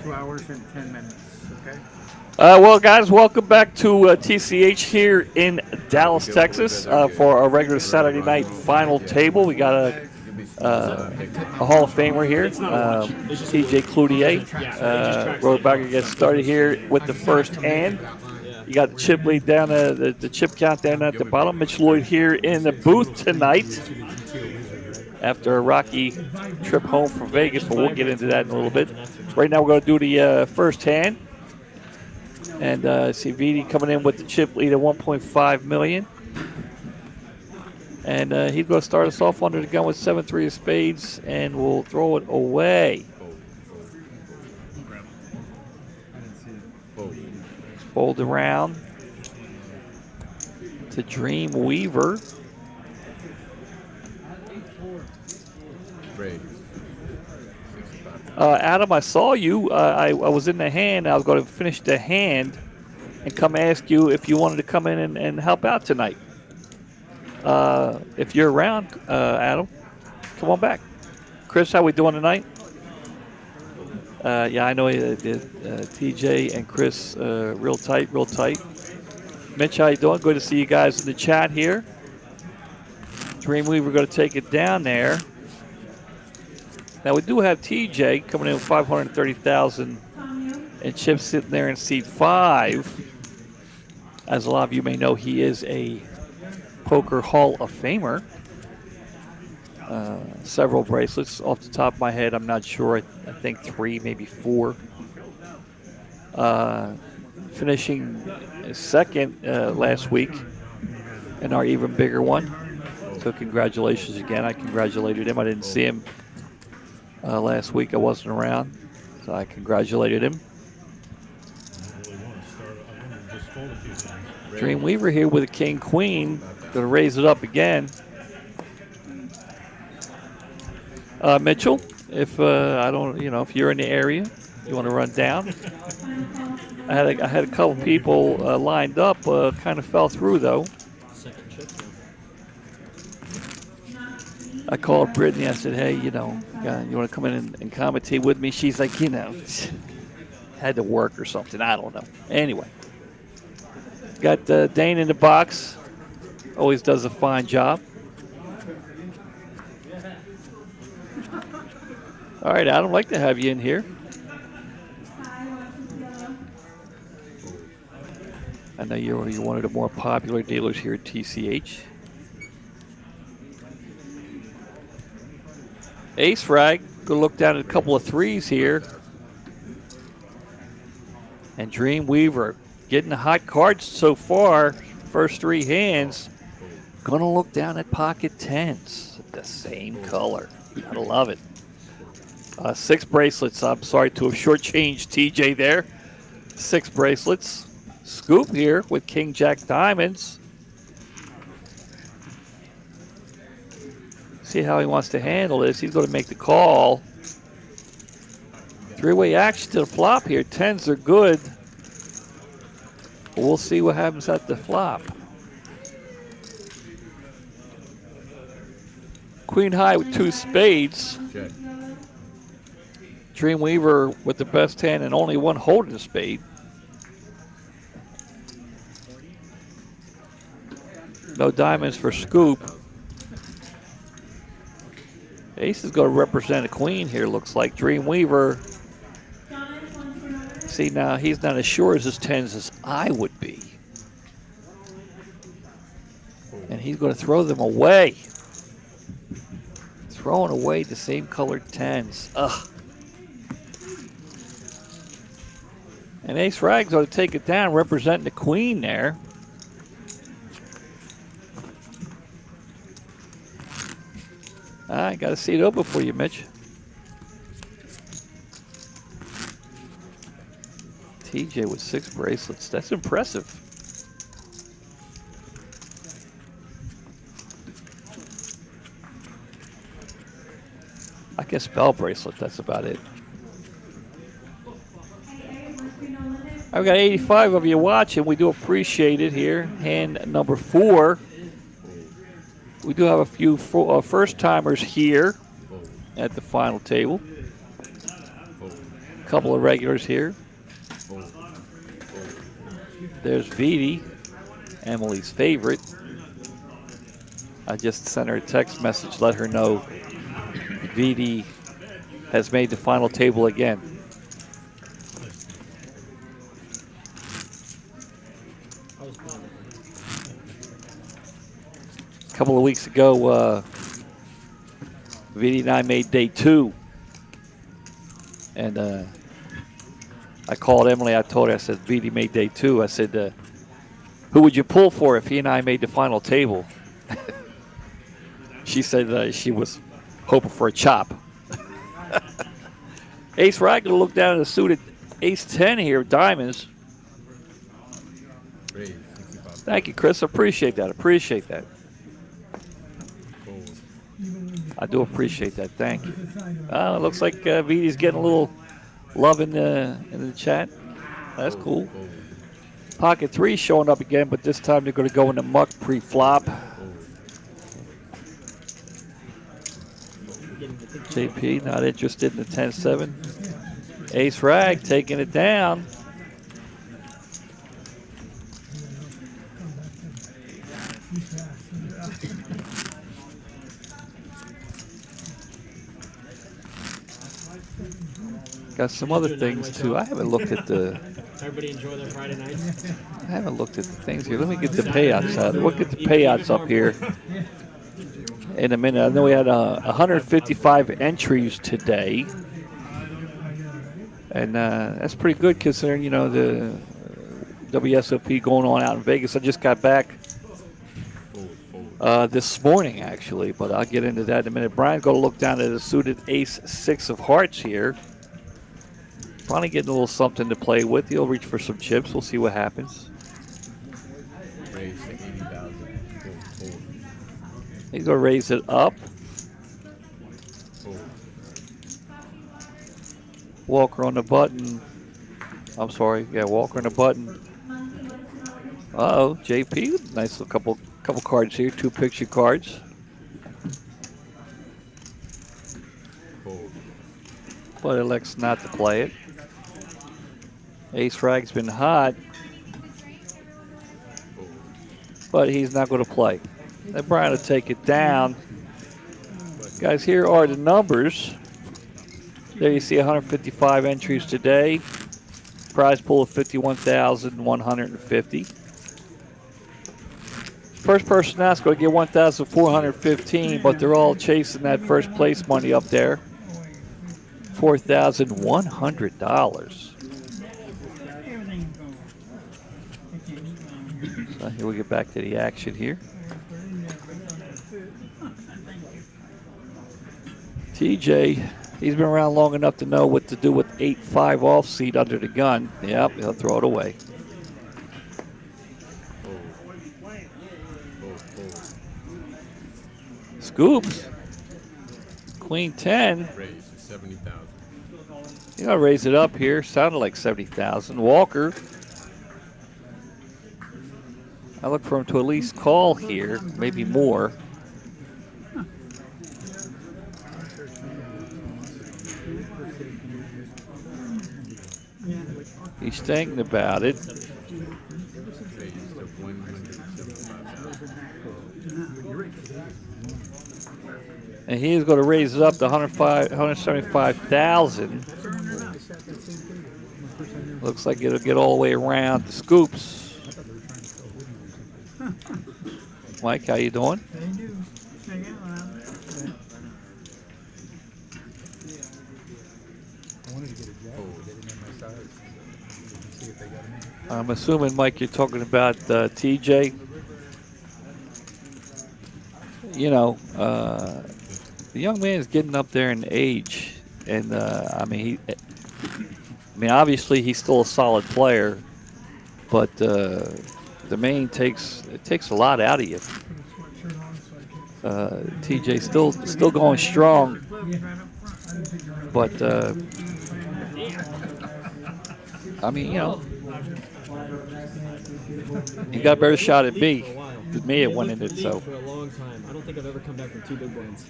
2 hours and 10 minutes. Okay. Well, guys, welcome back to TCH here in Dallas, Texas, for our regular Saturday night final table. We got a Hall of Famer here, TJ Cludier. We're about to get started here with the first hand. You got the chip lead down, the chip count down at the bottom. Mitch Lloyd here in the booth tonight after a rocky trip home from Vegas, but we'll get into that in a little bit. Right now, we're going to do the first hand. And see VD coming in with the chip lead at 1.5 million. And he's going to start us off under the gun with 7-3 of spades, and we'll throw it away. Fold around to Dream Weaver. Adam, I saw you. I was in the hand. I was going to finish the hand and come ask you if you wanted to come in and help out tonight. If you're around, Adam, come on back. Chris, how we doing tonight? Yeah, I know TJ and Chris real tight. Mitch, how you doing? Good to see you guys in the chat here. Dreamweaver going to take it down there. Now, we do have TJ coming in with 530,000 and Chip sitting there in seat 5. As a lot of you may know, he is a Poker Hall of Famer. Several bracelets. Off the top of my head, I'm not sure. I think 3, maybe 4. Finishing second last week in our even bigger one. So congratulations again. I congratulated him. I didn't see him last week. I wasn't around, so I congratulated him. Dreamweaver here with a king-queen. Going to raise it up again. Mitchell, if if you're in the area, you want to run down. I had a couple people lined up. Kind of fell through though. I called Brittany. I said, "Hey, you want to come in and commentate with me?" She's like, had to work or something. I don't know. Anyway, got Dane in the box. Always does a fine job. All right, Adam, I'd like to have you in here. I know you're one of the more popular dealers here at TCH. Ace Rag, go look down at a couple of 3s here. And Dreamweaver getting the hot cards so far. First 3 hands. Gonna look down at pocket 10s. The same color. Gotta love it. 6 bracelets. I'm sorry to have shortchanged TJ there. 6 bracelets. Scoop here with King Jack Diamonds. See how he wants to handle this. He's going to make the call. 3-way action to the flop here. 10s are good. We'll see what happens at the flop. Queen high with 2 spades. Okay. Dreamweaver with the best hand and only one holding a spade. No diamonds for Scoop. Ace is going to represent a queen here, looks like. Dreamweaver. See, now he's not as sure as his 10s as I would be. And he's going to throw them away. Throwing away the same colored 10s. Ugh. And Ace Rag's going to take it down, representing the queen there. I got to see it open for you, Mitch. TJ with 6 bracelets. That's impressive. I guess bell bracelet, that's about it. I've got 85 of you watching. We do appreciate it here. Hand number 4. We do have a few first-timers here at the final table. couple of regulars here. There's Vidi, Emily's favorite. I just sent her a text message, let her know Vidi has made the final table again. A couple of weeks ago, Vidi and I made day 2. And I called Emily. I told her, I said, Vidi made day 2. I said, who would you pull for if he and I made the final table? She said she was hoping for a chop. Ace Rag going to look down at the suited Ace 10 here, diamonds. Thank you, Chris. Appreciate that. Appreciate that. I do appreciate that. Thank you. It looks like Vidi's getting a little love in the chat. That's cool. Pocket 3 showing up again, but this time they're going to go in the muck pre-flop. JP not interested in the 10-7. Ace Rag taking it down. Got some other things too. I haven't looked at the. Everybody enjoy their Friday nights. I haven't looked at the things here. Let me get the payouts out. We'll get the payouts up here in a minute. I know we had 155 entries today, and that's pretty good considering, you know, the WSOP going on out in Vegas. I just got back this morning, actually, but I'll get into that in a minute. Brian's going to look down at a suited Ace 6 of hearts here. Finally getting a little something to play with. He'll reach for some chips. We'll see what happens. He's going to raise it up. Walker on the button. I'm sorry. Yeah, Walker on the button. Uh-oh, JP. Nice little couple cards here. 2 picture cards. But elects not to play it. Ace Rag's been hot, but he's not going to play. And Brian will take it down. Guys, here are the numbers. There you see 155 entries today. Prize pool of 51,150. First person that's going to get 1,415, but they're all chasing that first place money up there. $4,100. So here we get back to the action here. TJ, he's been around long enough to know what to do with 8-5 off seat under the gun. Yep, he'll throw it away. Scoops. Queen 10. You know, raise it up here. Sounded like 70,000. Walker. I look for him to at least call here, maybe more. He's thinking about it. And he's going to raise it up to 175,000. Looks like it'll get all the way around the scoops. Mike, how you doing? I'm assuming, Mike, you're talking about TJ. You know, the young man is getting up there in age, and I mean, obviously he's still a solid player, but the main takes a lot out of you. TJ still going strong, but I mean, you know, you got a better shot at me than me at winning it. So for a long time. I don't think I've ever come back from 2 big wins.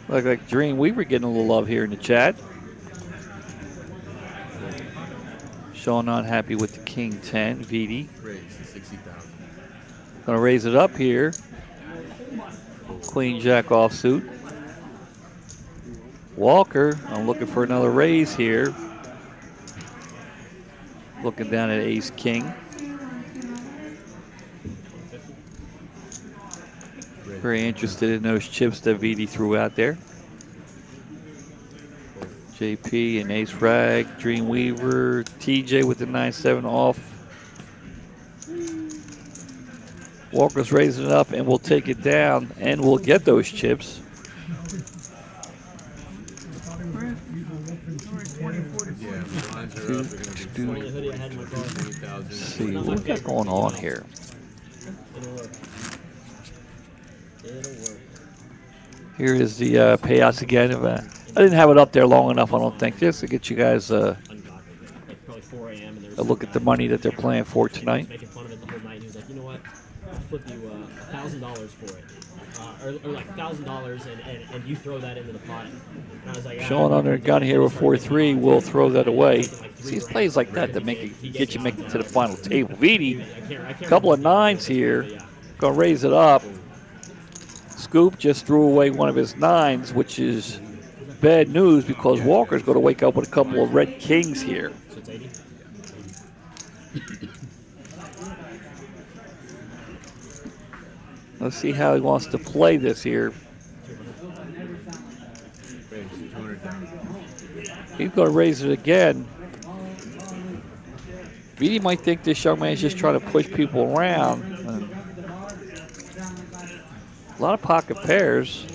Look like Dream Weaver getting a little love here in the chat. Sean not happy with the king 10. VD. Raise 60,000. Gonna raise it up here. Queen jack offsuit. Walker, I'm looking for another raise here. Looking down at ace king. Very interested in those chips that VD threw out there. JP and ace rag, Dreamweaver, TJ with the 9-7 off. Walker's raising it up and we'll take it down and we'll get those chips. Yeah, blinds are up. They're going to be 20,000. Let's see, what we got going on here? It'll work. It'll work. Here is the payouts again. I didn't have it up there long enough, I don't think, just to get you guys Like probably 4 a.m. and there was a look at the money that they're playing for tonight. making fun of it the whole night. He was like, you know what? I'll flip you $1,000 for it. Or like $1,000 and you throw that into the pot. And I was like, Showing under a gun here with 4-3, we'll throw that away. See, these plays like that that make it, get you make it to the final table. VD, a couple of 9s here, gonna raise it up. Scoop just threw away one of his 9s, which is bad news because Walker's gonna wake up with a couple of red kings here. So it's 80? Let's see how he wants to play this here. Raise 200,000. He's going to raise it again. VD might think this young man's just trying to push people around. A lot of pocket pairs.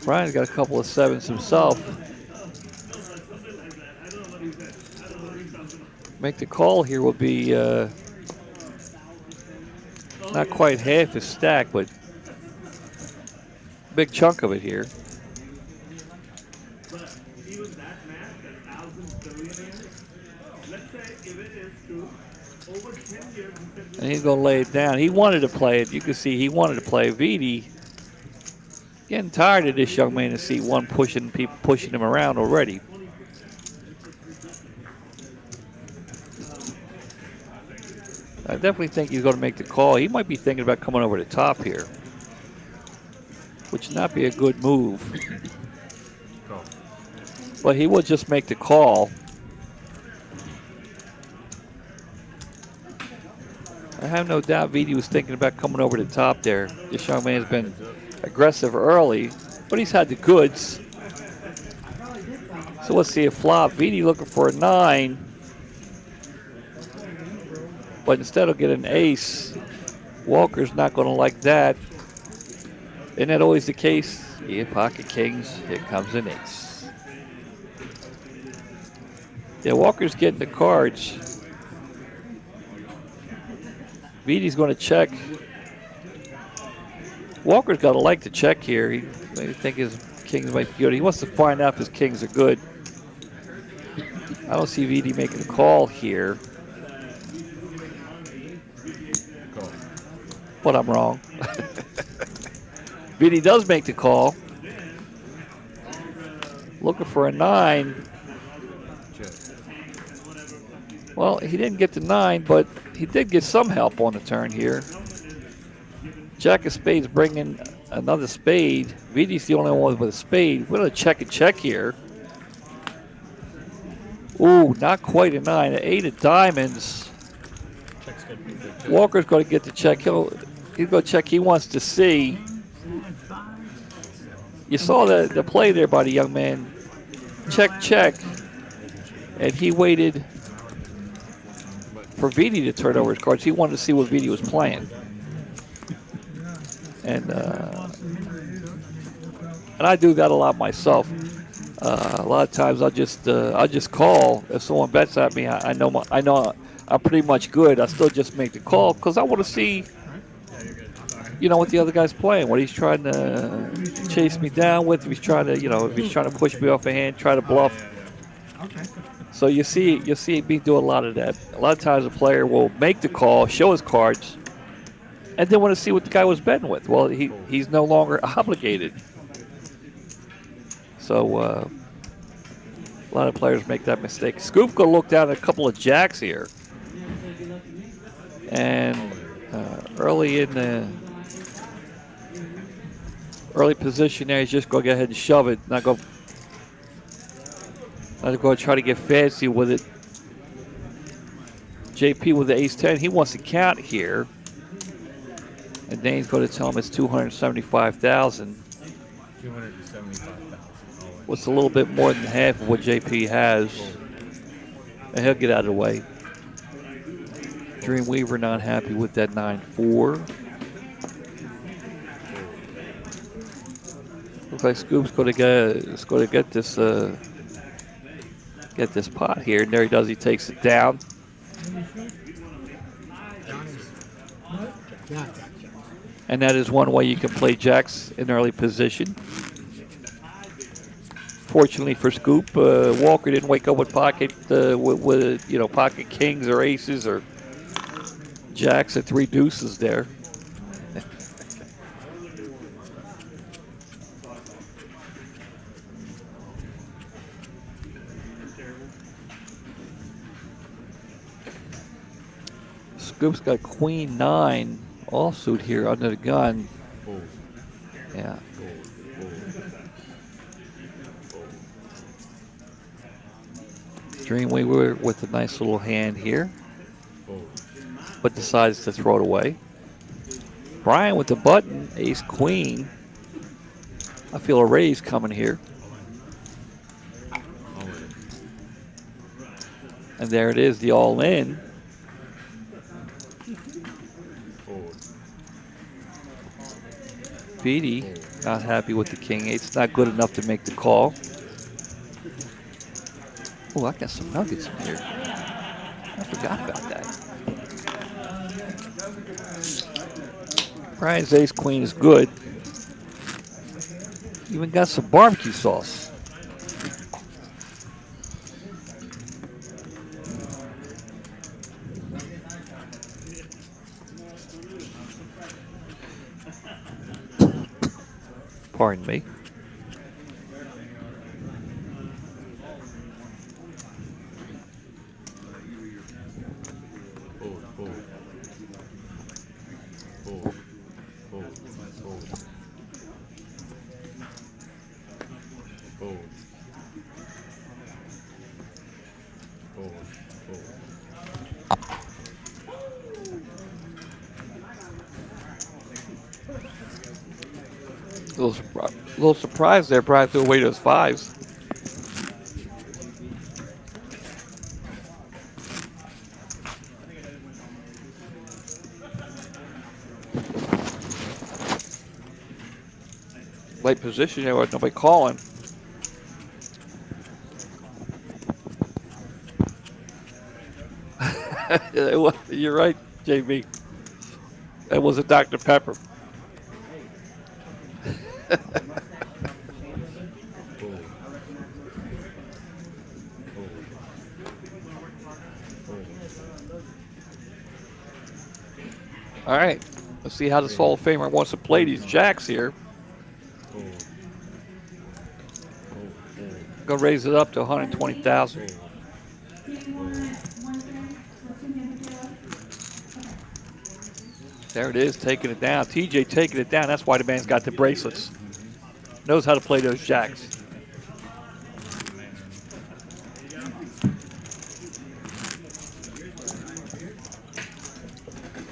Brian's got a couple of 7s himself. Make the call here will be not quite half his stack, but big chunk of it here. And he's going to lay it down. He wanted to play it. You can see he wanted to play. VD getting tired of this young man to see one pushing him around already. I definitely think he's going to make the call. He might be thinking about coming over the top here, which would not be a good move. But he will just make the call. I have no doubt VD was thinking about coming over the top there. This young man has been aggressive early, but he's had the goods. So let's see a flop. VD looking for a 9. But instead of getting an ace, Walker's not going to like that. Isn't that always the case? Yeah, pocket kings, here comes an ace. Yeah, Walker's getting the cards. VD's going to check. Walker's got to like to check here. He maybe think his kings might be good. He wants to find out if his kings are good. I don't see VD making a call here. But I'm wrong. VD does make the call. Looking for a 9. Well, he didn't get the 9, but he did get some help on the turn here. Jack of spades bringing another spade. VD's the only one with a spade. We're going to check and check here. Ooh, not quite a 9. An 8 of diamonds. Walker's going to get the check. He's going to check. He wants to see. You saw the play there by the young man. Check, check. And he waited for VD to turn over his cards. He wanted to see what VD was playing. And I do that a lot myself. A lot of times I'll just call if someone bets at me. I know I'm pretty much good. I still just make the call because I want to see, what the other guy's playing, what he's trying to chase me down with. If he's trying to, if he's trying to push me off a hand, try to bluff. So you see me do a lot of that. A lot of times a player will make the call, show his cards, and then want to see what the guy was betting with. Well, he's no longer obligated. So a lot of players make that mistake. Scoop gonna look down at a couple of jacks here, and early in the early position there, he's just gonna go ahead and shove it. Not go try to get fancy with it. JP with the ace-10, he wants to count here. And Dane's going to tell him it's 275,000. 275,000. What's a little bit more than half of what JP has. And he'll get out of the way. Dreamweaver not happy with that 9-4. Looks like Scoop's going to get this pot here. And there he does. He takes it down. And that is one way you can play jacks in early position. Fortunately for Scoop, Walker didn't wake up with pocket pocket kings or aces or jacks or 3 deuces there. Scoop's got queen 9 offsuit here under the gun. Yeah. Dreamweaver with a nice little hand here, but decides to throw it away. Brian with the button, ace queen. I feel a raise coming here. And there it is, the all in. Beatty not happy with the king 8. It's not good enough to make the call. Oh, I got some nuggets in here. I forgot about that. Brian's ace queen is good. Even got some barbecue sauce. Pardon me. A little surprised there, Brian threw away those 5s. Late position there with nobody calling. You're right, JB. That was a Dr. Pepper. All right, let's see how this Hall of Famer wants to play these jacks here. Gonna raise it up to 120,000. There it is, taking it down. TJ taking it down. That's why the man's got the bracelets. Knows how to play those jacks.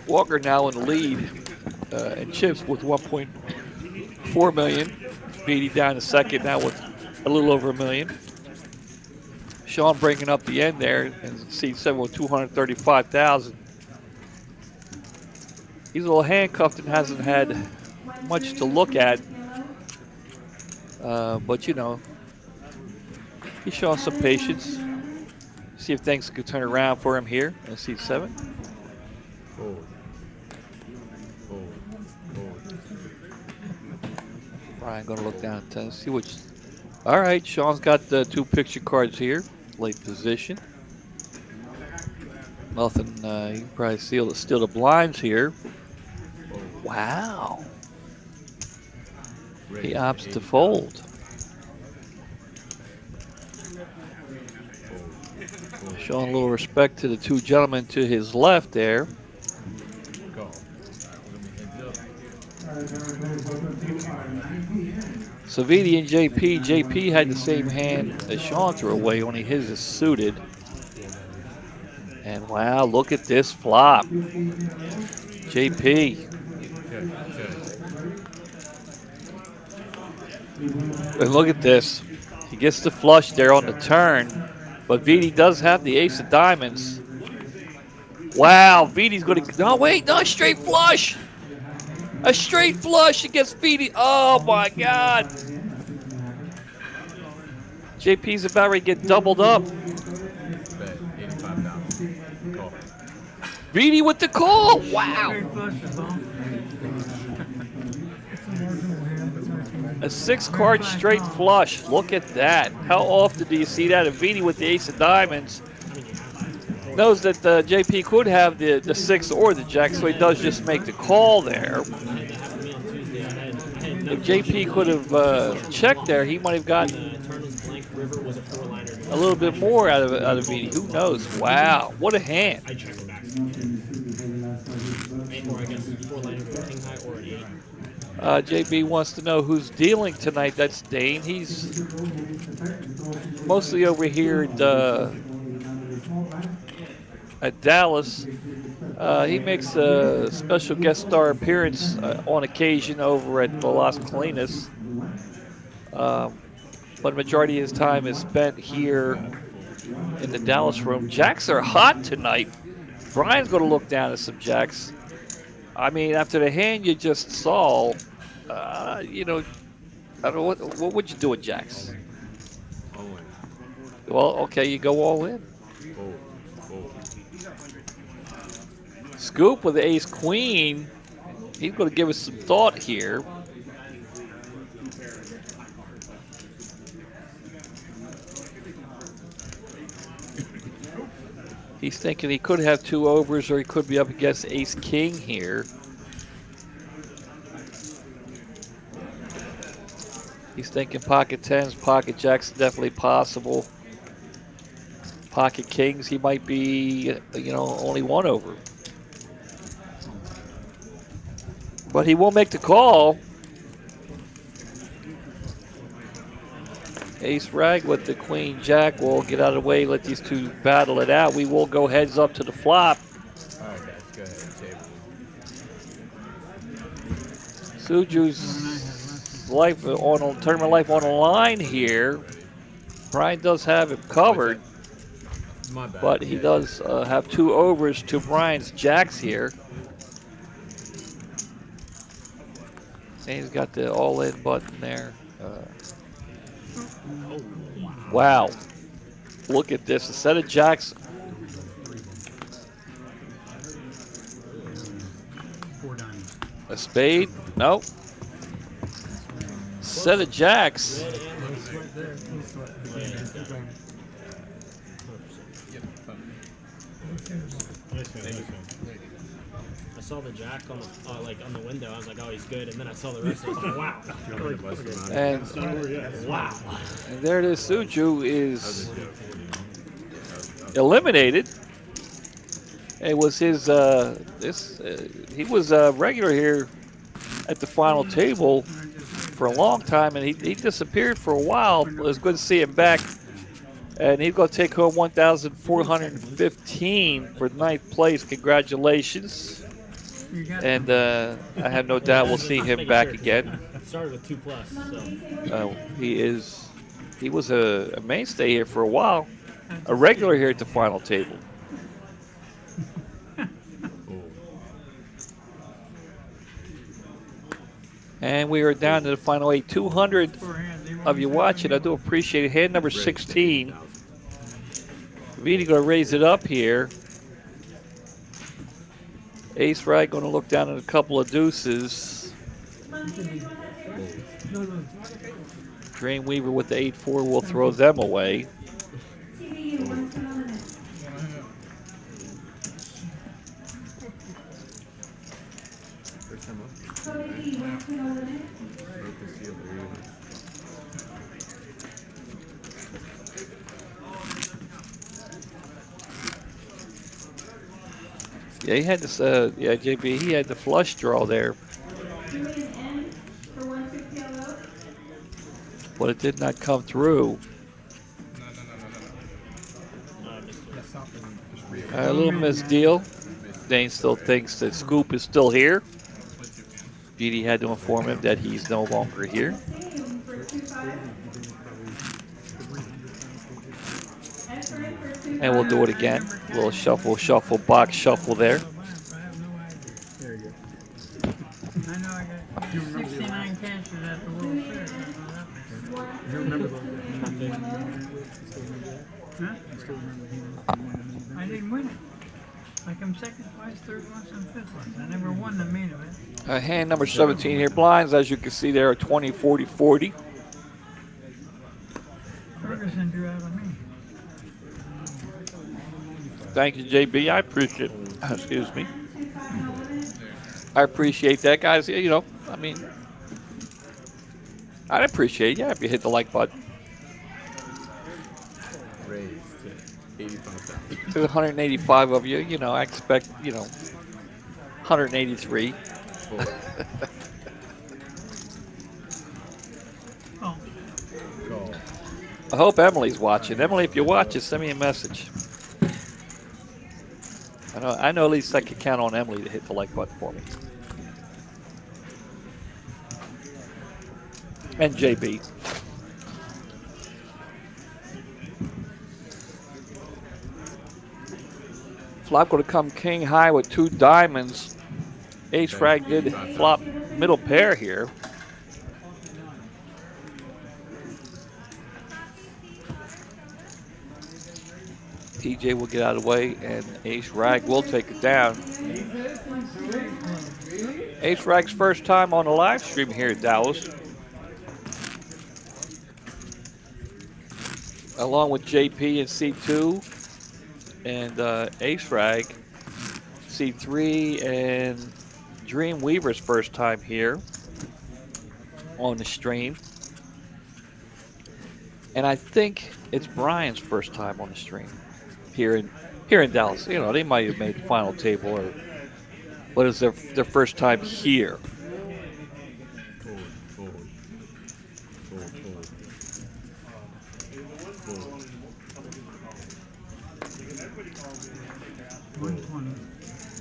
Walker now in the lead in chips with 1.4 million. Beatty down to second now with a little over $1 million. Sean breaking up the end there and seat 7 with 235,000. He's a little handcuffed and hasn't had much to look at. But, you know, he's showing some patience. See if things could turn around for him here in seat 7. Brian going to look down and see which. All right, Sean's got the 2 picture cards here. Late position. Nothing, you can probably steal the blinds here. Wow. He opts to fold. Showing a little respect to the two gentlemen to his left there. Call. Savidi and JP. JP had the same hand that Sean threw away, only his is suited. And wow, look at this flop. JP. And look at this. He gets the flush there on the turn, but Vidi does have the ace of diamonds. Wow, Vidi's going to, no, wait, no, straight flush. A straight flush against Vidi. Oh my God. JP's about ready to get doubled up. Bet $85. Call. Vidi with the call. Wow. A 6-card straight flush. Look at that. How often do you see that? And Vidi with the ace of diamonds knows that JP could have the 6 or the jack, so he does just make the call there. If JP could have checked there, he might have gotten a little bit more out of Vidi. Who knows? Wow, what a hand. JB wants to know who's dealing tonight. That's Dane. He's mostly over here at Dallas. He makes a special guest star appearance on occasion over at Las Colinas. But the majority of his time is spent here in the Dallas room. Jacks are hot tonight. Brian's going to look down at some jacks. I mean, after the hand you just saw, you know, I don't know, what would you do with jacks? All in. Well, okay, you go all in. Scoop with the ace queen. He's going to give us some thought here. He's thinking he could have 2 overs or he could be up against ace king here. He's thinking pocket 10s, pocket jacks definitely possible. Pocket kings, he might be, you know, only 1 over. But he will make the call. Ace rag with the queen jack. We'll get out of the way, let these two battle it out. We will go heads up to the flop. All right, guys, go ahead. Table. Suju's life on tournament life on the line here. Brian does have him covered, My bad. but he does have 2 overs to Brian's jacks here. And he's got the all-in button there. Wow. Look at this. A set of jacks. A spade? Nope. Set of jacks. I saw the jack on the on the window. I was like, oh, he's good. And then I saw the rest. I was like, wow. And Wow. And there it is. Suju is eliminated. It was his. He was a regular here at the final table for a long time, and he disappeared for a while. It was good to see him back. And he's going to take home 1,415 for 9th place. Congratulations. And I have no doubt we'll see him back again. Started with 2+. So. He was a mainstay here for a while, a regular here at the final table. And we are down to the final 8. 200 of you watching. I do appreciate it. Hand number 16. Vidi going to raise it up here. Ace rag going to look down at a couple of deuces. Dreamweaver with the 8-4 will throw them away. Yeah, he had this. Yeah, JB, he had the flush draw there, but it did not come through. A little missed deal. Dane still thinks that Scoop is still here. Beatty had to inform him that he's no longer here. And we'll do it again. A little shuffle, shuffle, box shuffle there. There you go. I know I got 69 caches at the World Series. You remember those? Huh? I didn't win it. I come second twice, third once, and fifth once. I never won the main event. Hand number 17 here. Blinds, as you can see there, are 20, 40, 40. Ferguson drew out of me. Thank you, JB. I appreciate it. Excuse me. I appreciate that, guys. You know, I mean, I'd appreciate it, yeah, if you hit the like button. Raised to 85,000. There's 185 of you. You know, I expect, you know, 183. Oh, Call. I hope Emily's watching. Emily, if you're watching, send me a message. I know at least I can count on Emily to hit the like button for me. And JB. Flop going to come king high with 2 diamonds. Ace frag did flop middle pair here. TJ will get out of the way, and Ace Rag will take it down. Ace Rag's first time on the live stream here at Dallas. Along with JP and C2 and Ace Rag, C3 and Dreamweaver's first time here on the stream. And I think it's Brian's first time on the stream here in Dallas. You know, they might have made the final table, or what is their first time here.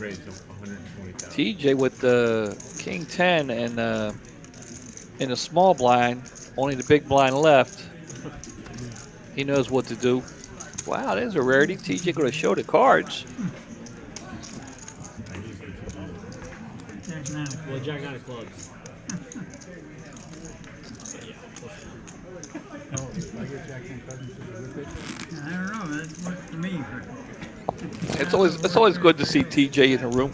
Raised 120,000. TJ with the King 10 and in the small blind, only the big blind left. He knows what to do. Wow, there's a rarity. TJ going to show the cards. Jack nine. Well, Jack 9 of clubs. Oh, I get Jack 10 cousins with it. I don't know. That works for me. It's always good to see TJ in the room.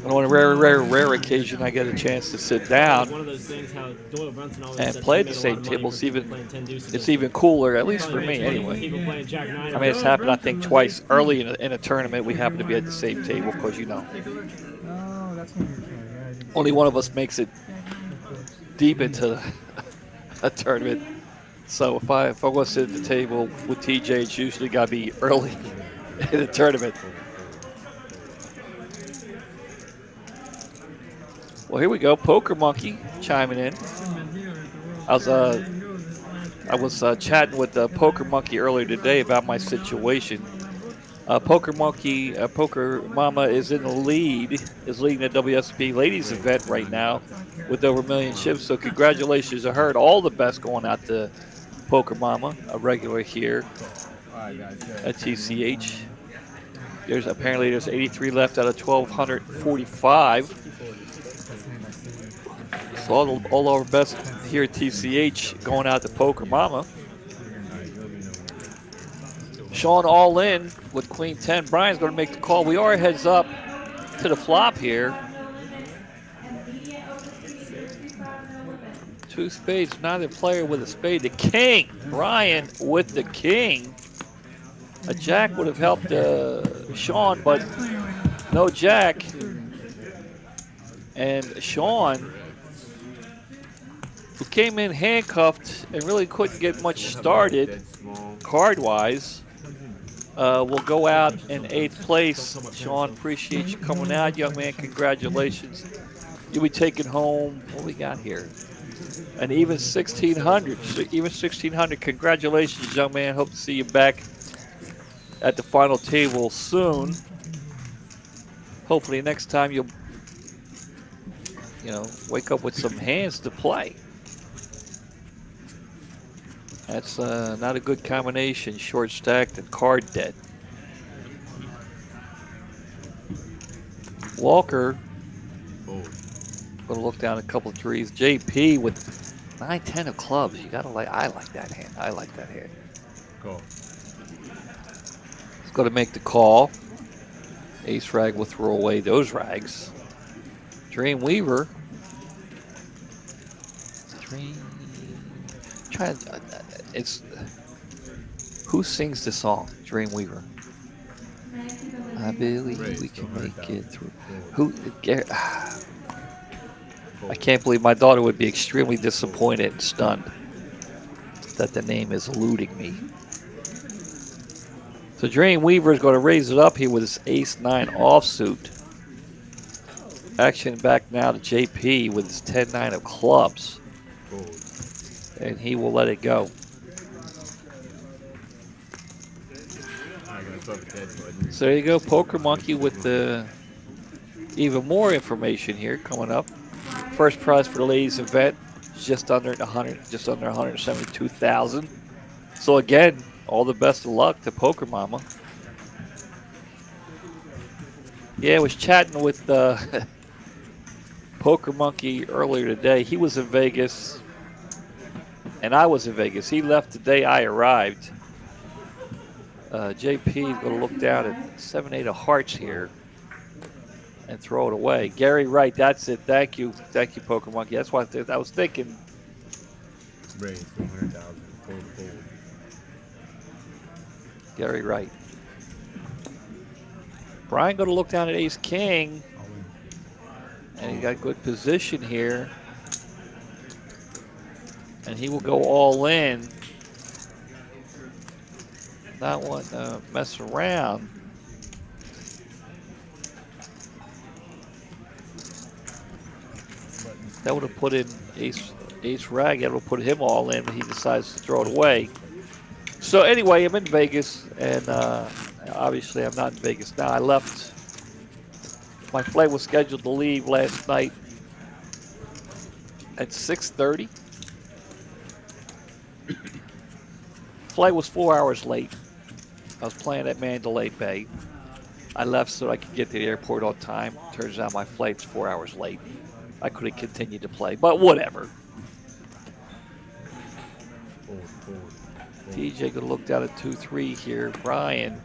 And on a rare occasion, I get a chance to sit down One of those things how Doyle Brunson always and said play he at the made a same lot of money table. from playing 10 deuces. It's even cooler, at least for me anyway. People playing Jack 9. I mean, it's happened, I think, twice early in a tournament. We happen to be at the same table because, you know, Oh, that's what you're saying. only one of us makes it deep into a tournament. So if I want to sit at the table with TJ, it's usually got to be early in the tournament. Well, here we go. Poker Monkey chiming in. I was chatting with Poker Monkey earlier today about my situation. Poker Monkey, Poker Mama is in the lead, is leading the WSP Ladies event right now with over 1 million chips. So congratulations to her. And all the best going out to Poker Mama, a regular here at TCH. Apparently there's 83 left out of 1,245. So all our best here at TCH going out to Poker Mama. Sean all in with Queen 10. Brian's going to make the call. We are heads up to the flop here. 2 spades, neither player with a spade. The king, Brian with the king. A jack would have helped Sean, but no jack. And Sean, who came in handcuffed and really couldn't get much started card-wise, We'll go out in 8th place. Sean, appreciate you coming out, young man. Congratulations. You'll be taking home, what we got here? An even 1,600. Even 1,600. Congratulations, young man. Hope to see you back at the final table soon. Hopefully next time you'll, wake up with some hands to play. That's not a good combination, short stacked and card dead. Walker, gonna look down a couple of threes. JP with 9-10 of clubs. You gotta I like that hand. I like that hand. Go. He's gonna make the call. Ace rag will throw away those rags. Dreamweaver. Who sings the song? Dreamweaver. I believe we can make it through. I can't believe my daughter would be extremely disappointed and stunned that the name is eluding me. So Dreamweaver is going to raise it up here with his ace-9 offsuit. Action back now to JP with his 10-9 of clubs. And he will let it go. So there you go, Poker Monkey with the even more information here coming up. First prize for the ladies event is just under 172,000. So again, all the best of luck to Poker Mama. Yeah, I was chatting with Poker Monkey earlier today. He was in Vegas, and I was in Vegas. He left the day I arrived. JP is going to look down at 7-8 of hearts here and throw it away. Gary Wright, that's it. Thank you, Poker Monkey. That's what I was thinking. Raise 200,000. Fold. Gary Wright. Brian going to look down at Ace King, and he got good position here, and he will go all in. Not want to mess around. That would have put in ace rag. That would have put him all in, but he decides to throw it away. So anyway, I'm in Vegas, and obviously I'm not in Vegas now. I left. My flight was scheduled to leave last night at 6:30. Flight was 4 hours late. I was playing at Mandalay Bay. I left so I could get to the airport on time. Turns out my flight's 4 hours late. I could have continued to play, but whatever. TJ gonna look down at 2-3 here. Brian.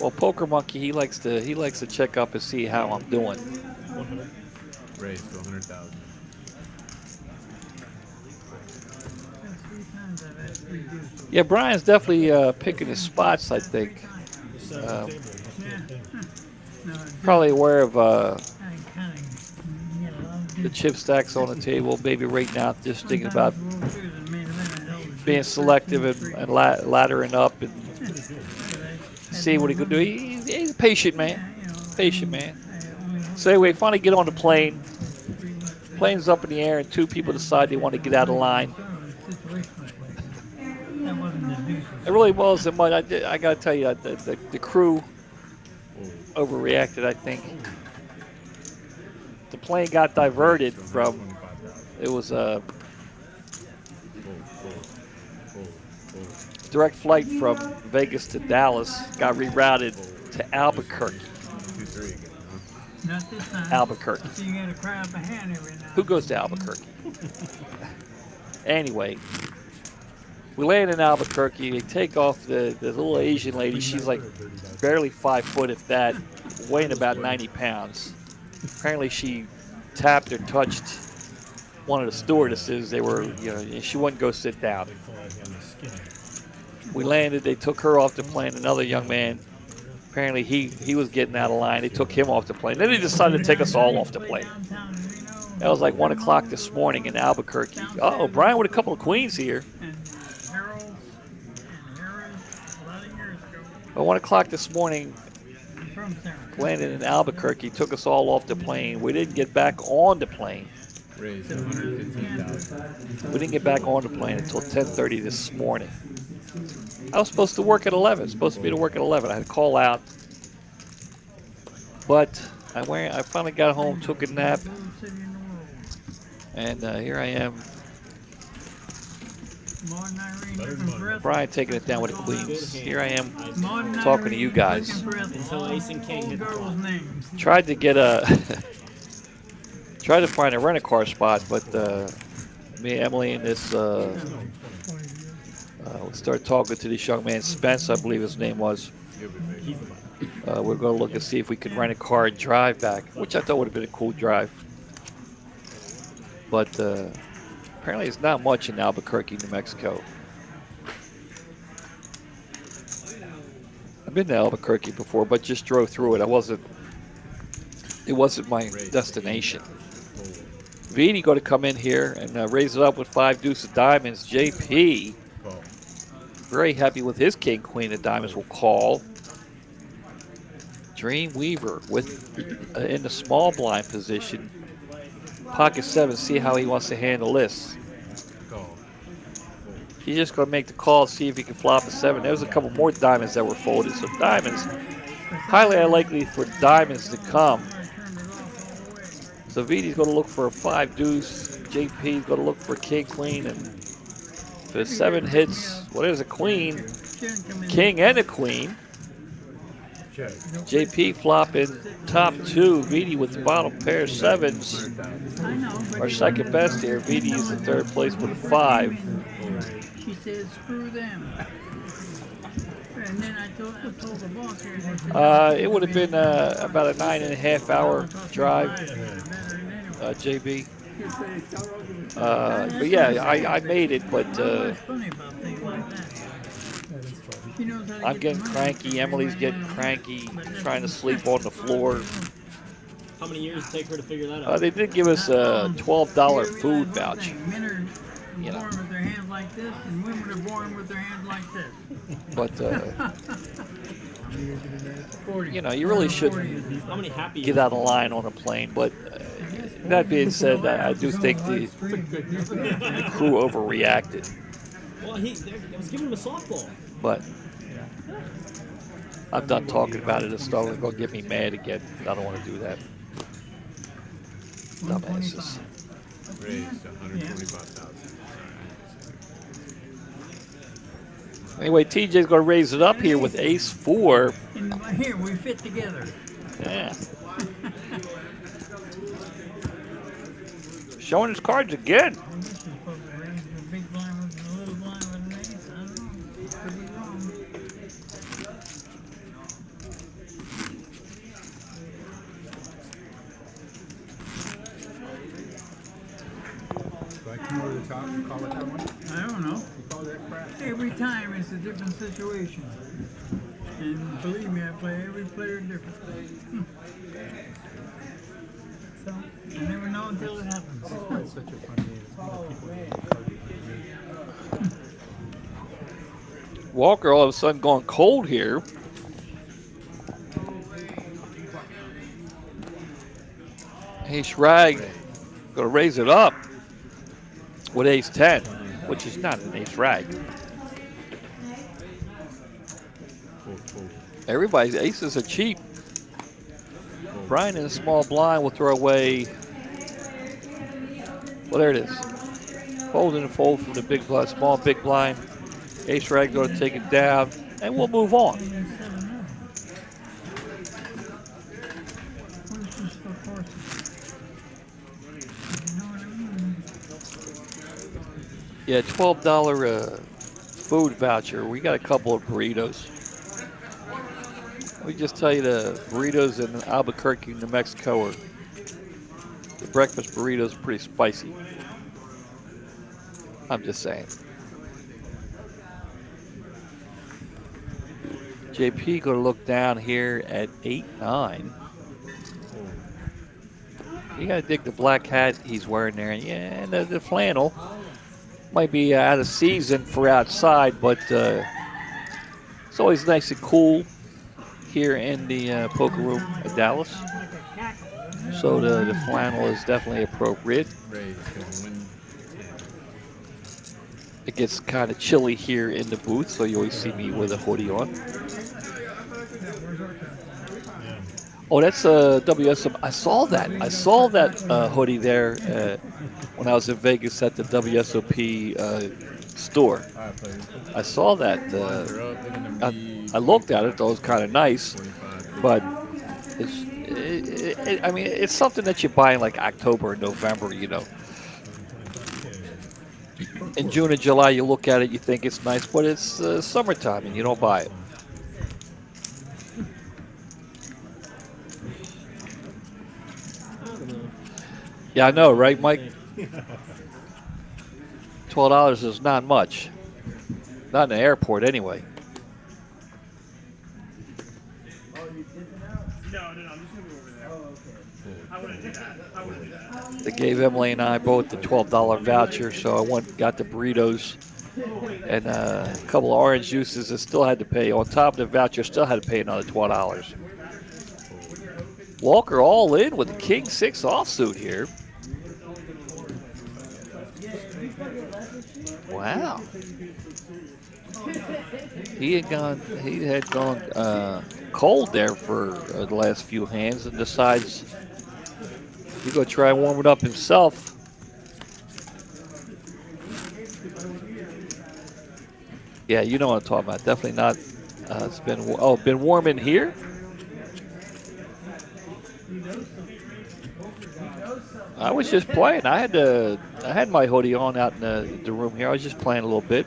Well, Poker Monkey, he likes to check up and see how I'm doing. 100. Raise to 100,000. Yeah, Brian's definitely picking his spots, I think. Probably aware of the chip stacks on the table. Maybe right now just thinking about being selective and laddering up and see what he could do. He's a patient man. So anyway, finally get on the plane. Plane's up in the air and two people decide they want to get out of line. It really wasn't much. I got to tell you, the crew overreacted, I think. The plane got diverted from, it was a direct flight from Vegas to Dallas, got rerouted to Albuquerque. Not this time. Albuquerque. So you gotta cry up a hand every now. Who goes to Albuquerque? Anyway, we land in Albuquerque. They take off the little Asian lady. She's like barely 5 foot, if that, weighing about 90 pounds. Apparently she tapped or touched one of the stewardesses. They were, she wouldn't go sit down. We landed. They took her off the plane. Another young man, apparently he was getting out of line. They took him off the plane. Then they decided to take us all off the plane. That was like 1 o'clock this morning in Albuquerque. Uh-oh, Brian with a couple of queens here. And Harold and Harris, a lot of years ago. At 1 o'clock this morning, From San Francisco. landed in Albuquerque, took us all off the plane. We didn't get back on the plane. Raised 115,000. We didn't get back on the plane until 10:30 this morning. I was supposed to work at 11. Supposed to be to work at 11. I had to call out. But I finally got home, took a nap, and here I am. Brian taking it down with the queens. Here I am talking to you guys. Until Ace and King hit the flop. Tried to get tried to find a rent-a-car spot, but me, Emily, and this we started talking to this young man, Spence, I believe his name was. We're going to look and see if we could rent a car and drive back, which I thought would have been a cool drive. But apparently there's not much in Albuquerque, New Mexico. I've been to Albuquerque before, but just drove through it. It wasn't my destination. Vidi going to come in here and raise it up with 5 deuce of diamonds. JP, very happy with his king queen of diamonds, will call. Dreamweaver with in the small blind position. Pocket 7, see how he wants to handle this. He's just going to make the call, see if he can flop a 7. There's a couple more diamonds that were folded. So diamonds, highly unlikely for diamonds to come. So Vidi's going to look for a 5 deuce. JP's going to look for a king queen. And if the 7 hits, well, there's a queen, king and a queen. JP flopping top 2. Vidi with the bottom pair of 7s. Our second best here. Vidi is in 3rd place with a 5. She said, screw them. And then I told the boss here. It would have been about a 9.5 hour drive, JB. But yeah, I made it, but I'm getting cranky. Emily's getting cranky, trying to sleep on the floor. How many years did it take her to figure that out? They did give us a $12 food voucher. Men are You know. born with their hands like this, and women are born with their hands like this. But, you know, you really shouldn't How many happy get out of line on a plane. But that being said, I do think the crew overreacted. Well, I was giving him a softball. But I'm done talking about it. It's starting to get me mad again. I don't want to do that. Dumbasses. Raised 125,000. Anyway, TJ's going to raise it up here with ace 4. And here, we fit together. Yeah. Showing his cards again. This is supposed to raise the big blind with the little blind with an ace. I don't know. Could be wrong. Do I come over the top and call it that one? I don't know. You call that crap? Every time it's a different situation. And believe me, I play every player differently. So, you never know until it happens. It's such a fun game. It's one of the people that encourage me. Walker all of a sudden going cold here. Ace Rag going to raise it up with ace 10, which is not an ace rag. Everybody's aces are cheap. Brian in a small blind will throw away. Well, there it is. Fold and fold from the big blind, small big blind. Ace rag going to take it down, and we'll move on. Yeah, $12 food voucher. We got a couple of burritos. Let me just tell you, the burritos in Albuquerque, New Mexico, are the breakfast burritos are pretty spicy. I'm just saying. JP going to look down here at 8-9. You gotta dig the black hat he's wearing there. Yeah, and the flannel might be out of season for outside, but it's always nice and cool here in the poker room at Dallas. Sounds like a cackle, doesn't it? So the flannel is definitely appropriate. Raise, 'cause when It gets kind of chilly here in the booth, so you always see me with a hoodie on. Oh, that's a WSM. I saw that. I saw that hoodie there when I was in Vegas at the WSOP store. all right, players. I saw that. Blinds are up. They're gonna be I looked at it. Thought it was kind of nice, 25, but I mean, it's something that you buy in like October or November, you know. In June and July, you look at it, you think it's nice, but it's summertime and you don't buy it. I don't know. Yeah, I know, right, Mike? $12 is not much. Not in the airport, anyway. No, I'm just gonna go over there. Oh, okay. I wouldn't do that. They gave Emily and I both the $12 voucher, so I got the burritos and a couple of orange juices. I still had to pay, on top of the voucher, still had to pay another $12. Walker all in with the King 6 offsuit here. Wow. He had gone cold there for the last few hands and decides he's going to try and warm it up himself. Yeah, you know what I'm talking about. Definitely not. It's been warm in here. I was just playing. I had my hoodie on out in the room here. I was just playing a little bit.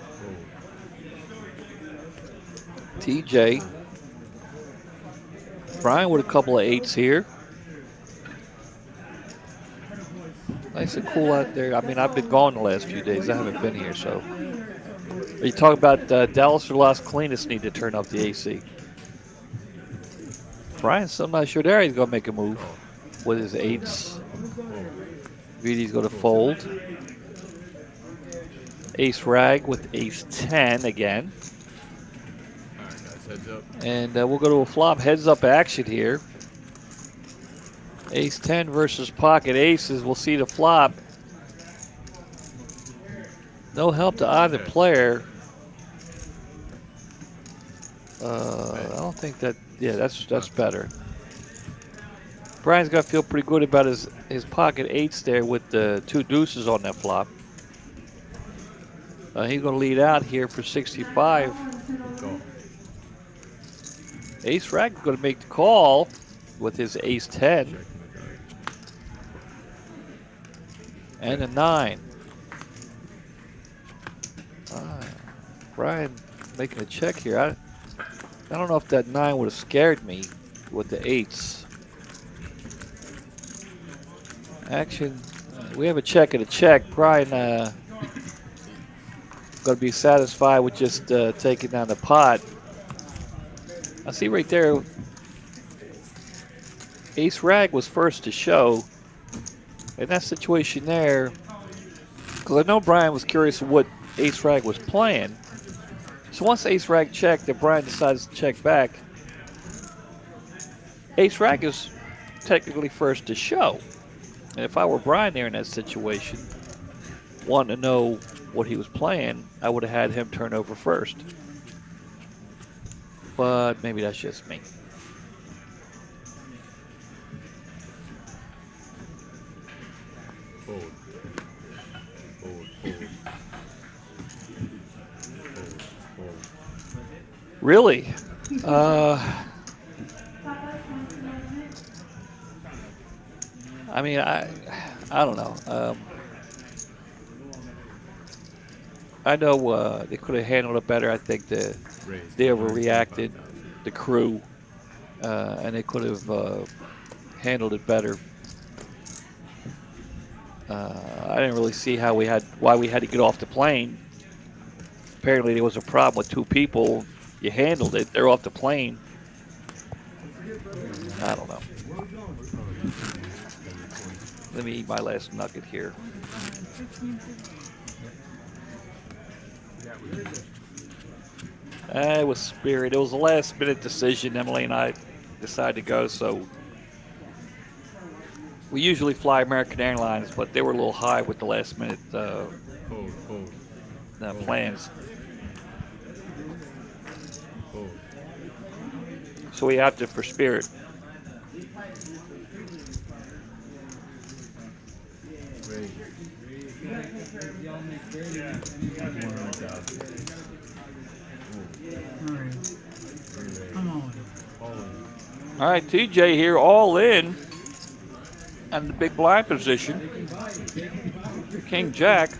TJ. Brian with a couple of 8s here. Nice and cool out there. I mean, I've been gone the last few days. I haven't been here, so. Are you talking about Dallas or Las Colinas need to turn up the AC? Brian's still not sure there he's going to make a move with his 8s. VD's going to fold. Ace rag with ace 10 again. all right, guys, heads up. And we'll go to a flop heads up action here. Ace 10 versus pocket aces. We'll see the flop. No help to either player. I don't think that, yeah, that's better. Brian's got to feel pretty good about his pocket 8s there with the 2 deuces on that flop. He's going to lead out here for 65. Go. Ace rag is going to make the call with his ace 10 and a 9. Brian making a check here. I don't know if that 9 would have scared me with the 8s. Action. We have a check and a check. Brian going to be satisfied with just taking down the pot. I see right there, ace rag was first to show. In that situation there, because I know Brian was curious what ace rag was playing. So once ace rag checked and Brian decides to check back, ace rag is technically first to show. And if I were Brian there in that situation, wanting to know what he was playing, I would have had him turn over first. But maybe that's just me. Fold. Fold, fold. Fold, fold. Really? I mean, I don't know. I know they could have handled it better. I think they overreacted, the crew, and they could have handled it better. I didn't really see why we had to get off the plane. Apparently there was a problem with 2 people. You handled it. They're off the plane. I don't know. let me eat my last nugget here. It was Spirit. It was a last-minute decision. Emily and I decided to go, so we usually fly American Airlines, but they were a little high with the last-minute plans. So we opted for Spirit. All right, TJ here, all in, and the big blind position. King Jack.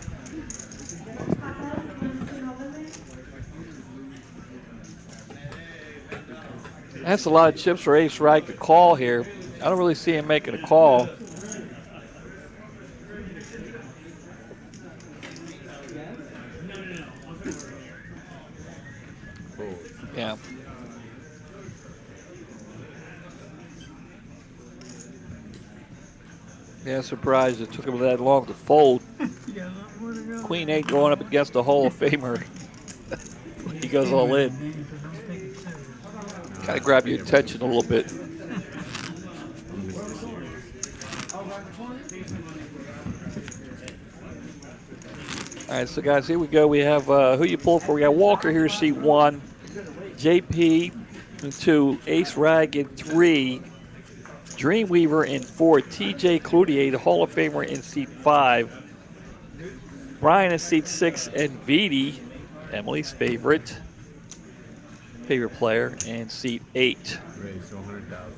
That's a lot of chips for Ace Rag to call here. I don't really see him making a call. Yeah. Yeah, surprised it took him that long to fold. Queen 8 going up against the Hall of Famer. He goes all in. Kind of grab your attention a little bit. All right, so guys, here we go. We have who you pull for. We got Walker here, seat 1. JP in 2. Ace Rag in 3. Dreamweaver in 4. TJ Cludier, the Hall of Famer, in seat 5. Brian in seat 6. And Vidi, Emily's favorite player, in seat 8.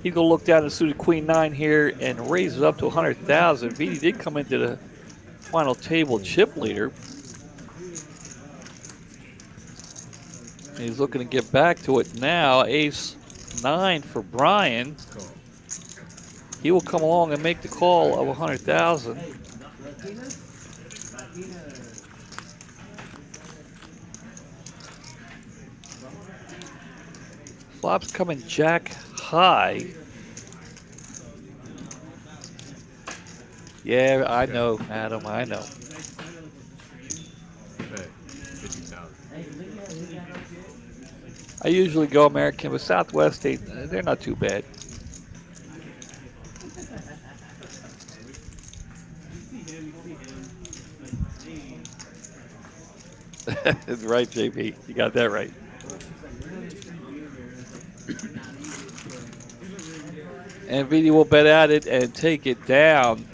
He's going to look down at suited Queen 9 here and raise it up to 100,000. Vidi did come into the final table chip leader. He's looking to get back to it now. Ace 9 for Brian. He will come along and make the call of 100,000. Flop's coming jack high. Yeah, I know, Adam, I know. I usually go American, but Southwest, they're not too bad. That's right, JP. You got that right. And Vidi will bet at it and take it down.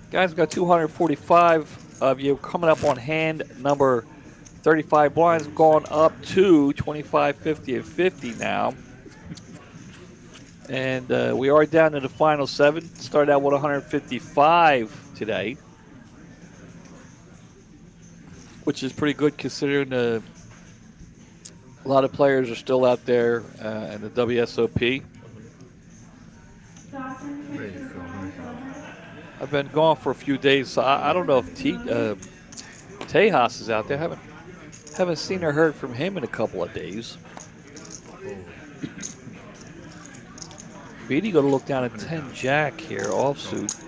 Guys, we've got 245 of you coming up on hand number 35. Blinds have gone up to 25, 50, and 50 now. And we are down to the final 7. Started out with 155 today, which is pretty good considering a lot of players are still out there in the WSOP. I've been gone for a few days, so I don't know if Tejas is out there. Haven't seen or heard from him in a couple of days. Vidi going to look down at 10 jack here, offsuit,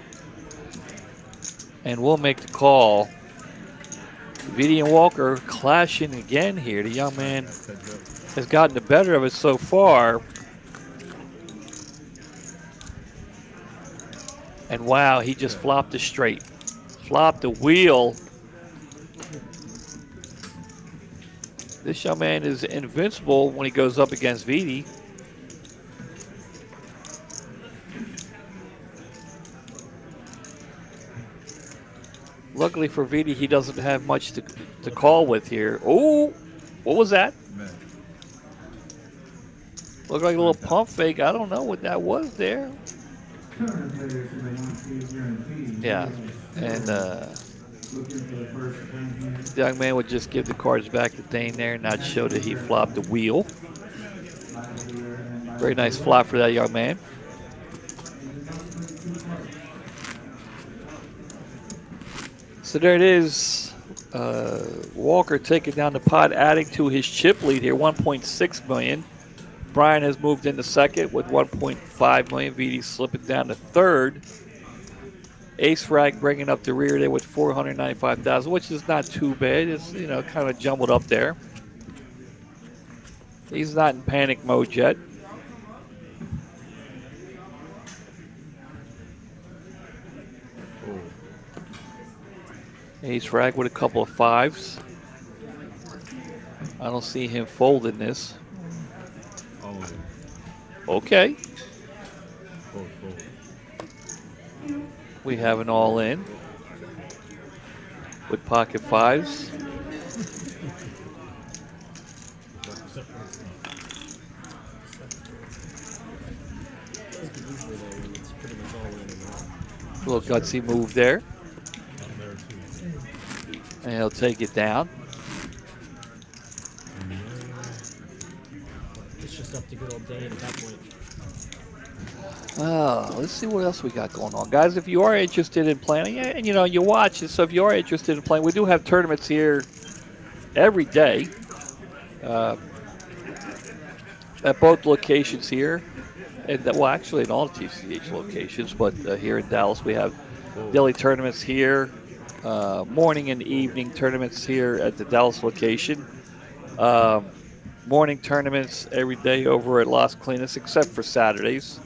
and we'll make the call. Vidi and Walker clashing again here. The young man has gotten the better of it so far. And wow, he just flopped a straight. Flopped a wheel. This young man is invincible when he goes up against Vidi. Luckily for Vidi, he doesn't have much to call with here. Oh, what was that? Looked like a little pump fake. I don't know what that was there. Yeah, and the young man would just give the cards back to Dane there and not show that he flopped the wheel. Very nice flop for that young man. So there it is. Walker taking down the pot, adding to his chip lead here, 1.6 million. Brian has moved into second with 1.5 million. VD slipping down to third. Ace Rag bringing up the rear there with 495,000, which is not too bad. It's, you know, kind of jumbled up there. He's not in panic mode yet. Ace Rag with a couple of fives. I don't see him folding this. Okay. We have an all in with pocket fives. A little gutsy move there. And he'll take it down. It's just up to good old Dane at that point. Let's see what else we got going on. Guys, if you are interested in playing, and you know, you watch it, so if you are interested in playing, we do have tournaments here every day at both locations here. And well, actually in all TCH locations, but here in Dallas we have daily tournaments here, morning and evening tournaments here at the Dallas location. Morning tournaments every day over at Las Colinas, except for Saturdays.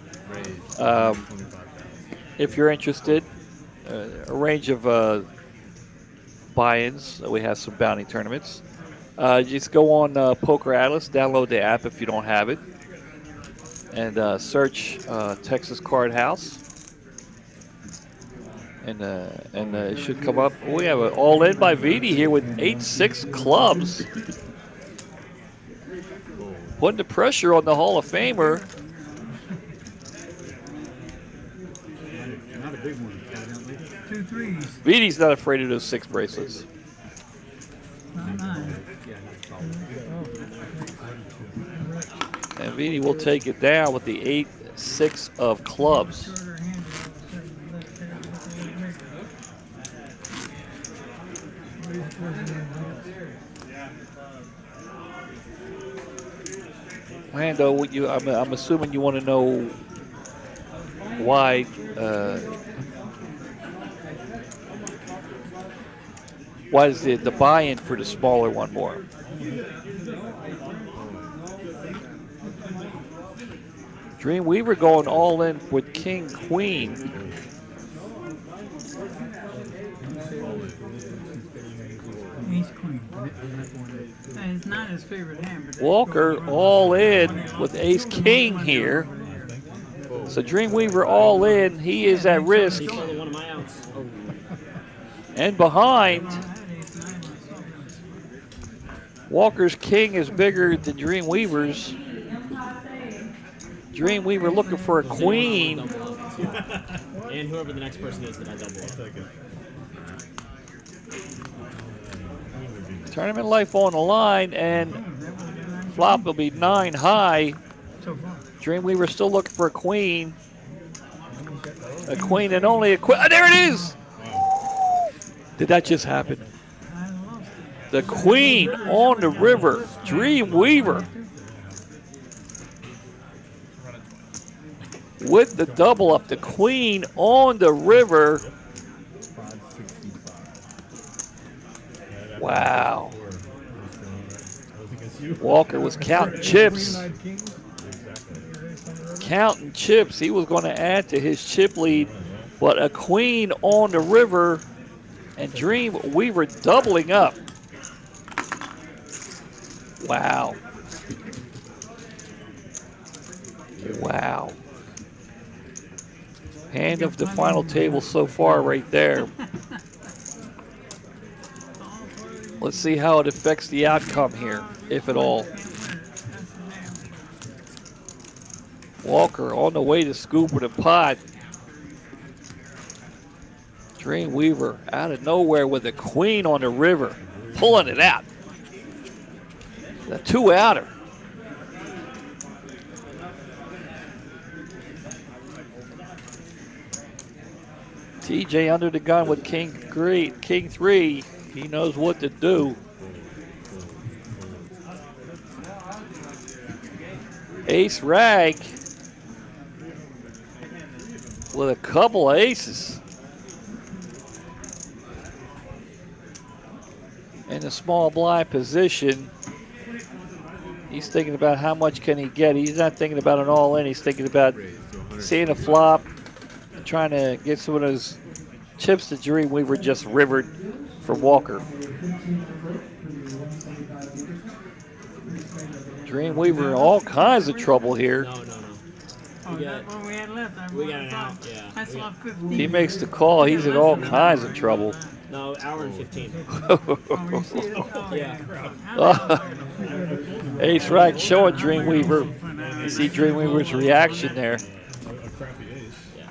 If you're interested, a range of buy-ins. We have some bounty tournaments. Just go on Poker Atlas, download the app if you don't have it, and search Texas Card House, and it should come up. We have an all-in by VD here with 8-6 clubs, putting the pressure on the Hall of Famer. Not a big one, evidently. 2 threes. VD's not afraid of those 6 bracelets. Not 9. And VD will take it down with the 8-6 of clubs. Shorter handle, Rando, I'm assuming you want to know why is the buy-in for the smaller one more? Dreamweaver going all in with King Queen. Ace Queen. It's not his favorite hand, but Walker all in with Ace King here. So Dreamweaver all in. He is at risk. He's only one of my outs. Oh. And behind, Walker's King is bigger than Dreamweaver's. Dreamweaver looking for a queen. And whoever the next person is that I double up. Tournament life on the line, and flop will be 9 high. Dreamweaver still looking for a queen. A queen and only a queen. Oh, there it is! Did that just happen? The queen on the river. Dreamweaver with the double up. The queen on the river. Wow. Walker was counting chips. Counting chips. He was going to add to his chip lead, but a queen on the river and Dreamweaver doubling up. Wow. Wow. Hand of the final table so far right there. Let's see how it affects the outcome here, if at all. Walker on the way to scoop with a pot. Dreamweaver out of nowhere with a queen on the river, pulling it out. The 2-outer. TJ under the gun with King 3. He knows what to do. Ace rag with a couple of aces. In a small blind position. He's thinking about how much can he get. He's not thinking about an all-in. He's thinking about seeing a flop, and trying to get some of those chips that Dreamweaver just rivered from Walker. Dreamweaver in all kinds of trouble here. No. Oh, that's what we had left. We got an out, yeah. I saw 15. He makes the call. He's in all kinds of trouble. No, hour and 15. Oh, you see it? Oh, Yeah. Ace Rack showing Dreamweaver. You see Dreamweaver's reaction there. A crappy ace. Yeah.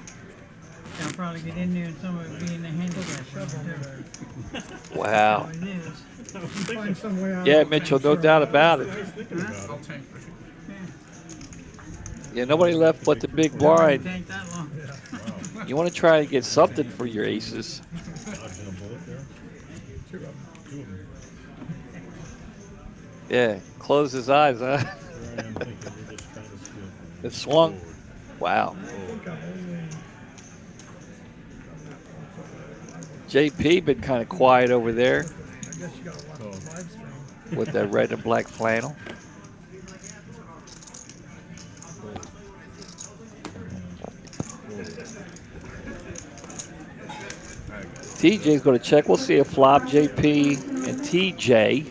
I'll probably get in there and some of it be in the handicap. Wow. It is. Find some way out. Yeah, Mitchell, no doubt about it. Yeah, nobody left but the big blind. Take that long. You want to try to get something for your aces. Dodging a bullet there. Two of them. Yeah, close his eyes, huh? Here I am thinking we're just trying to steal. It swung. Wow. JP been kind of quiet over there with that red and black flannel. TJ's going to check. We'll see a flop. JP and TJ.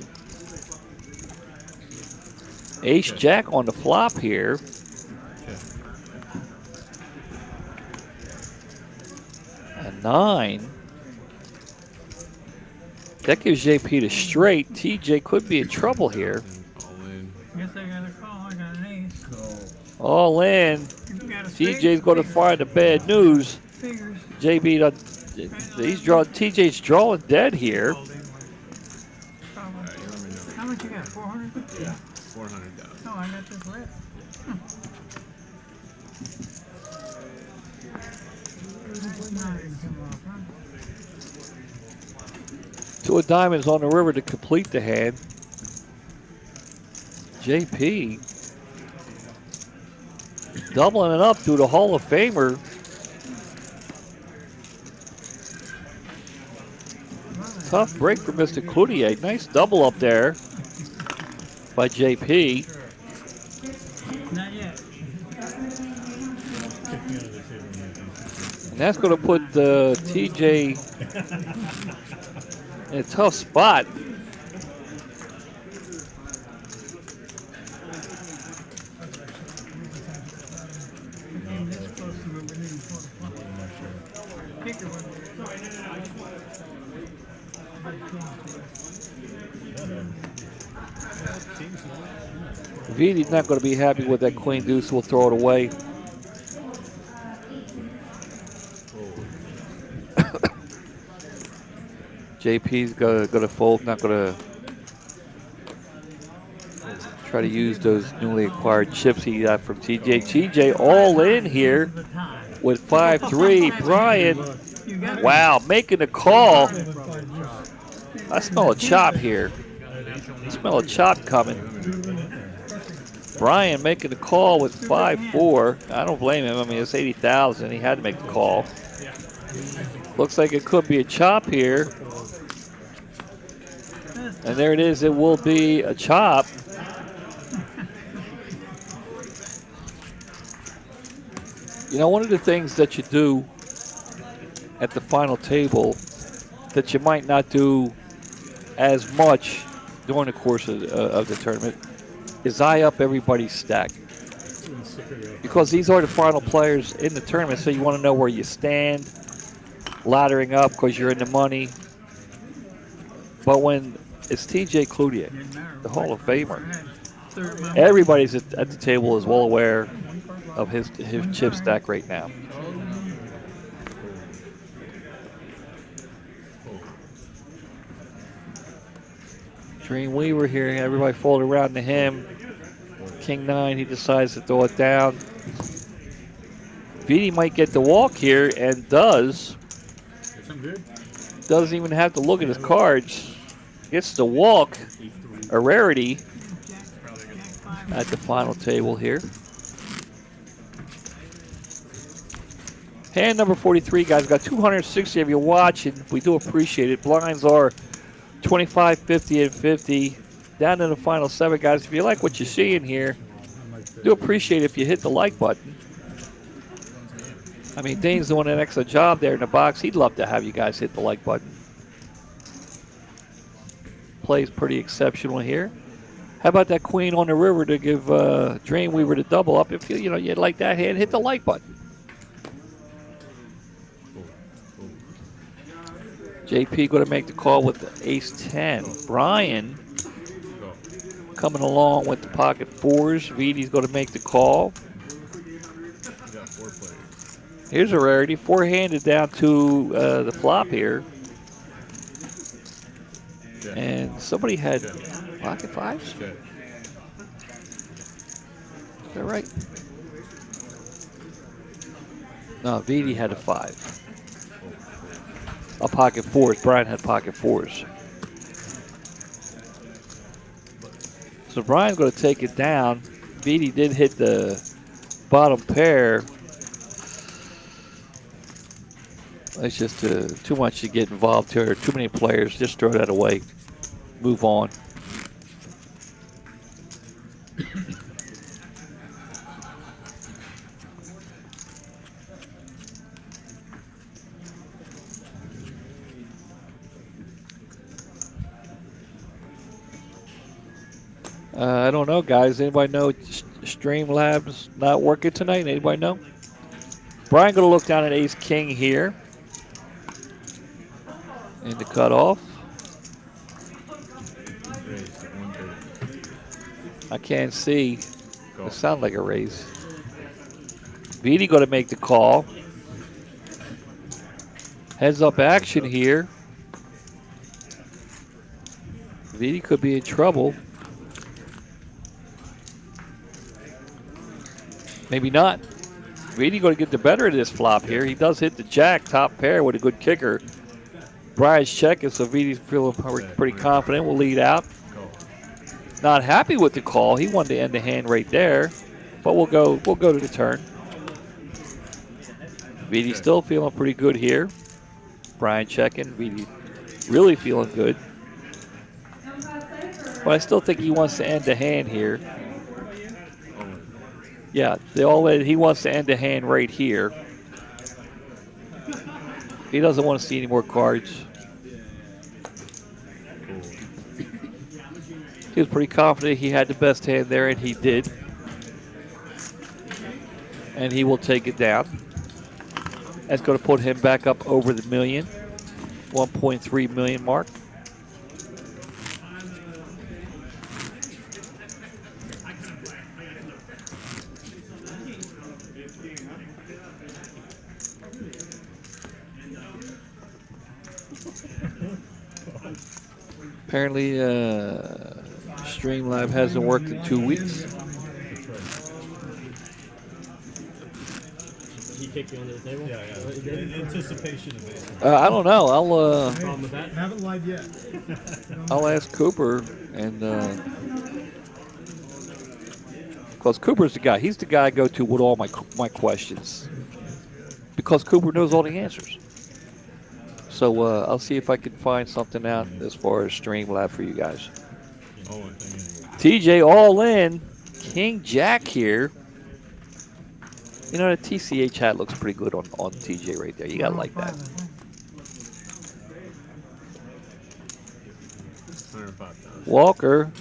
Ace Jack on the flop here. A 9. That gives JP the straight. TJ could be in trouble here. All in. Guess I got a call. I got an ace. All in. You got a TJ's going to find the bad news. Figures. JB, TJ's drawing dead here. How much you got? 400? Yeah. 400,000. Oh, I got this left. Two of diamonds on the river to complete the hand. JP doubling it up through the Hall of Famer. Tough break for Mr. Cludier. Nice double up there by JP. Not yet. And that's going to put TJ in a tough spot. Viti's not going to be happy with that queen deuce. We'll throw it away. JP's going to fold, not going to try to use those newly acquired chips he got from TJ. TJ all in here with 5-3. Brian, wow, making the call. I smell a chop here. I smell a chop coming. Brian making the call with 5-4. I don't blame him. I mean, it's 80,000. He had to make the call. Looks like it could be a chop here. And there it is. It will be a chop. You know, one of the things that you do at the final table that you might not do as much during the course of the tournament is eye up everybody's stack. Because these are the final players in the tournament, so you want to know where you stand, laddering up because you're in the money. But when it's TJ Cludier, the Hall of Famer, everybody's at the table is well aware of his chip stack right now. Dreamweaver here, everybody folded around to him. King 9, he decides to throw it down. Viti might get the walk here and does doesn't even have to look at his cards. Gets to walk, a rarity at the final table here. Hand number 43, guys. Got 260 of you watching. We do appreciate it. Blinds are 25, 50, and 50. Down to the final 7, guys. If you like what you're seeing here, do appreciate it if you hit the like button. I mean, Dane's doing an excellent job there in the box. He'd love to have you guys hit the like button. Plays pretty exceptional here. How about that queen on the river to give Dreamweaver the double up? If you you'd like that hand, hit the like button. JP going to make the call with the ace-10. Brian coming along with the pocket 4s. VD's going to make the call. Here's a rarity. 4-handed down to the flop here. And somebody had pocket 5s? Is that right? No, VD had a 5. A pocket 4s. Brian had pocket 4s. So Brian's going to take it down. VD did hit the bottom pair. It's just too much to get involved here. Too many players. Just throw that away. Move on. I don't know, guys. Anybody know Streamlabs not working tonight? Anybody know? Brian going to look down at ace-king here. In the cutoff. I can't see. It sounds like a raise. VD going to make the call. Heads up action here. VD could be in trouble. Maybe not. VD going to get the better of this flop here. He does hit the jack top pair with a good kicker. Brian's checking, so VD's feeling pretty confident. We'll lead out. Not happy with the call. He wanted to end the hand right there, but we'll go to the turn. VD still feeling pretty good here. Brian checking. VD really feeling good. But I still think he wants to end the hand here. Yeah, he wants to end the hand right here. He doesn't want to see any more cards. He was pretty confident he had the best hand there, and he did. And he will take it down. That's going to put him back up over the million, 1.3 million mark. Apparently, Streamlab hasn't worked in 2 weeks. He kicked you under the table? Yeah. In anticipation of it. I don't know. Problem with that? Haven't live yet. I'll ask Cooper, and because Cooper's the guy. He's the guy I go to with all my questions, because Cooper knows all the answers. So I'll see if I can find something out as far as Streamlab for you guys. TJ all in. King Jack here. You know, the TCH hat looks pretty good on TJ right there. You got to like that. Walker.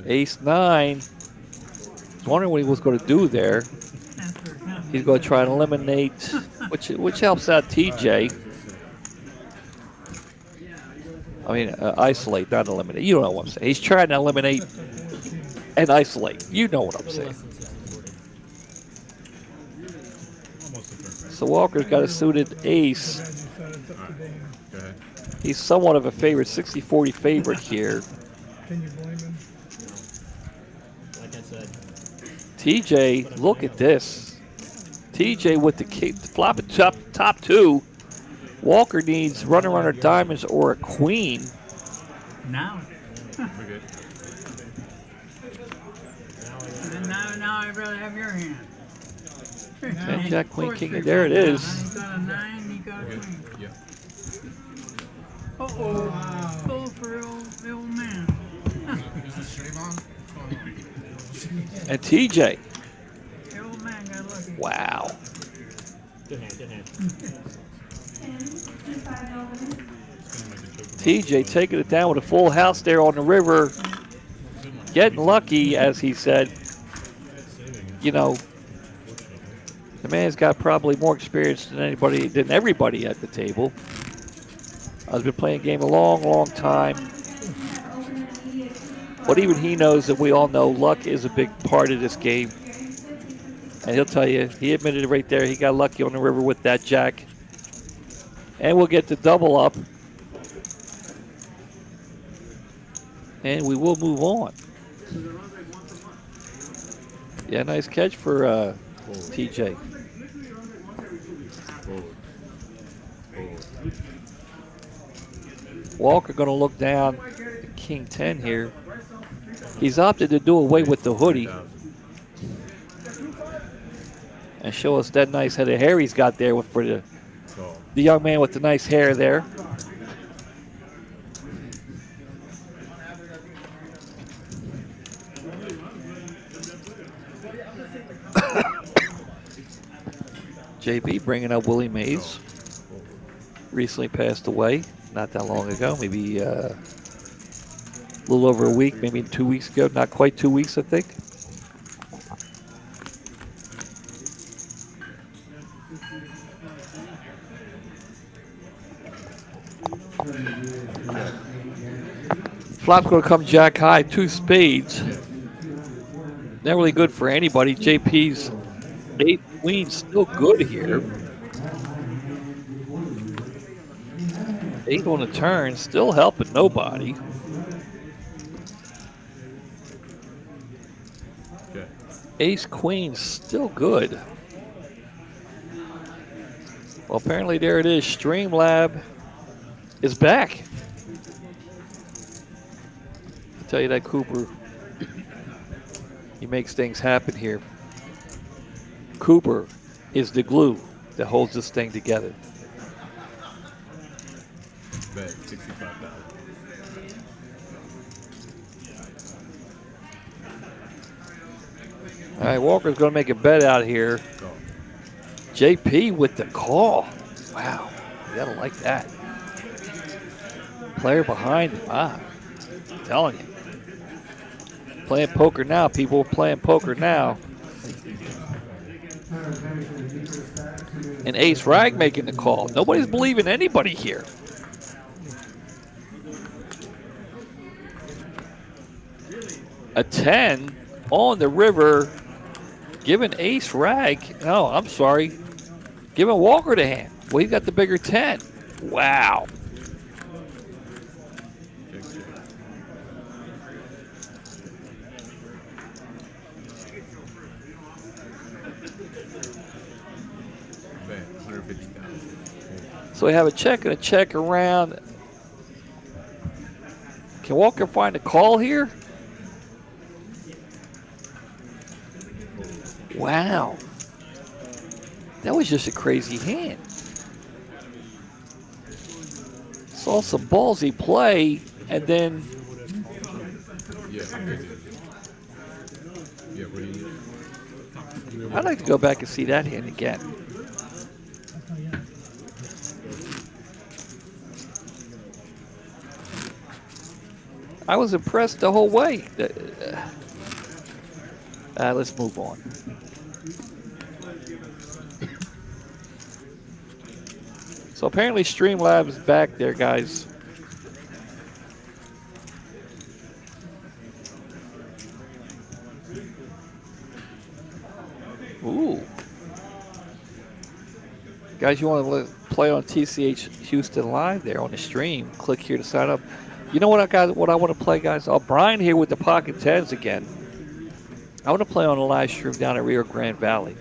Ace-9. I was wondering what he was going to do there. He's going to try and eliminate, which helps out TJ. I mean, isolate, not eliminate. You know what I'm saying. He's trying to eliminate and isolate. You know what I'm saying. So Walker's got a suited ace. He's somewhat of a favorite, 60-40 favorite here. Can you blame him? Like I said. TJ, look at this. TJ with the flop top 2. Walker needs runner diamonds or a queen. Now. We're good. Now I'd rather have your hand. And Jack, Queen, Four, King, three, and there it five. is. He got a 9, he got a Good. queen. Yeah. Uh-oh. Pull for the old man. And TJ. The old man got lucky. Wow. Good hand, good hand. TJ taking it down with a full house there on the river. Getting lucky, as he said. You know, the man's got probably more experience than everybody at the table. I've been playing the game a long time. But even he knows that we all know luck is a big part of this game. And he'll tell you, he admitted it right there, he got lucky on the river with that jack. And we'll get the double up. And we will move on. Yeah, nice catch for TJ. Walker going to look down at King 10 here. He's opted to do away with the hoodie and show us that nice head of hair he's got there for the young man with the nice hair there. JB bringing up Willie Mays. Recently passed away, not that long ago, maybe a little over a week, maybe 2 weeks ago, not quite 2 weeks, I think. Flop's going to come jack high, 2 spades. Not really good for anybody. JP's 8 queens still good here. 8 on the turn, still helping nobody. Okay. Ace queen still good. Well, apparently there it is. Streamlab is back. I'll tell you that, Cooper. He makes things happen here. Cooper is the glue that holds this thing together. Bet 65,000. All right, Walker's going to make a bet out here. Go. JP with the call. Wow, you gotta like that. Player behind him. I'm telling you. Playing poker now, people. Playing poker now. And Ace Rag making the call. Nobody's believing anybody here. A 10 on the river, giving Ace Rag. No, I'm sorry. Giving Walker the hand. Well, he got the bigger 10. Wow. Bet 150,000. So we have a check and a check around. Can Walker find a call here? Wow. That was just a crazy hand. Saw some ballsy play, and then Yeah. Yeah, what do you I'd like to go back and see that hand again. I was impressed the whole way. Let's move on. So apparently Streamlabs back there, guys. Ooh. Guys, you want to play on TCH Houston Live there on the stream, click here to sign up. You know what I want to play, guys? Brian here with the pocket tens again. I want to play on a live stream down at Rio Grande Valley.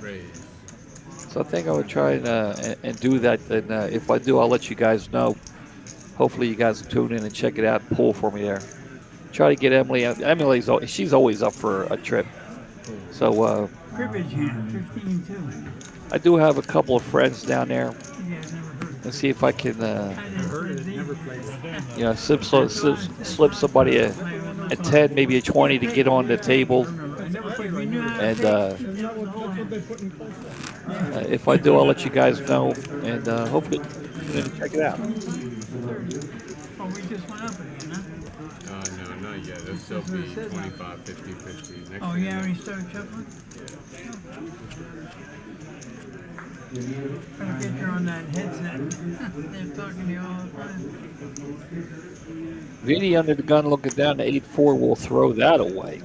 raise? So I think I would try and do that. And if I do, I'll let you guys know. Hopefully, you guys will tune in and check it out and pull for me there. Try to get Emily. She's always up for a trip. So Cribbage hand, 15-2. I do have a couple of friends down there. Yeah, I've never heard of it. Let's see if I can, I heard it, never played it. slip somebody a 10, maybe a 20 to get on the table. I never played. We knew how to And take Isn't that what they put in place there? if I do, I'll let you guys know. And hopefully, check it out. Oh, we just went up again, huh? No, not yet. It'll still be 25, 50, 50. Next Oh, thing yeah, you when know. you started shuffling? Trying to get you on that headset. They're talking to you all the time. Vinny under the gun looking down to 8-4 will throw that away.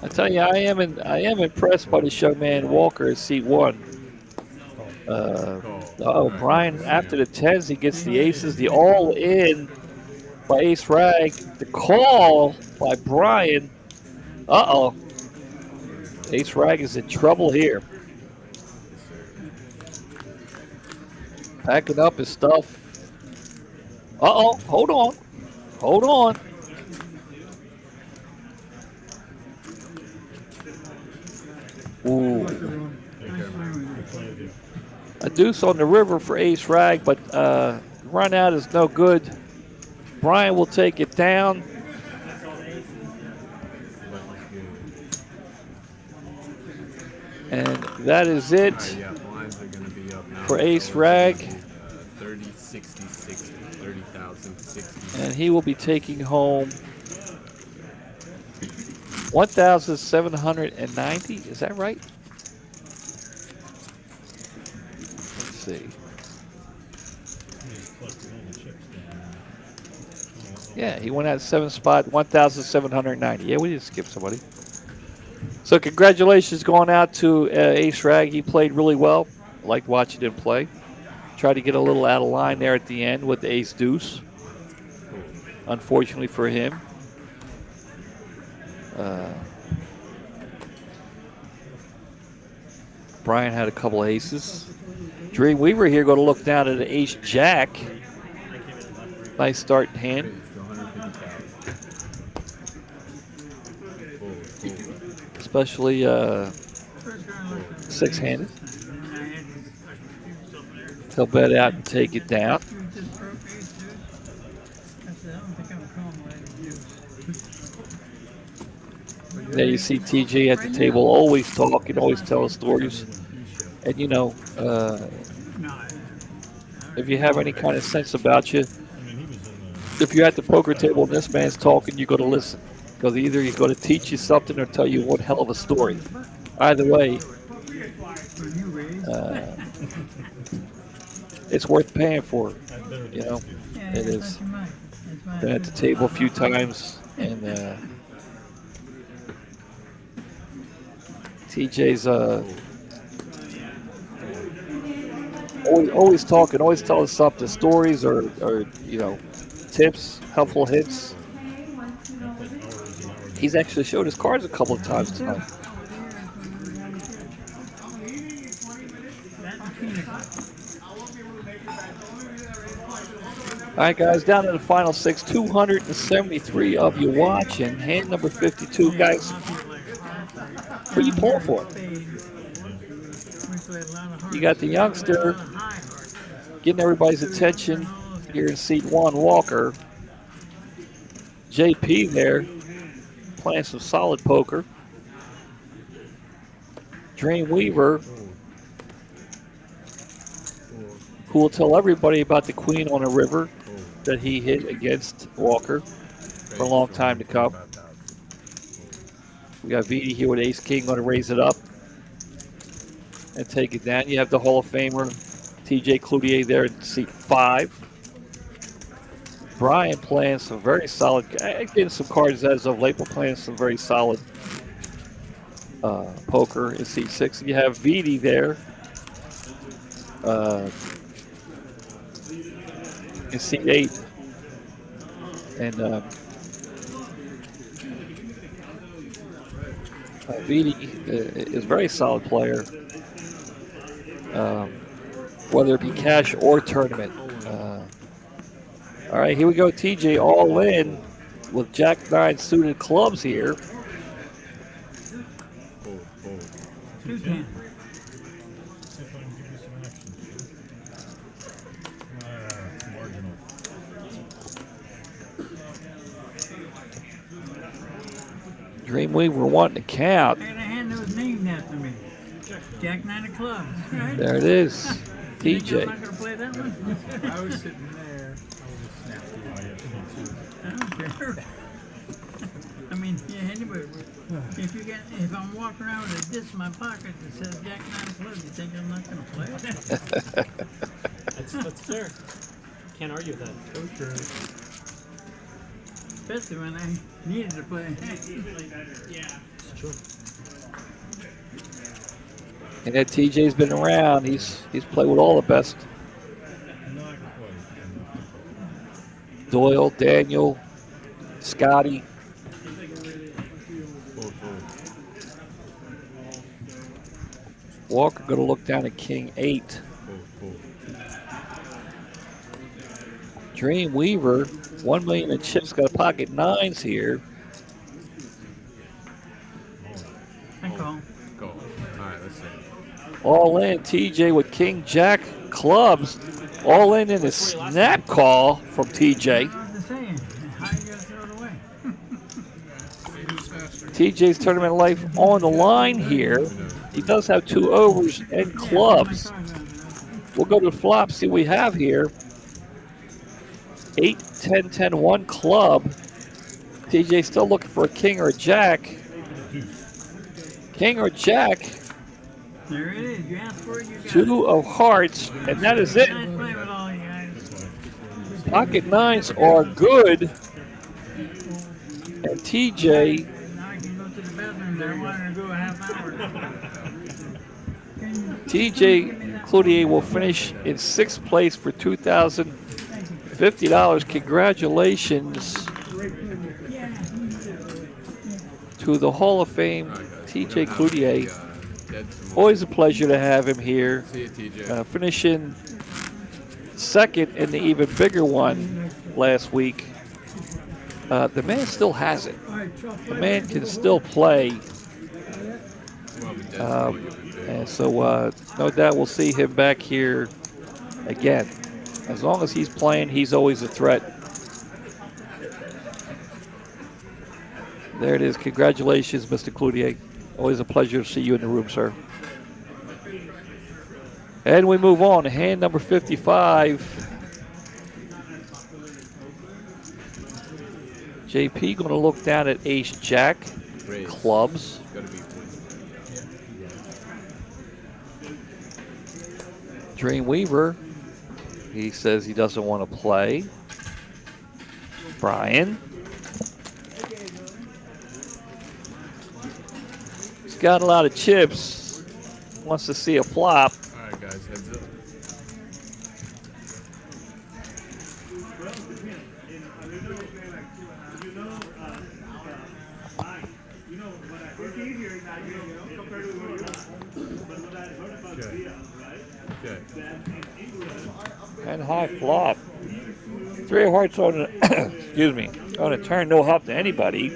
I tell you, I am impressed by this young man Walker at seat 1. Brian, after the 10s, he gets the aces, the all-in by Ace Rag, the call by Brian. Uh-oh. Ace Rag is in trouble here. Packing up his stuff. Uh-oh, hold on. Hold on. Ooh. A deuce on the river for Ace Rag, but run out is no good. Brian will take it down. And that is it Yeah, blinds are going to be up now. for Ace Rag. 30, 60, 60, 30,000, 60. And he will be taking home 1,790. Is that right? Let's see. Yeah, he went out 7th spot, 1,790. Yeah, we didn't skip somebody. So congratulations going out to Ace Rag. He played really well. Liked watching him play. Tried to get a little out of line there at the end with the ace deuce. Unfortunately for him. Brian had a couple of aces. Dreamweaver here going to look down at the ace jack. Nice start hand. Especially six-handed. He'll bet out and take it down. There you see TJ at the table, always talking, always telling stories. And you know, if you have any kind of sense about you, if you're at the poker table and this man's talking, you're going to listen. Because either he's going to teach you something or tell you one hell of a story. Either way, it's worth paying for. You know, it is. Been at the table a few times, and TJ's always talking, always telling something, stories or you know, tips, helpful hints. He's actually showed his cards a couple of times tonight. All right, guys, down to the final 6, 273 of you watching. Hand number 52, guys. What are you pulling for? You got the youngster getting everybody's attention here in seat 1, Walker. JP there, playing some solid poker. Dreamweaver, who will tell everybody about the queen on the river that he hit against Walker for a long time to come. We got VD here with Ace King, going to raise it up and take it down. You have the Hall of Famer TJ Cludier there in seat 5. Brian playing some very solid, getting some cards as of late, but playing some very solid poker in seat 6. You have VD there in seat 8. And Vidi is a very solid player, whether it be cash or tournament. All right, here we go. TJ all in with Jack 9 suited clubs here. Fold, fold. 210. See if I can give you some action. Marginal. Dreamweaver wanting to count. I got a hand that was named after me. Jack 9 of clubs. Right? There it is. You think I'm TJ. not going to play that one? I was sitting there. I was a snap. I don't care. I mean, yeah, anyway, if I'm walking around with a disc in my pocket that says Jack 9 of clubs, you think I'm not going to play it? That's fair. Can't argue with that. Okay. Especially when I needed to play. It's true. And that TJ's been around. He's played with all the best. Not quite. Doyle, Daniel, Scotty. Fold, fold. Walker going to look down at King 8. Fold, fold. Dreamweaver, 1 million in chips, got a pocket 9s here. I call. Go. All right, let's see. All in, TJ with King Jack clubs. All in a snap call from TJ. I was saying, how you going to throw it away? TJ's tournament life on the line here. He does have 2 overs and clubs. We'll go to the flop, see what we have here. 8, 10, 10, 1 club. TJ still looking for a king or a jack. King or jack. There it is. You asked for it, you got it. 2 of hearts, and that is it. Nice play with all you guys. Pocket 9s are good. And TJ, Now I can go to the bathroom there. I wanted to go a half hour. TJ Cludier will finish in 6th place for $2,050. Congratulations to the Hall of Fame, TJ Cludier. Always a pleasure to have him here. See you, TJ. Finishing 2nd in the even bigger one last week. The man still has it. The man can still play. And so no doubt we'll see him back here again. As long as he's playing, he's always a threat. There it is. Congratulations, Mr. Cludier. Always a pleasure to see you in the room, sir. And we move on to hand number 55. JP going to look down at Ace Jack clubs. Dreamweaver, he says he doesn't want to play. Brian. He's got a lot of chips. Wants to see a flop. All right, guys, heads up. Okay. And high flop. 3 of hearts on a, excuse me, on a turn, no help to anybody.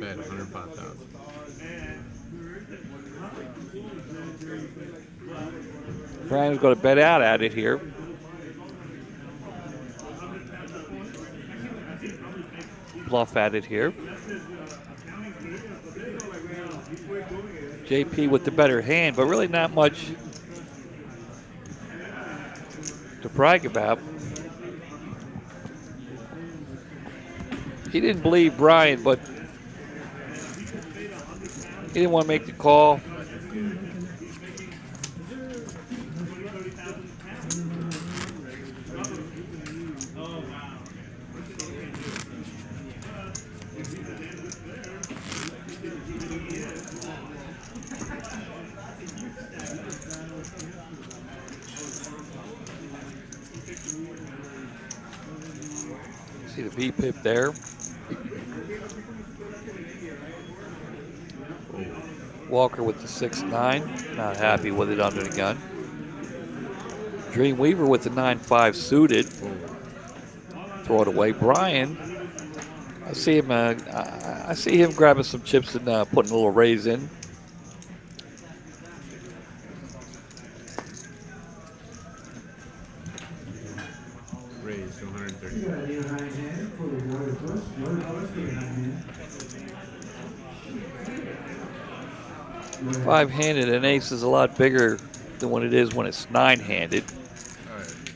Bet 105,000. Brian's going to bet out at it here. Bluff at it here. JP with the better hand, but really not much to brag about. He didn't believe Brian, but he didn't want to make the call. See the V-pip there. Walker with the 6-9. Not happy with it under the gun. Dreamweaver with the 9-5 suited. Throw it away. Brian, I see him. I see him grabbing some chips and putting a little raise in. Raise to 130. Five-handed, an ace is a lot bigger than what it is when it's nine-handed.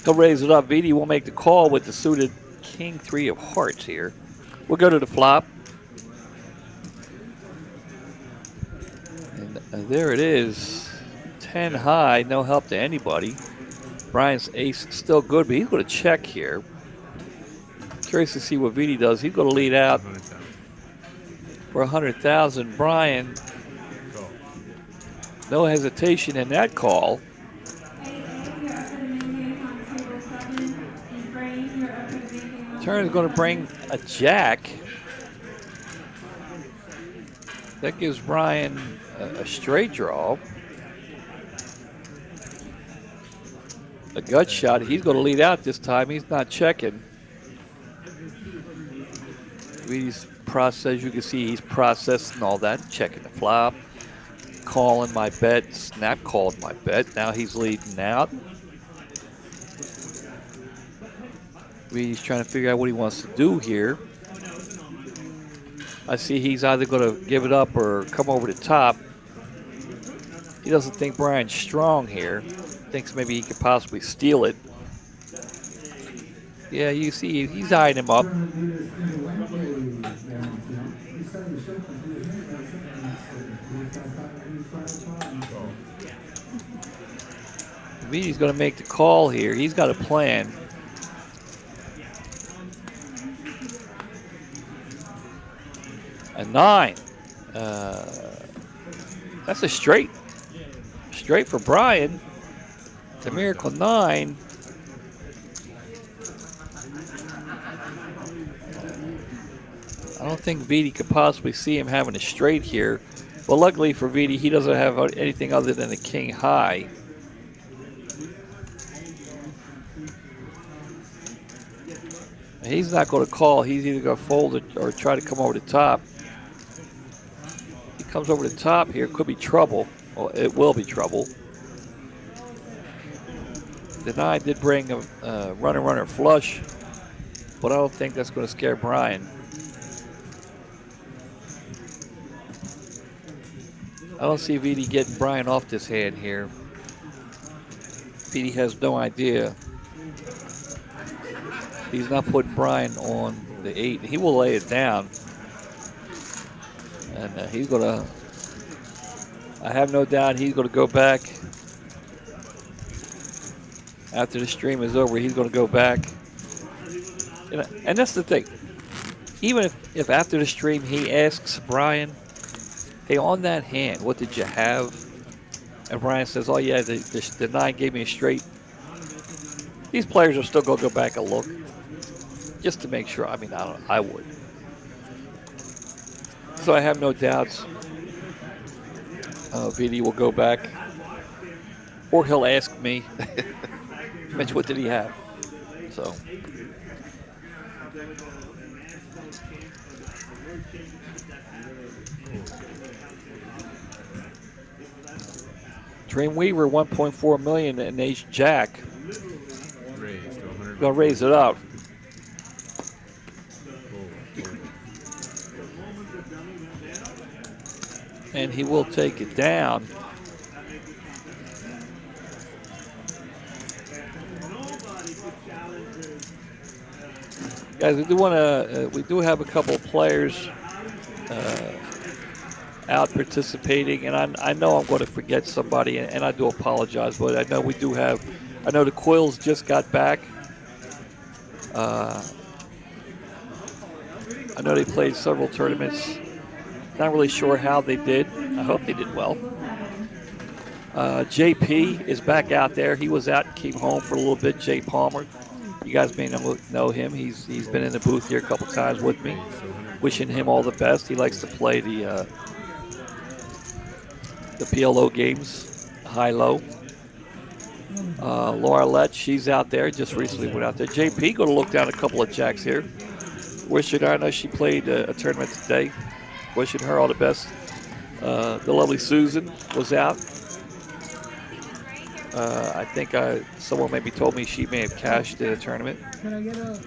He'll raise it up. VD will make the call with the suited king 3 of hearts here. We'll go to the flop. And there it is. 10 high, no help to anybody. Brian's ace still good, but he's going to check here. Curious to see what VD does. He's going to lead out for 100,000. Brian, no hesitation in that call. Turn is going to bring a jack. That gives Brian a straight draw. A gut shot. He's going to lead out this time. He's not checking. He's processed. You can see he's processing all that. Checking the flop. Calling my bet. Snap called my bet. Now he's leading out. He's trying to figure out what he wants to do here. I see he's either going to give it up or come over the top. He doesn't think Brian's strong here. Thinks maybe he could possibly steal it. Yeah, you see he's eyeing him up. He's going to make the call here. He's got a plan. A 9. That's a straight. Straight for Brian. The miracle 9. I don't think VD could possibly see him having a straight here. But luckily for VD, he doesn't have anything other than a king high. He's not going to call. He's either going to fold it or try to come over the top. He comes over the top here. Could be trouble. Well, it will be trouble. The 9 did bring a runner flush, but I don't think that's going to scare Brian. I don't see VD getting Brian off this hand here. VD has no idea. He's not putting Brian on the 8. He will lay it down. And he's going to, I have no doubt he's going to go back. After the stream is over, he's going to go back. And that's the thing. Even if after the stream he asks Brian, hey, on that hand, what did you have? And Brian says, oh, yeah, the 9 gave me a straight. These players are still going to go back and look. Just to make sure. I mean, I would. So I have no doubts VD will go back. Or he'll ask me, Mitch, what did he have? So. Dreamweaver 1.4 million and ace jack. Gonna raise it up. And he will take it down. Guys, we do want to. We do have a couple of players out participating, and I know I'm going to forget somebody, and I do apologize, but I know we do have. I know the Coils just got back. I know they played several tournaments. Not really sure how they did. I hope they did well. JP is back out there. He was out and came home for a little bit, Jay Palmer. You guys may know him. He's been in the booth here a couple times with me. Wishing him all the best. He likes to play the PLO games, high-low. Laura Lett, she's out there. Just recently went out there. JP going to look down a couple of jacks here. Wishing her, I know she played a tournament today. Wishing her all the best. The lovely Susan was out. I think someone maybe told me she may have cashed in a tournament. Can I get a...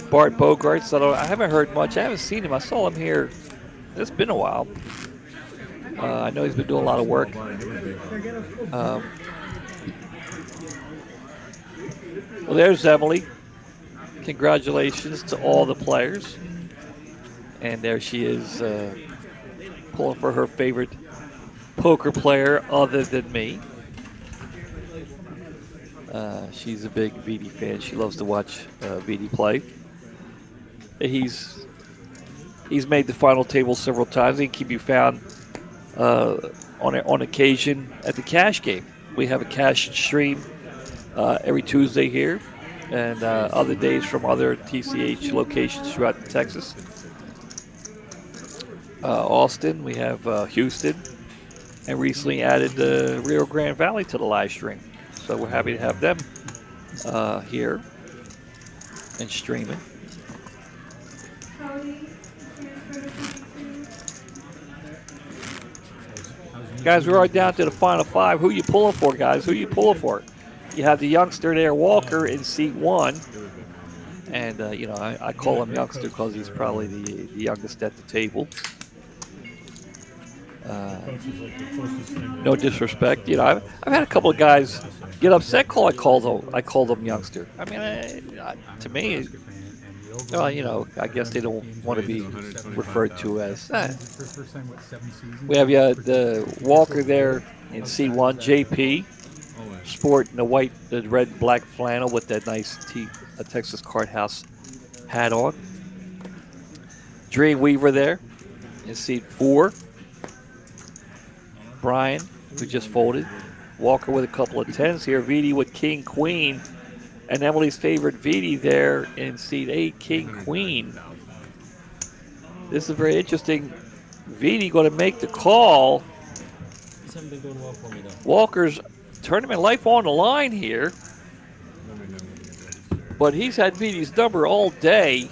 Bart Bogarts, I haven't heard much. I haven't seen him. I saw him here. It's been a while. I know he's been doing a lot of work. Well, there's Emily. Congratulations to all the players. And there she is, pulling for her favorite poker player other than me. She's a big VD fan. She loves to watch VD play. He's made the final table several times. He can keep you found on occasion at the cash game. We have a cash stream every Tuesday here, and other days from other TCH locations throughout Texas. Austin, we have Houston, and recently added Rio Grande Valley to the live stream. So we're happy to have them here and streaming. Guys, we're right down to the final five. Who you pulling for, guys? Who you pulling for? You have the youngster there, Walker, in seat 1. And, you know, I call him youngster because he's probably the youngest at the table. No disrespect. You know, I've had a couple of guys get upset because I called them youngster. I mean, to me, you know, I guess they don't want to be referred to as. We have the Walker there in C1, JP, sporting the red and black flannel with that nice Texas Card House hat on. Dream Weaver there in seat 4. Brian, who just folded. Walker with a couple of 10s here. VD with King, Queen. And Emily's favorite VD there in seat 8, King, Queen. This is very interesting. VD going to make the call. These haven't been going well for me, though. Walker's tournament life on the line here. But he's had VD's number all day.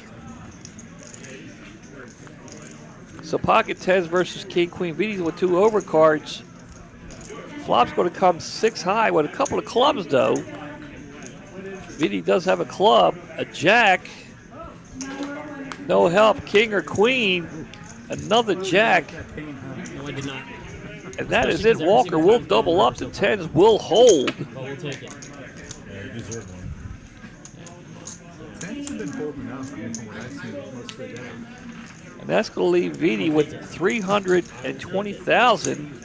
So pocket 10s versus King, Queen. VD's with 2 overcards. Flop's going to come 6 high with a couple of clubs, though. VD does have a club, a jack. No help, king or queen. Another jack. No, I did not. And that is it. Walker will double up. The 10s will hold. But we'll take it. Yeah, you deserve one. Tens have been holding up, I mean, from what I've seen most of the day. And that's going to leave VD with 320,000.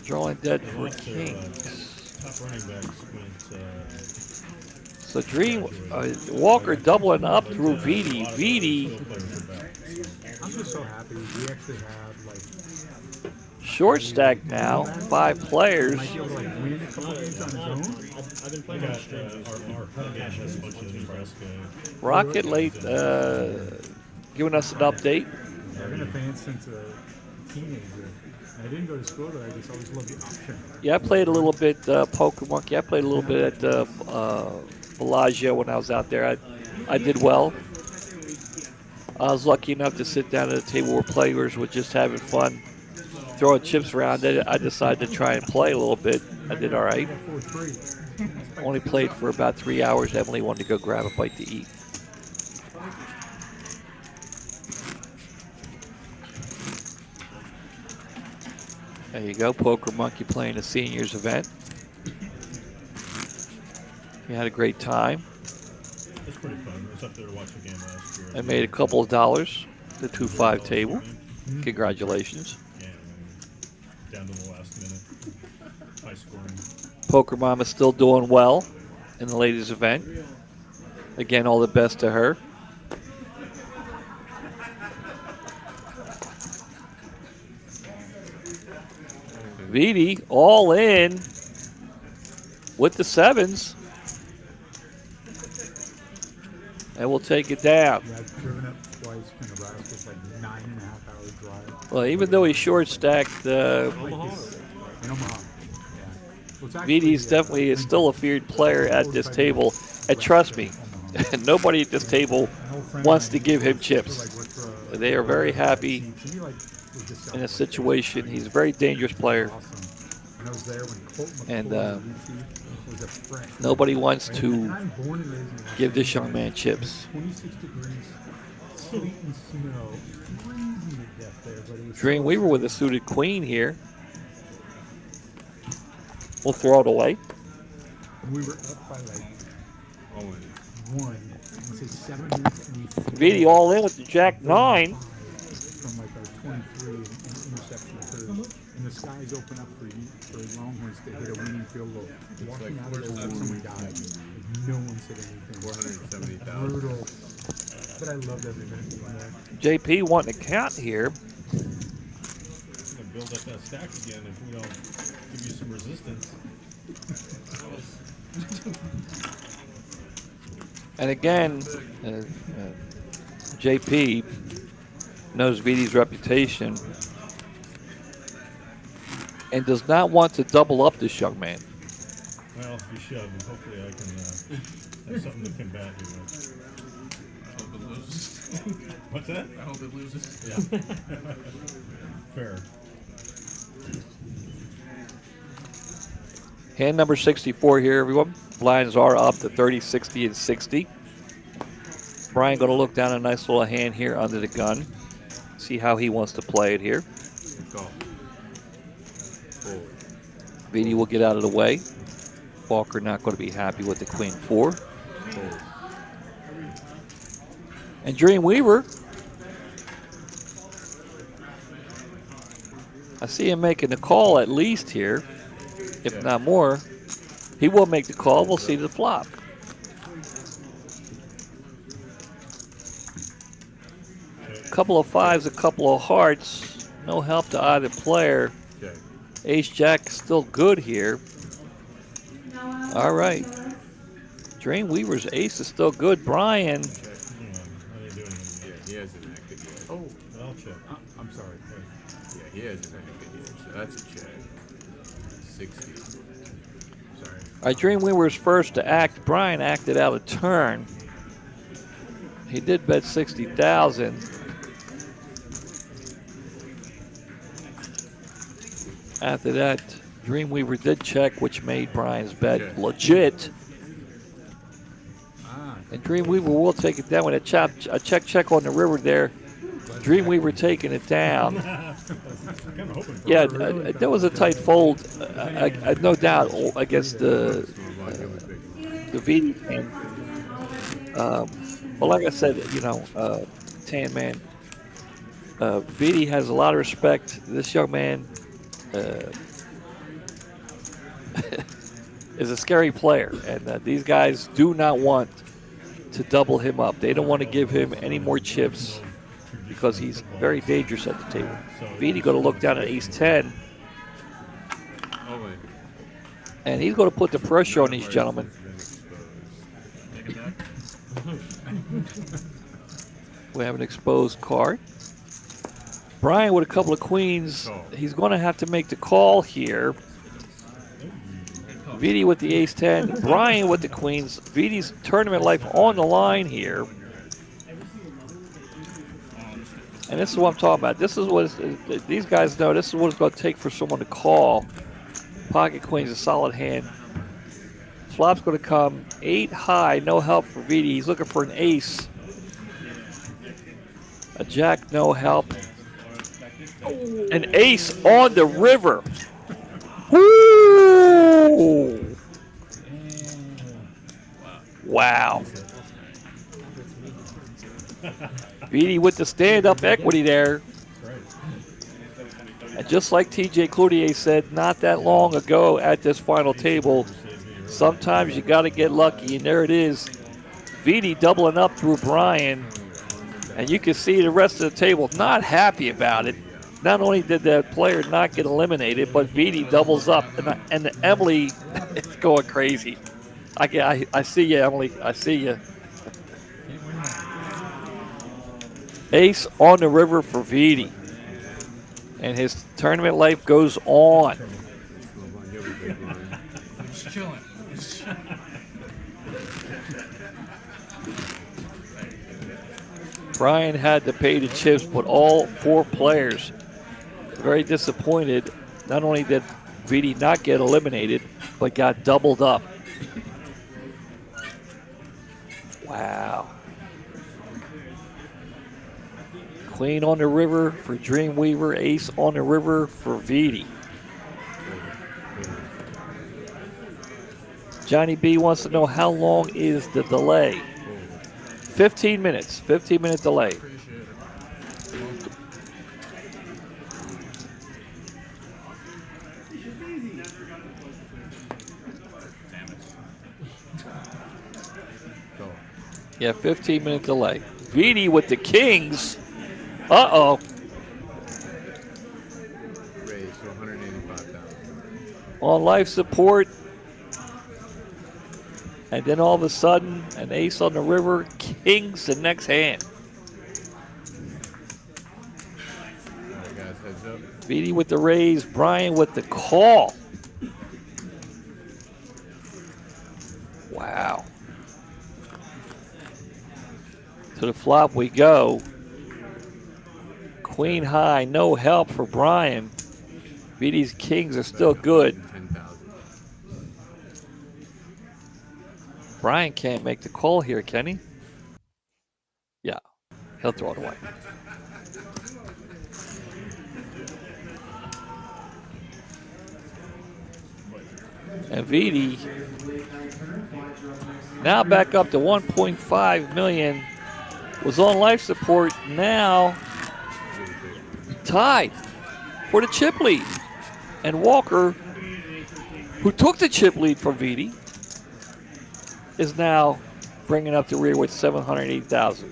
Drawing dead for kings. Top running backs went, So Walker doubling up through VD. VD I'm just so happy we actually have, like, short stack now. 5 players. might be able to, like, win a couple games on his own. I've been we playing got on stream. our page has a bunch of Nebraska. Rocket late giving us an update. I've been a fan since a teenager. I didn't go to school, but I just always loved the option. Yeah, I played a little bit Poker Monkey. I played a little bit at Bellagio when I was out there. I did well. I was lucky enough to sit down at a table where players were just having fun, throwing chips around. I decided to try and play a little bit. I did all right. 4-3. Only played for about 3 hours. Emily wanted to go grab a bite to eat. There you go, Poker Monkey playing a seniors event. We had a great time. It's pretty fun. I was up there to watch the game last year. I made a couple of dollars, the 2-5 table. Congratulations. Yeah, down to the last minute. High scoring. Poker Mom is still doing well in the ladies event. Again, all the best to her. Vidi all in with the sevens. And we'll take it down. Yeah, I've driven up twice to Nebraska. It's like 9.5 hour drive. Well, even though he's short stacked, Omaha. In Omaha. Yeah. Well, it's Vidi's definitely is still a feared player at this table. And trust me, nobody at this table wants to give him chips. They are very happy in a situation. He's a very dangerous player. And nobody wants to give this young man chips. 26 degrees, sleet and snow, freezing to death there, but it was Dreamweaver with a suited queen here. We'll throw it away. we were up by like one. I say 7 minutes and we Vidi all in with the jack 9. from like our 23 and interception occurred. And the skies open up for Longhorns to hit a winning field goal. Walking out of there, someone died. No one said anything. 470,000. Brutal. But I loved every minute of that. JP wanting to count here. Gonna build up that stack again if we don't give you some resistance. And again, JP knows Vidi's reputation and does not want to double up this young man. Well, if you shove, and hopefully I can have something to combat you with. Hope it loses. What's that? I hope it loses. Yeah. Fair. Hand number 64 here, everyone. Blinds are up to 30, 60, and 60. Brian going to look down a nice little hand here under the gun. See how he wants to play it here. Call. Vidi will get out of the way. Walker not going to be happy with the queen 4. And Dreamweaver, I see him making the call at least here, if not more. He will make the call. We'll see the flop. A couple of fives, a couple of hearts. No help to either player. Ace Jack still good here. All right. Dreamweaver's ace is still good. Brian. How you doing? Yeah, he hasn't acted yet. Oh, I'll check. I'm sorry. Yeah, he hasn't acted yet, so that's a check. 60. Sorry. All right, Dreamweaver's first to act. Brian acted out of turn. He did bet 60,000. After that, Dreamweaver did check, which made Brian's bet legit. And Dreamweaver will take it down with a check on the river there. Dreamweaver taking it down. Yeah, there was a tight fold, no doubt, against the Vidi team. Well, like I said, you know, Tan Man, Vidi has a lot of respect. This young man is a scary player, and these guys do not want to double him up. They don't want to give him any more chips because he's very dangerous at the table. Vidi going to look down at ace 10, and he's going to put the pressure on these gentlemen. We have an exposed card. Brian with a couple of queens. He's going to have to make the call here. Vidi with the ace 10. Brian with the queens. Vidi's tournament life on the line here. And this is what I'm talking about. This is what these guys know. This is what it's going to take for someone to call. Pocket queen's a solid hand. Flop's going to come 8 high. No help for Vidi. He's looking for an ace. A jack, no help. An ace on the river. Woo! Wow. Vidi with the stand-up equity there. And just like TJ Cludier said not that long ago at this final table, sometimes you got to get lucky, and there it is. Vidi doubling up through Brian, and you can see the rest of the table not happy about it. not only did that player not get eliminated, but Vidi doubles up, and Emily is going crazy. I see you, Emily. I see you. Ace on the river for Vidi, and his tournament life goes on. He's chilling. Brian had to pay the chips, but all 4 players very disappointed. Not only did Vidi not get eliminated, but got doubled up. Wow. Queen on the river for Dreamweaver, ace on the river for Vidi. Johnny B wants to know how long is the delay? 15 minutes, 15-minute delay. Yeah, 15-minute delay. Vidi with the kings. Uh-oh. Raise to 185,000. On life support. And then all of a sudden, an ace on the river, kings the next hand. All right, guys, heads up. Vidi with the raise, Brian with the call. Wow. To the flop we go. Queen high, no help for Brian. Vidi's kings are still good. 10,000. Brian can't make the call here, can he? Yeah, he'll throw it away. And Vidi now back up to 1.5 million. Was on life support, now tied for the chip lead. And Walker, who took the chip lead from Vidi, is now bringing up the rear with 708,000.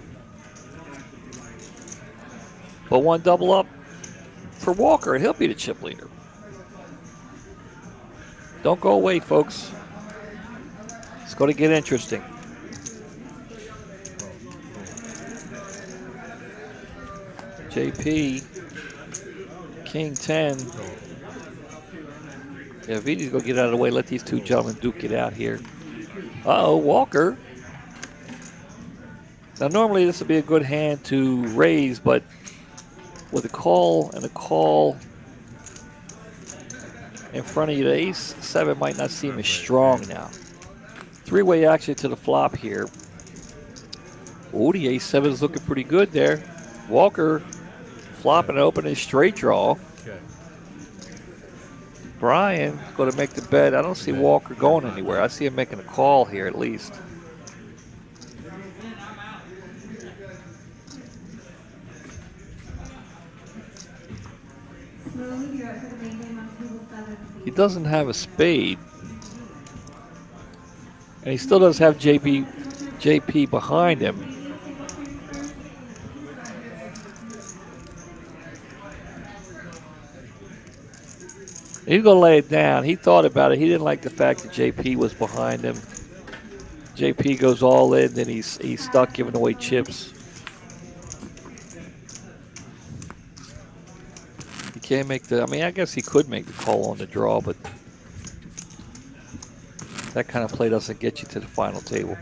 But one double up for Walker, he'll be the chip leader. Don't go away, folks. It's going to get interesting. JP, King 10. Yeah, Vidi's going to get out of the way. Let these two gentlemen duke it out here. Uh-oh, Walker. Now, normally this would be a good hand to raise, but with a call and a call in front of you, the ace-7 might not seem as strong now. Three-way action to the flop here. Oh, the ace-7 is looking pretty good there. Walker flopping and opening straight draw. Okay. Brian going to make the bet. I don't see Walker going anywhere. I see him making a call here at least. He doesn't have a spade. And he still does have JP behind him. He's going to lay it down. He thought about it. He didn't like the fact that JP was behind him. JP goes all in, then he's stuck giving away chips. He can't make the, I mean, I guess he could make the call on the draw, but that kind of play doesn't get you to the final table.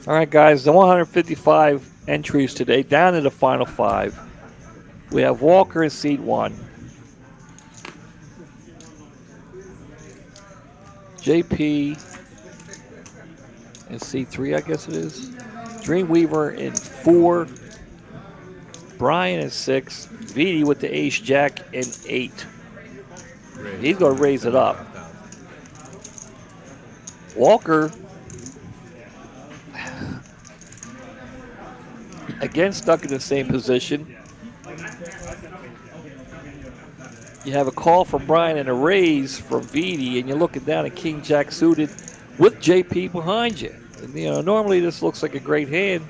All right, guys, the 155 entries today, down to the final 5. We have Walker in seat 1. JP in seat 3, I guess it is. Dreamweaver in 4. Brian in 6. Vidi with the ace-jack in 8. He's going to raise it up. Walker, again, stuck in the same position. You have a call from Brian and a raise from Vidi, and you're looking down at King Jack suited with JP behind you. And, you know, normally this looks like a great hand,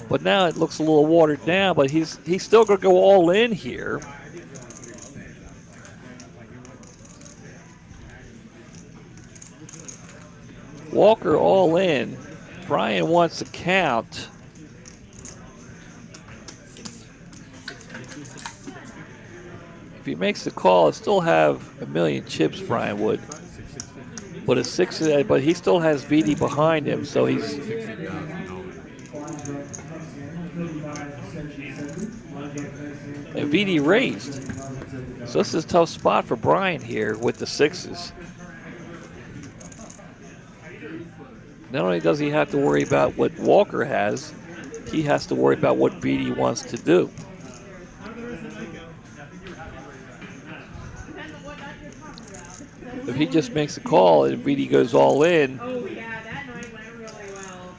but now it looks a little watered down. But he's still going to go all in here. Walker all in. Brian wants to count. If he makes the call, he'll still have a million chips, Brian would. But it's but he still has VD behind him, so he's. And VD raised. So this is a tough spot for Brian here with the sixes. Not only does he have to worry about what Walker has, he has to worry about what VD wants to do. If he just makes a call and VD goes all in, Oh yeah, that night went really well.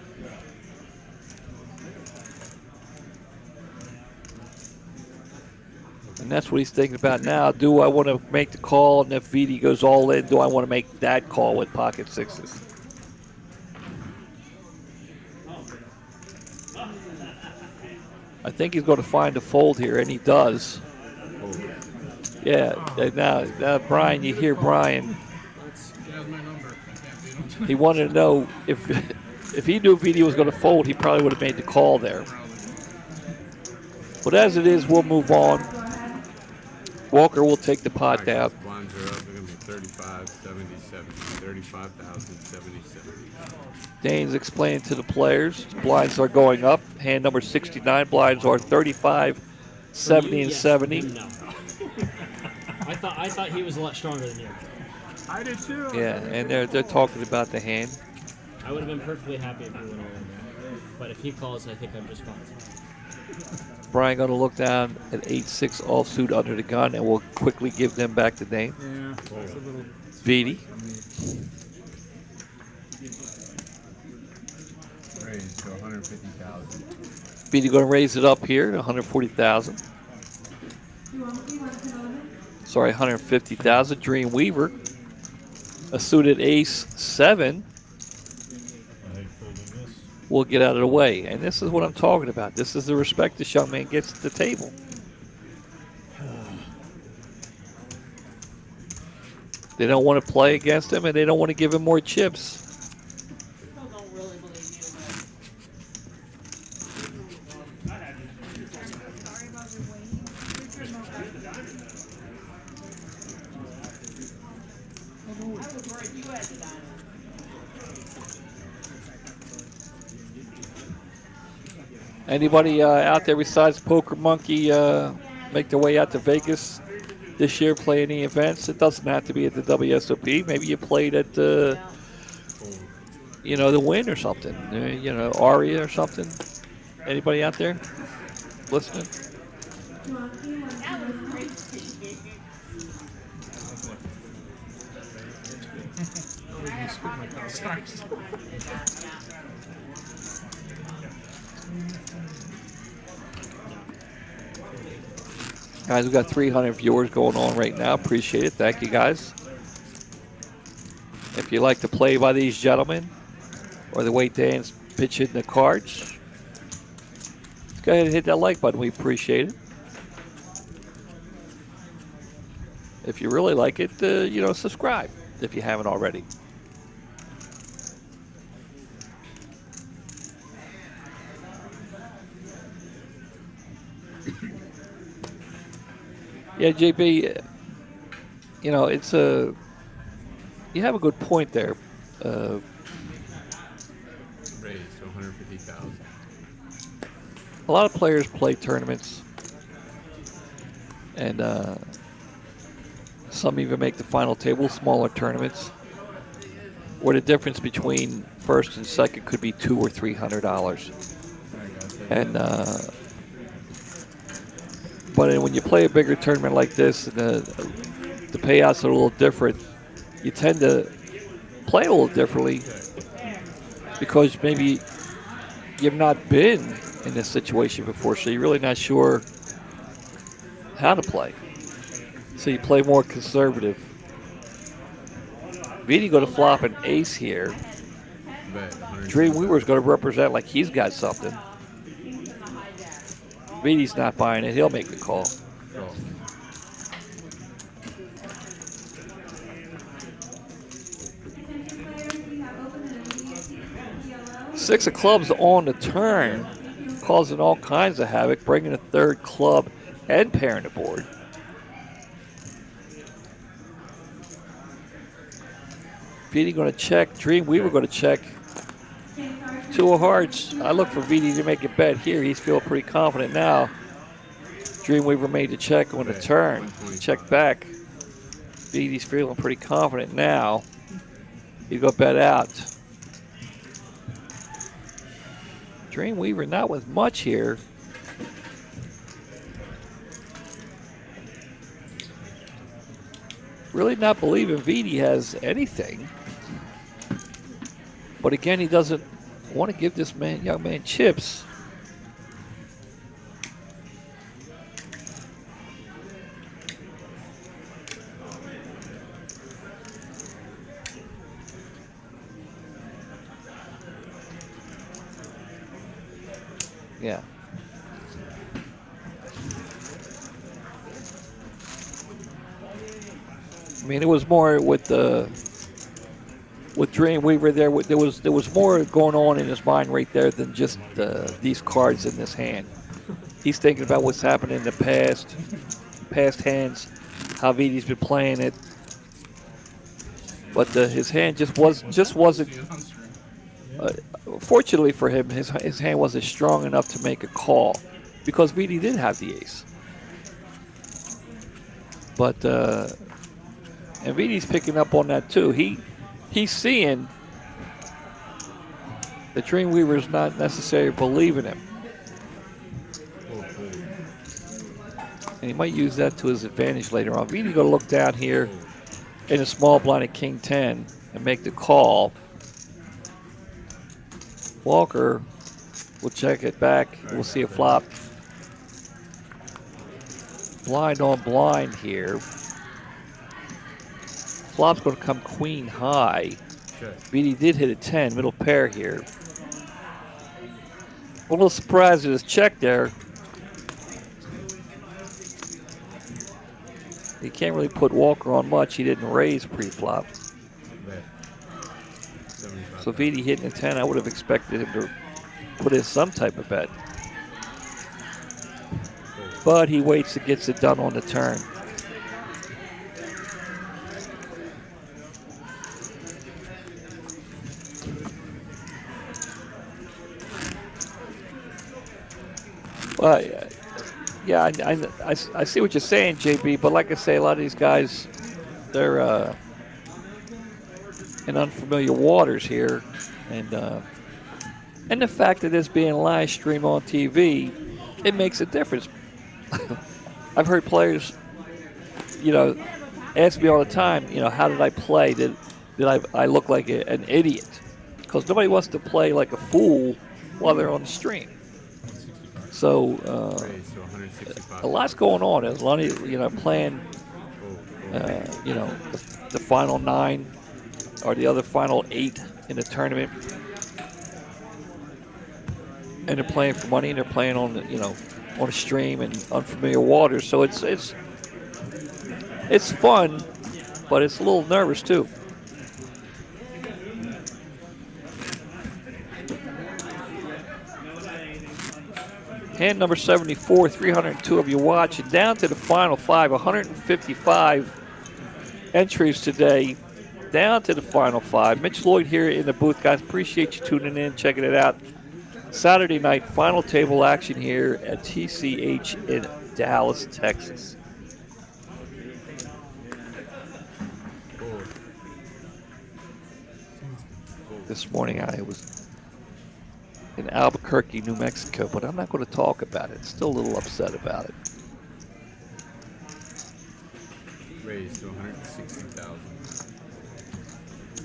and that's what he's thinking about now. Do I want to make the call? And if VD goes all in, do I want to make that call with pocket sixes? I think he's going to find a fold here, and he does. Yeah, now Brian, you hear Brian. He wanted to know if he knew VD was going to fold, he probably would have made the call there. But as it is, we'll move on. Walker will take the pot down. Blinds are up. They're going to be 35, 70, 70. 35,000, 70, 70. Dane's explaining to the players, blinds are going up. Hand number 69, blinds are 35, 70, and 70. No. I thought he was a lot stronger than you. I did too. Yeah, and they're talking about the hand. I would have been perfectly happy if he went all in. But if he calls, I think I'm just fine. Brian going to look down at 8-6 offsuit under the gun, and we'll quickly give them back to Dane. Yeah, it's a little. VD. Raised to 150,000. VD going to raise it up here to 140,000. Sorry, 150,000. Dreamweaver. A suited ace 7. Will get out of the way. And this is what I'm talking about. This is the respect this young man gets at the table. They don't want to play against him, and they don't want to give him more chips. People don't really believe you. Sorry about your waiting. I was worried you had done. Anybody out there besides Poker Monkey make their way out to Vegas this year, play any events? It doesn't have to be at the WSOP. Maybe you played at the, the Win or something. Aria or something. Anybody out there listening? That was great. Guys, we've got 300 viewers going on right now. Appreciate it. Thank you, guys. If you like to play by these gentlemen or the way Dan's pitching the cards, let's go ahead and hit that like button. We appreciate it. If you really like it, subscribe if you haven't already. Yeah, JB, you have a good point there. Raised to 150,000. A lot of players play tournaments, and some even make the final table, smaller tournaments, where the difference between first and second could be $200 or $300. And but when you play a bigger tournament like this, and the payouts are a little different, you tend to play a little differently because maybe you've not been in this situation before, so you're really not sure how to play. So you play more conservative. Vidi going to flop an ace here. Bet 100. Dreamweaver's going to represent like he's got something. Vidi's not buying it. He'll make the call. Call. Six of clubs on the turn, causing all kinds of havoc, bringing a third club and pairing the board. Vidi going to check. Dreamweaver going to check. Two of hearts. I look for Vidi to make a bet here. He's feeling pretty confident now. Dreamweaver made the check on the turn. Check back. Vidi's feeling pretty confident now. He's going to bet out. Dreamweaver not with much here. Really not believing Vidi has anything. But again, he doesn't want to give this young man chips. Yeah. I mean, it was more with Dreamweaver there. There was more going on in his mind right there than just these cards in this hand. He's thinking about what's happened in the past hands, how Vidi's been playing it. But his hand just wasn't. Fortunately for him, his hand wasn't strong enough to make a call because Vidi did have the ace. But and Vidi's picking up on that too. He's seeing the Dreamweaver's not necessarily believing him. And he might use that to his advantage later on. Vidi's going to look down here in a small blind at King 10 and make the call. Walker will check it back. We'll see a flop. Blind on blind here. Flop's going to come queen high. Vidi did hit a 10, middle pair here. A little surprised at his check there. He can't really put Walker on much. He didn't raise pre-flop. So Vidi hitting a 10, I would have expected him to put in some type of bet. But he waits and gets it done on the turn. Well, yeah, I see what you're saying, JB, but like I say, a lot of these guys, they're in unfamiliar waters here, and the fact that it's being live streamed on TV, it makes a difference. I've heard players, ask me all the time, how did I play? Did I look like an idiot? Because nobody wants to play like a fool while they're on the stream. So a lot's going on. There's a lot of playing, the final 9 or the other final 8 in the tournament, and they're playing for money, and they're playing on on a stream in unfamiliar waters. So it's fun, but it's a little nervous too. Hand number 74, 302 of you watching. Down to the final 5, 155 entries today. Down to the final 5. Mitch Lloyd here in the booth, guys. Appreciate you tuning in, checking it out. Saturday night final table action here at TCH in Dallas, Texas. This morning I was in Albuquerque, New Mexico, but I'm not going to talk about it. Still a little upset about it. Raised to 160,000.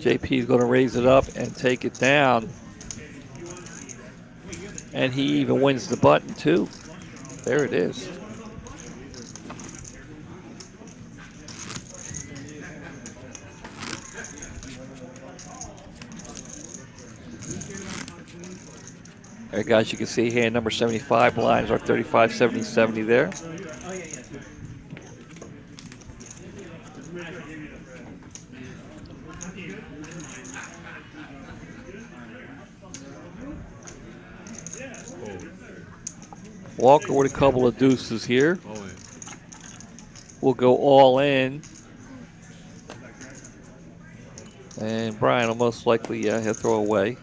JP is going to raise it up and take it down. And he even wins the button too. There it is. All right, guys, you can see hand number 75 blinds are 35, 70, 70 there. Walker with a couple of deuces here. All in. We'll go all in. And Brian will most likely, yeah, he'll throw away.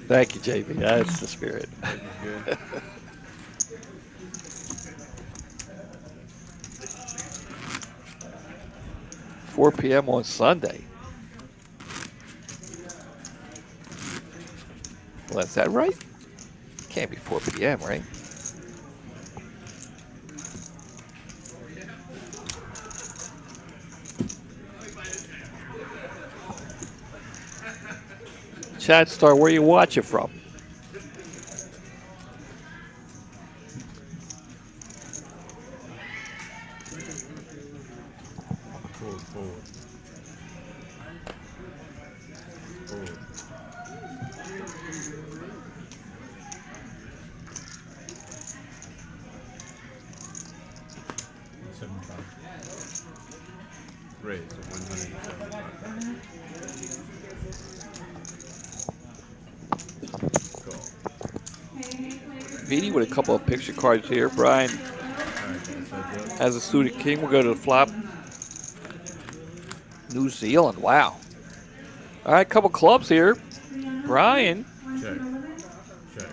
Thank you, JB. That's the spirit. Good. 4 p.m. on Sunday. Well, is that right? Can't be 4 p.m., right? Chat Star, where you watching from? Forward, forward. Forward. Raise to 175. Call. Vidi with a couple of picture cards here. Brian All right, guys, heads up. has a suited king. We'll go to the flop. New Zealand, wow. All right, couple clubs here. Brian Check. Check.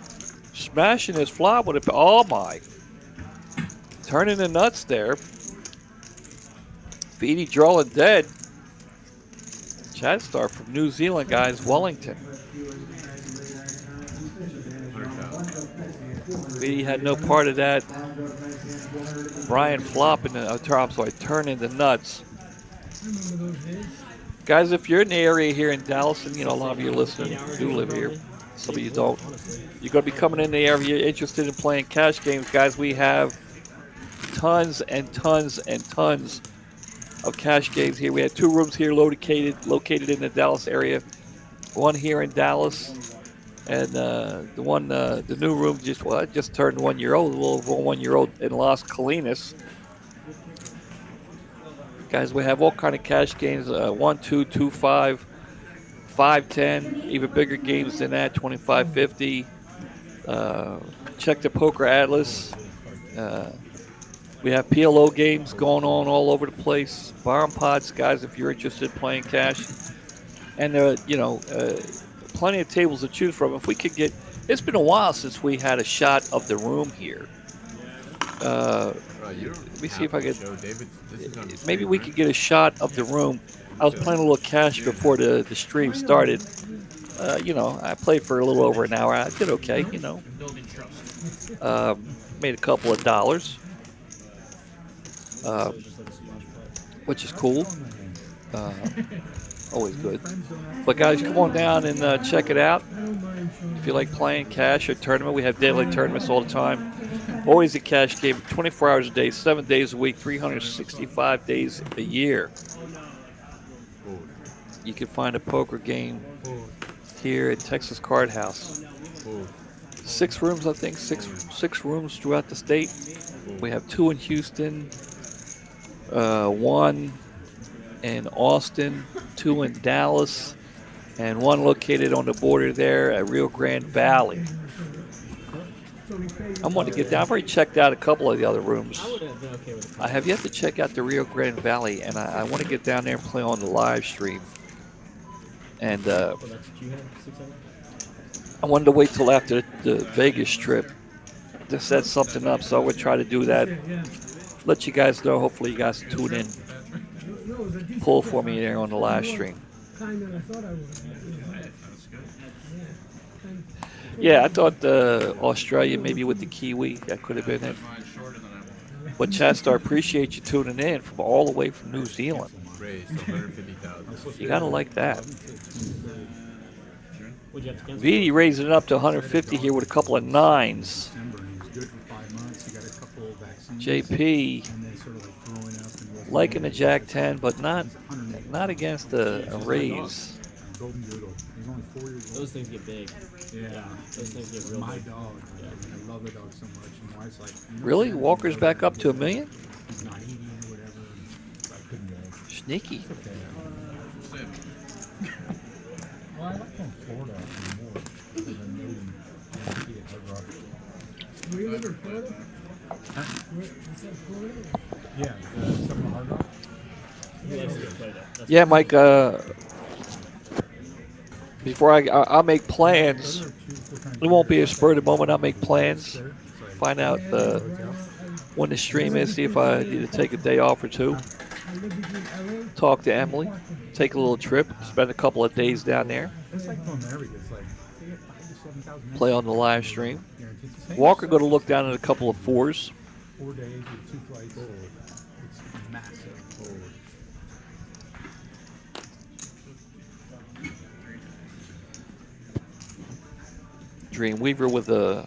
smashing his flop with a, oh my. Turning the nuts there. Vidi drawing dead. Chat Star from New Zealand, guys, Wellington. 100,000. Vidi had no part of that. Brian flopping, I'm sorry, turning the nuts. Remember those days? Guys, if you're in the area here in Dallas, and you know a lot of you listening do live here, some of you don't, you're going to be coming in the area, you're interested in playing cash games, guys. We have tons and tons and tons of cash games here. We have 2 rooms here located in the Dallas area. One here in Dallas, and the new room just turned 1 year old, a little over 1 year old in Las Colinas. Guys, we have all kind of cash games, 1, 2, 2, 5, 5, 10, even bigger games than that, 25, 50. Check the Poker Atlas. We have PLO games going on all over the place. Barn pots, guys, if you're interested in playing cash. And, plenty of tables to choose from. If we could get, it's been a while since we had a shot of the room here. Let me see if I could. Maybe we could get a shot of the room. I was playing a little cash before the stream started. I played for a little over an hour. I did okay, made a couple of dollars, which is cool. Always good. But guys, come on down and check it out. If you like playing cash or tournament, we have daily tournaments all the time. Always a cash game, 24 hours a day, 7 days a week, 365 days a year. You can find a poker game here at Texas Card House. 6 rooms, I think, six rooms throughout the state. We have 2 in Houston, 1 in Austin, 2 in Dallas, and 1 located on the border there at Rio Grande Valley. I want to get down. I've already checked out a couple of the other rooms. I would have been okay with it. I have yet to check out the Rio Grande Valley, and I want to get down there and play on the live stream. And So that's what you had, 600? I wanted to wait till after the Vegas trip to set something up, so I would try to do that. Let you guys know. Hopefully you guys tune in. Pull for me there on the live stream. Yeah, I thought Australia maybe with the Kiwi, that could have been it. But Chastar, appreciate you tuning in from all the way from New Zealand. Raise to 150,000. You gotta like that. Would you have to cancel? Vidi raising it up to 150 here with a couple of 9s. JP liking the Jack 10, but not not against a raise. Golden Doodle. He's only 4 years old. Those things get big. Yeah. Those things get real My big. dog. I love the dog so much. And my wife's like, Really? Walker's back up to $1 million? He's not eating or whatever. So I couldn't go. Sneaky. Well, I like on Florida more than Newton. I see it Hard Rock. Were you live in Florida? What's that, Florida? Yeah, the stuff on Hard Rock. He likes to get played up. That's Yeah, Mike. Before I'll make plans. It won't be a spur of the moment. I'll make plans. Find out when the stream is. See if I need to take a day off or two. I live between LA. Talk to Emily. Take a little trip. Spend a couple of days down there. It's like going there because like they get 5,000 to 7,000. Play on the live stream. Guaranteed. It's the same Walker stuff. going to look down at a couple of 4s. 4 days with 2 flights. It's massive. Dreamweaver with a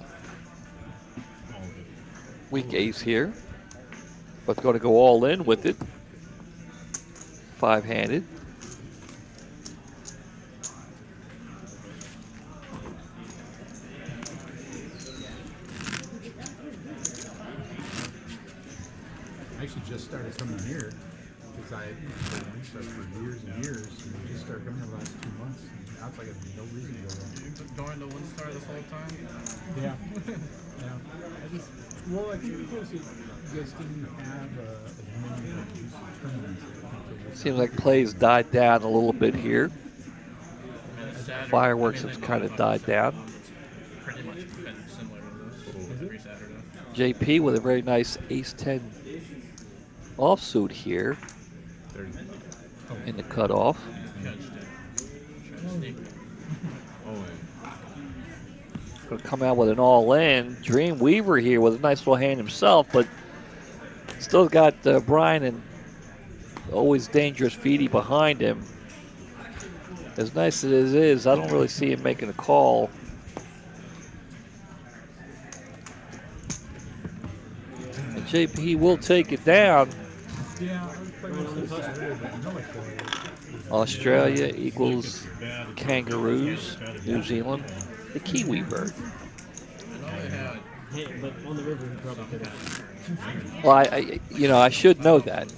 weak ace here, but going to go all in with it. 5-handed. I actually just started coming here because I played research for years and years, and I just started coming here the last 2 months. And now it's like no reason to go there. You've been going to Windstar this whole time? Yeah. Yeah. I just, well, I think because you guys didn't have as many use of tournaments. Seems like plays died down a little bit here. Fireworks have kind of died down. Pretty much been similar to this every Saturday. JP with a very nice ace-10 offsuit here in the cutoff. Going to come out with an all-in. Dreamweaver here with a nice little hand himself, but still got Brian and always dangerous Feedy behind him. As nice as it is, I don't really see him making a call. And JP will take it down. Yeah, I would play with this Saturday, but you know, like Australia equals Kangaroos, New Zealand, the Kiwi bird. Hey, but on the river, he probably could have. Well, I should know that,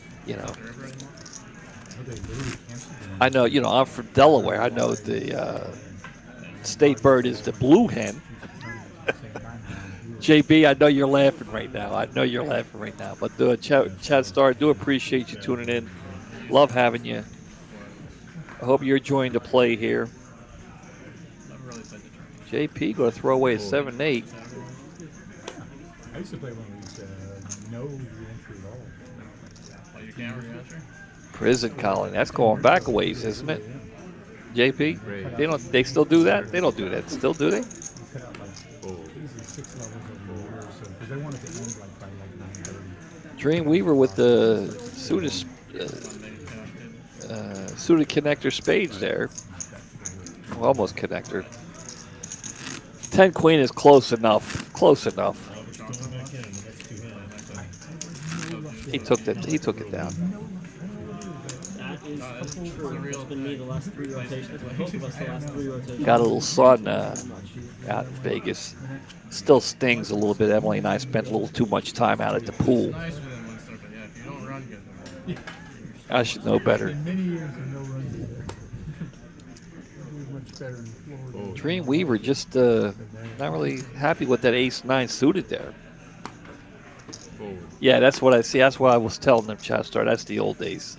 I know, I'm from Delaware. I know the state bird is the blue hen. JB, I know you're laughing right now. But Chad Star, do appreciate you tuning in. Love having you. I hope you're enjoying the play here. JP going to throw away a 7-8. I used to play one of these no re-entry at all. Oh, you can't re-entry? Prison colony. That's going back a ways, isn't it? JP? They still do that? They don't do that still, do they? You cut out like easily 6 levels over a year or so because they wanted to end like by like 9:30. Dreamweaver with the suited connector spades there. Well, almost connector. 10 queen is close enough. Close enough. He took it down. That is true. It's been me the last 3 rotations. Both of us the last 3 rotations. Got a little sun out in Vegas. Still stings a little bit. Emily and I spent a little too much time out at the pool. Nicer than Windstar, but yeah, if you don't run good, I should know better. Many years of no runs either. It was much better in Florida. Dreamweaver just not really happy with that ace-9 suited there. Yeah, that's what I see. That's what I was telling them, Chester. That's the old days.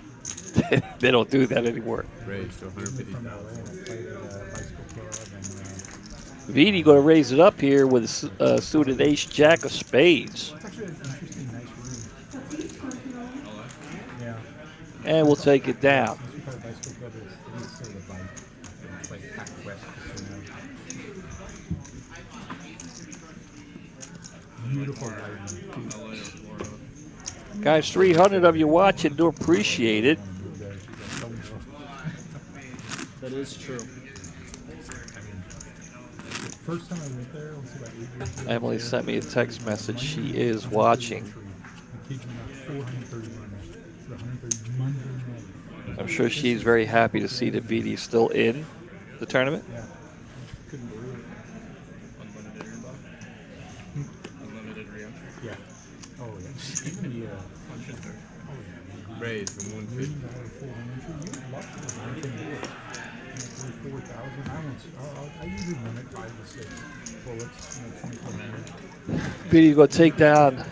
They don't do that anymore. raised to 150,000. Vidi going to raise it up here with a suited ace-jack of spades. It's actually an interesting, nice room. Yeah. And we'll take it down. We call it bicycle club. It's sort of like Pac West. Beautiful lighting. Guys, 300 of you watching. Do appreciate it. That is true. First time I went there, it was about 8 years ago. Emily sent me a text message. She is watching. I'm keeping about 430 runners. 130 Monday night. I'm sure she's very happy to see that VD's still in the tournament. Yeah. Couldn't believe it. Unlimited rebuff. Unlimited re-entry. Yeah. Oh, yeah. Even the, Punch it through. Raise from $1 150. million full entry, you're lucky with anything to work. 4,000. I usually limit 5 to 6 bullets, 24 minutes. VD's going to take down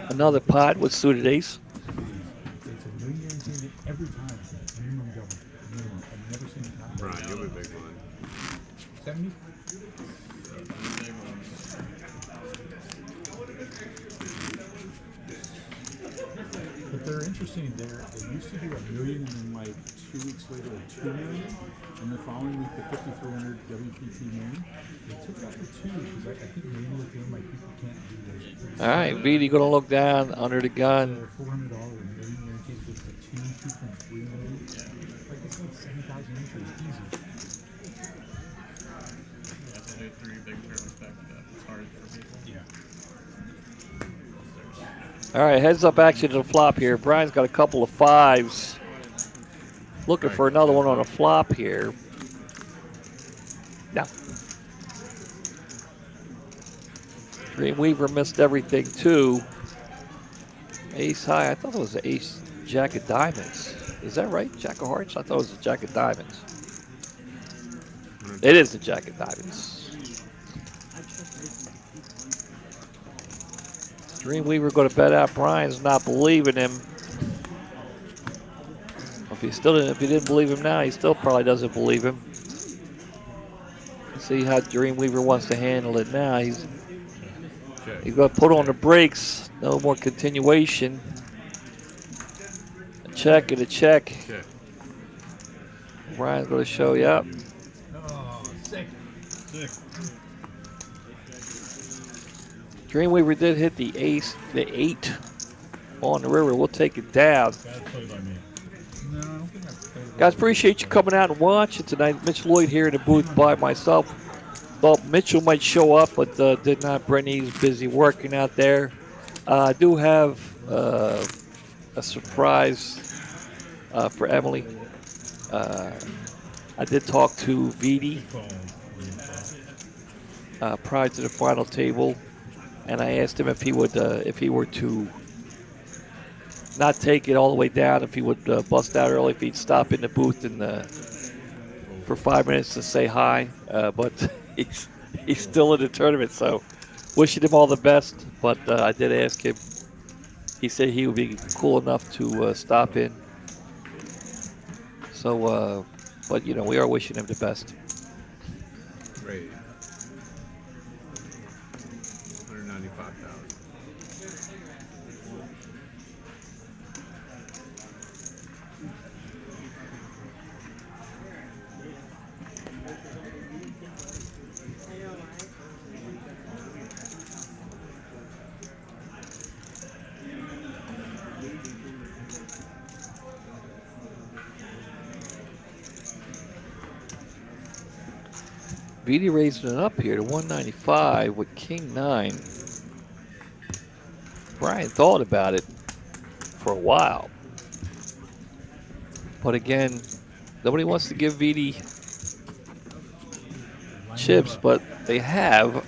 another pot with suited ace. It's $1 million guaranteed every time. Minimum double. Minimum. I've never seen it not. Brian, you'll be a big one. 70? Big ones. But they're interesting. They used to do $1 million and then like 2 weeks later $2 million. And the following week the 5,300 WPT million. They took that to 2 because I think maybe they feel like people can't do those. All right, VD going to look down under the gun. $400 $1 million guaranteed gets to 2.3 million. Like it's like 7,000 entries easy. Yeah, to do 3 big tournaments back to back. It's hard for people. Yeah. All right, heads up action to the flop here. Brian's got a couple of 5s. Looking for another one on a flop here. No. Dreamweaver missed everything too. Ace high. I thought it was an ace jack of diamonds. Is that right? Jack of hearts? I thought it was a jack of diamonds. It is a jack of diamonds. Dreamweaver going to bet out. Brian's not believing him. If he didn't believe him now, he still probably doesn't believe him. Let's see how Dreamweaver wants to handle it now. He's going to put on the brakes. No more continuation. A check and a check. Brian's going to show you up. Oh, sick. Dreamweaver did hit the ace, the 8 on the river. We'll take it down. Bad play by me. No, I don't think I've played. Guys, appreciate you coming out and watching tonight. Mitch Lloyd here in the booth by myself. Thought Mitchell might show up, but did not. Brittany's busy working out there. I do have a surprise for Emily. I did talk to VD prior to the final table, and I asked him if he would, if he were to not take it all the way down, if he would bust out early, if he'd stop in the booth and for 5 minutes to say hi. But he's still in the tournament, so wishing him all the best. But I did ask him. He said he would be cool enough to stop in. So, but you know, we are wishing him the best. Great. 195,000. VD raising it up here to 195 with King 9. Brian thought about it for a while. But again, nobody wants to give VD chips, but they have.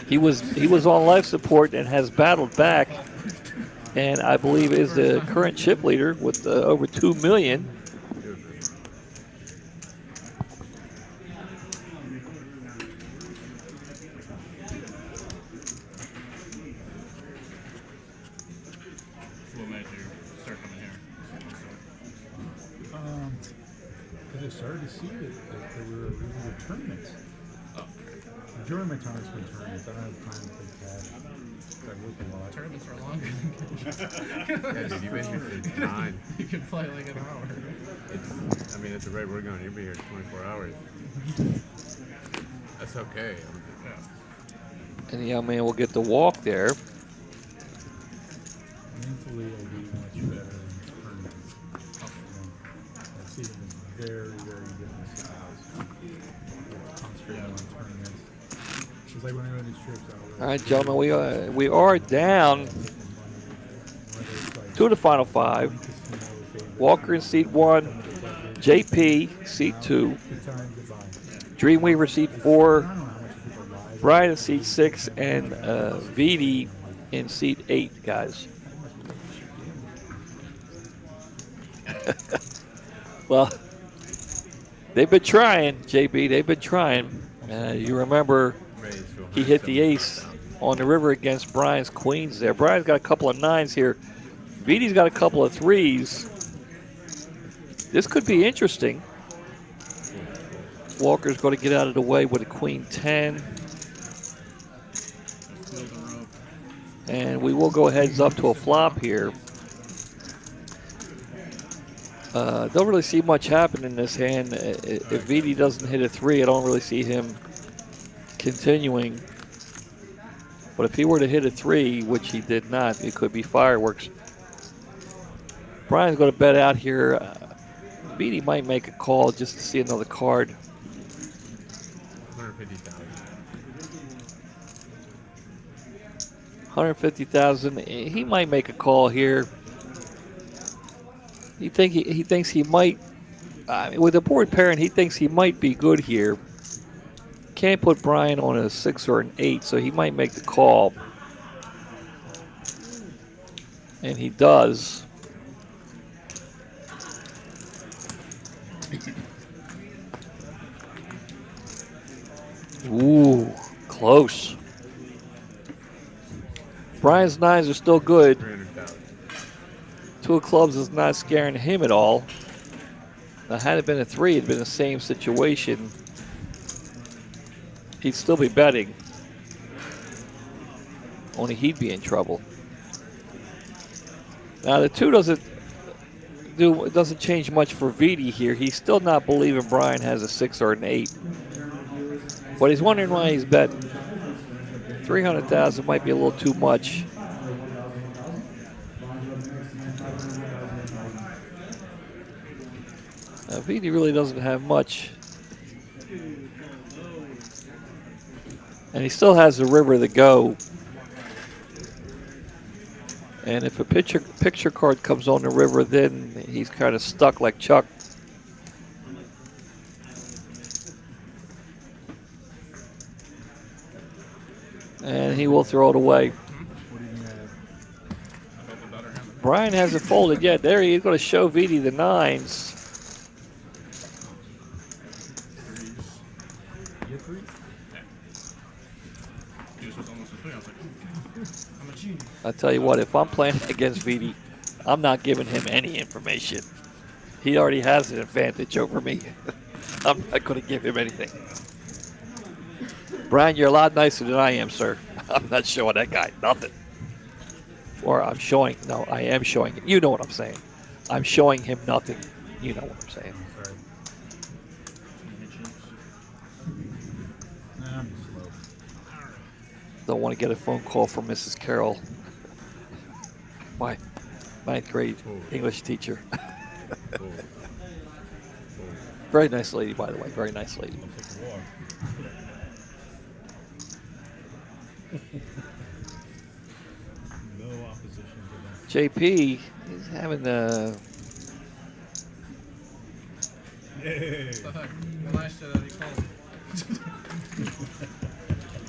He was on life support and has battled back, and I believe is the current chip leader with over 2 million. What made you start coming here? Because I started to see that there were really good tournaments. During my time, it's been tournaments. I don't have time to play CAD. I work a lot. Tournaments are longer. Yeah, dude, you've been here since 9. You can play like an hour. It's, I mean, at the rate we're going, you'll be here 24 hours. That's okay. Yeah. And the young man will get the walk there. Mentally, I'll be much better in tournaments. I see them as very, very different styles. Concentrating on tournaments. It's like when I go to these trips out. All right, gentlemen, we are down to the final 5. Walker in seat 1, JP seat 2, Good time, goodbye. Dreamweaver seat I 4, don't know how much people lie. Brian in seat 6, and VD in seat 8, guys. Well, they've been trying, JB. They've been trying. You remember he hit the ace on the river against Brian's queens there. Brian's got a couple of 9s here. VD's got a couple of 3s. This could be interesting. Walker's going to get out of the way with a queen 10. And we will go heads up to a flop here. Don't really see much happen in this hand. If VD doesn't hit a 3, I don't really see him continuing. But if he were to hit a 3, which he did not, it could be fireworks. Brian's going to bet out here. VD might make a call just to see another card. 150,000. He might make a call here. He thinks he might. With a board parent, he thinks he might be good here. Can't put Brian on a 6 or an 8, so he might make the call. And he does. Ooh, close. Brian's 9s are still good. 2 of clubs is not scaring him at all. Now, had it been a 3, it'd been the same situation. He'd still be betting. Only he'd be in trouble. Now the 2 doesn't change much for VD here. He's still not believing Brian has a 6 or an 8. But he's wondering why he's betting. 300,000 might be a little too much. VD really doesn't have much. And he still has the river to go. And if a picture card comes on the river, then he's kind of stuck like Chuck. And he will throw it away. Brian hasn't folded yet. There he is going to show VD the 9s. I tell you what, if I'm playing against VD, I'm not giving him any information. He already has an advantage over me. I'm not going to give him anything. Brian, you're a lot nicer than I am, sir. I'm not showing that guy nothing. Or I am showing him. You know what I'm saying. I'm showing him nothing. You know what I'm saying. Don't want to get a phone call from Mrs. Carroll, my 9th grade English teacher. Very nice lady, by the way. Very nice lady. No opposition to that. JP is having a. Yay.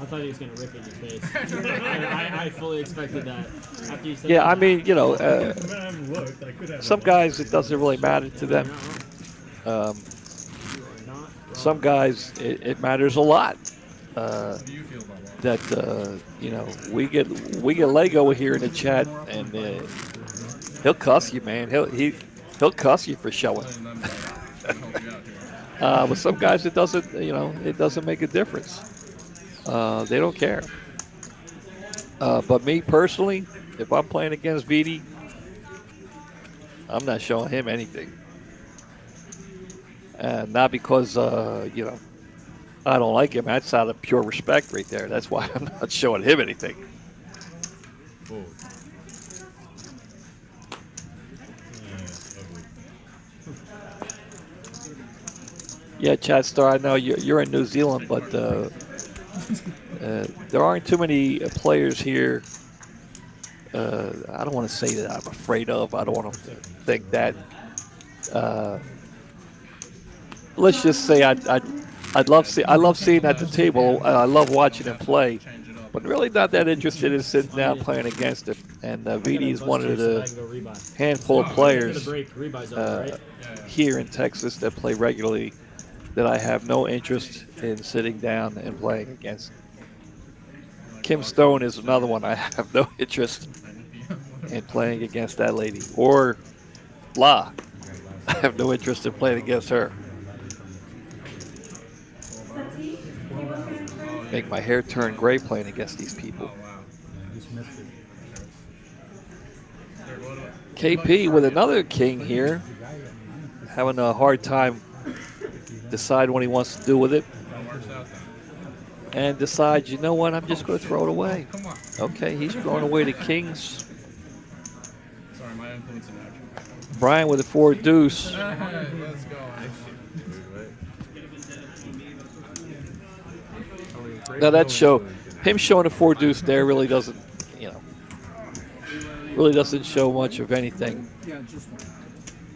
I thought he was going to rip it in your face. I fully expected that. After you said Yeah, that. I mean, you know, I haven't looked. I could have some guys it doesn't really matter to them. Some guys it matters a lot. That you know, we get Lego here in the chat, and he'll cuss you, man. He'll cuss you for showing. But some guys it doesn't make a difference. They don't care. But me personally, if I'm playing against VD, I'm not showing him anything. And not because, you know, I don't like him. That's out of pure respect right there. That's why I'm not showing him anything. Yeah, Chad Star, I know you're in New Zealand, but there aren't too many players here. I don't want to say that I'm afraid of. I don't want to think that. let's just say I love seeing at the table. I love watching him play, but really not that interested in sitting down playing against him. And VD is one of the handful of players here in Texas that play regularly that I have no interest in sitting down and playing against. Kim Stone is another one I have no interest in playing against that lady. Or La. I have no interest in playing against her. Make my hair turn gray playing against these people. KP with another king here. Having a hard time deciding what he wants to do with it. And decides, you know what, I'm just going to throw it away. Okay, he's throwing away the kings. Sorry, my influence in action. Brian with a 4 deuce. Let's go. Now that him showing a 4 deuce there really doesn't, really doesn't show much of anything.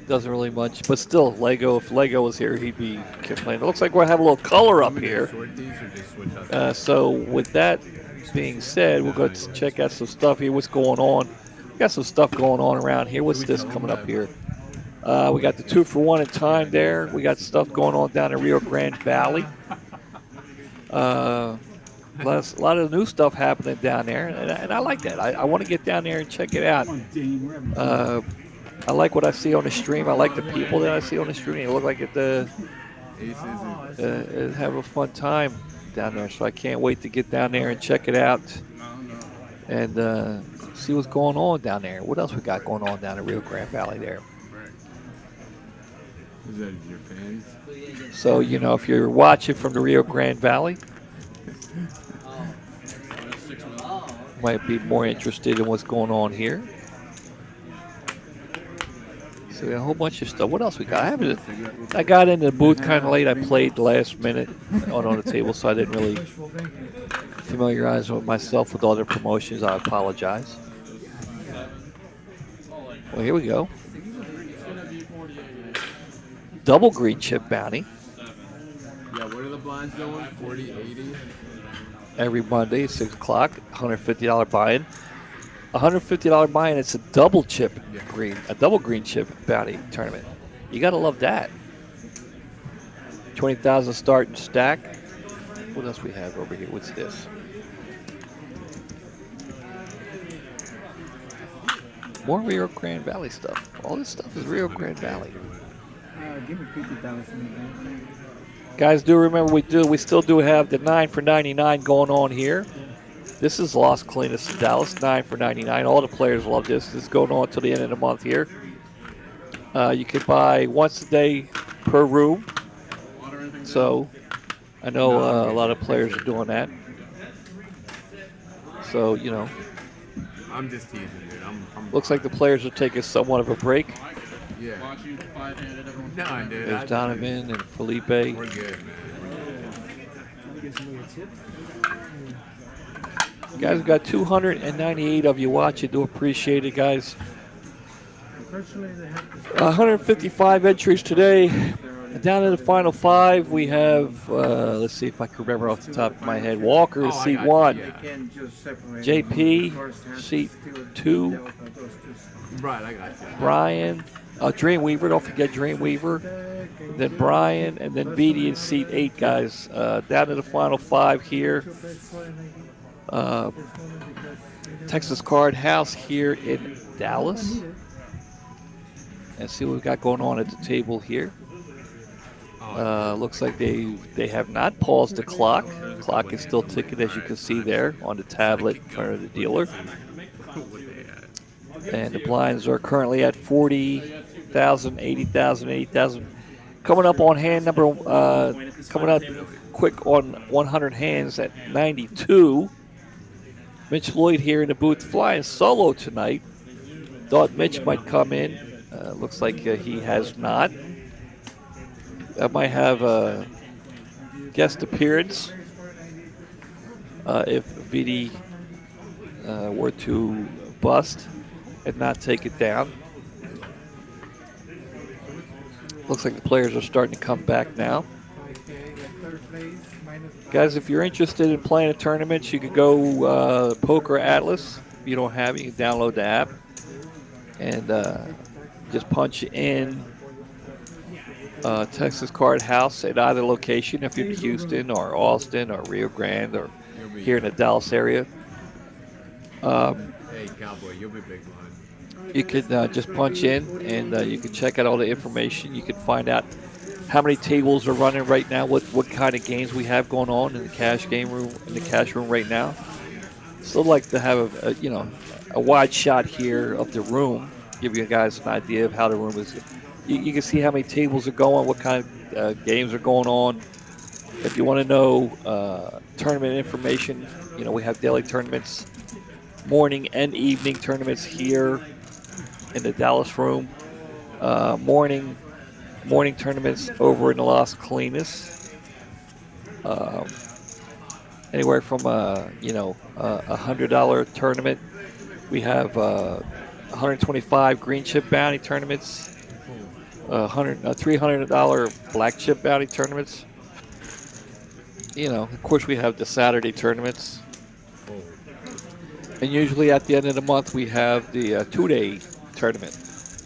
Doesn't really much, but still, if Lego was here, he'd be complaining. It looks like we're having a little color up here. So with that being said, we'll go check out some stuff here. What's going on? We got some stuff going on around here. What's this coming up here? We got the 2-for-1 in time there. We got stuff going on down in Rio Grande Valley. A lot of new stuff happening down there, and I like that. I want to get down there and check it out. I like what I see on the stream. I like the people that I see on the stream. They look like it have a fun time down there. So I can't wait to get down there and check it out and see what's going on down there. What else we got going on down in Rio Grande Valley there? Is that your fans? So, if you're watching from the Rio Grande Valley, might be more interested in what's going on here. So we got a whole bunch of stuff. What else we got? I got in the booth kind of late. I played last minute on the table, so I didn't really familiarize myself with all the promotions. I apologize. Well, here we go. Double green chip bounty. Yeah, what are the blinds going? 40, 80? Every Monday at 6 o'clock, $150 buy-in. $150 buy-in, it's a double green chip bounty tournament. You gotta love that. 20,000 start and stack. What else we have over here? What's this? More Rio Grande Valley stuff. All this stuff is Rio Grande Valley. Give me 50,000. Guys, do remember we still do have the 9 for 99 going on here. This is Las Colinas in Dallas, 9 for 99. All the players love this. This is going on till the end of the month here. You can buy once a day per room. So I know a lot of players are doing that. So, I'm just teasing, dude. Looks like the players are taking somewhat of a break. Yeah. No, dude. There's Donovan and Felipe. We're good, man. Guys, we've got 298 of you watching. Do appreciate it, guys. 155 entries today. Down to the final 5, we have, let's see if I can remember off the top of my head. Walker is seat 1. JP, seat 2. Right, I got you. Brian, Dreamweaver, don't forget Dreamweaver. Then Brian, and then VD in seat 8, guys. Down to the final 5 here. Texas Card House here in Dallas. And see what we've got going on at the table here. Looks like they have not paused the clock. Clock is still ticking, as you can see there on the tablet in front of the dealer. And the blinds are currently at 40,000, 80,000, 80,000. Coming up on hand number, coming up quick on 100 hands at 92. Mitch Lloyd here in the booth flying solo tonight. Thought Mitch might come in. Looks like he has not. I might have a guest appearance if VD were to bust and not take it down. Looks like the players are starting to come back now. Okay, the third place minus Guys, if you're interested in playing a tournament, you could go Poker Atlas. If you don't have it, you can download the app and just punch in Texas Card House at either location if you're in Houston or Austin or Rio Grande or here in the Dallas area. Hey, Cowboy, you'll be big one. You could just punch in and you can check out all the information. You can find out how many tables are running right now, what kind of games we have going on in the cash game room, in the cash room right now. Still like to have a wide shot here of the room, give you guys an idea of how the room is. You can see how many tables are going, what kind of games are going on. If you want to know tournament information, we have daily tournaments, morning and evening tournaments here in the Dallas room. Morning tournaments over in the Las Colinas. Anywhere from $100 tournament. We have $125 green chip bounty tournaments. $300 black chip bounty tournaments. Of course, we have the Saturday tournaments. And usually at the end of the month, we have the two-day tournament.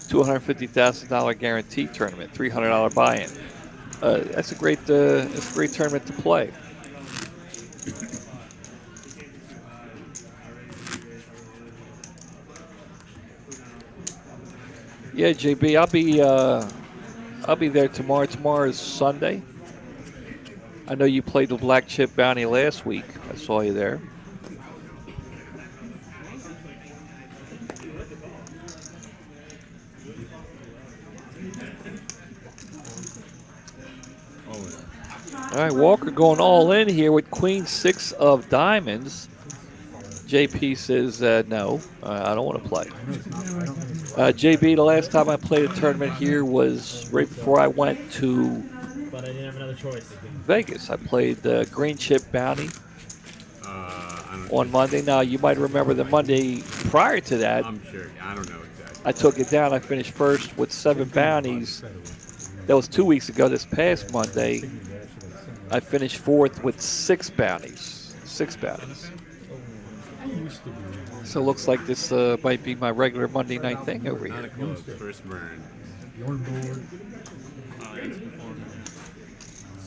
$250,000 guarantee tournament, $300 buy-in. It's a great tournament to play. Yeah, JB, I'll be there tomorrow. Tomorrow is Sunday. I know you played the black chip bounty last week. I saw you there. All right, Walker going all in here with Queen 6 of diamonds. JP says, no, I don't want to play. JB, the last time I played a tournament here was right before I went to But I didn't have another choice. Vegas. I played the green chip bounty on Monday. Now, you might remember the Monday prior to that. I'm sure. I don't know exactly. I took it down. I finished first with 7 bounties. That was 2 weeks ago. This past Monday, I finished fourth with 6 bounties. 6 bounties. So it looks like this might be my regular Monday night thing over here. First burn.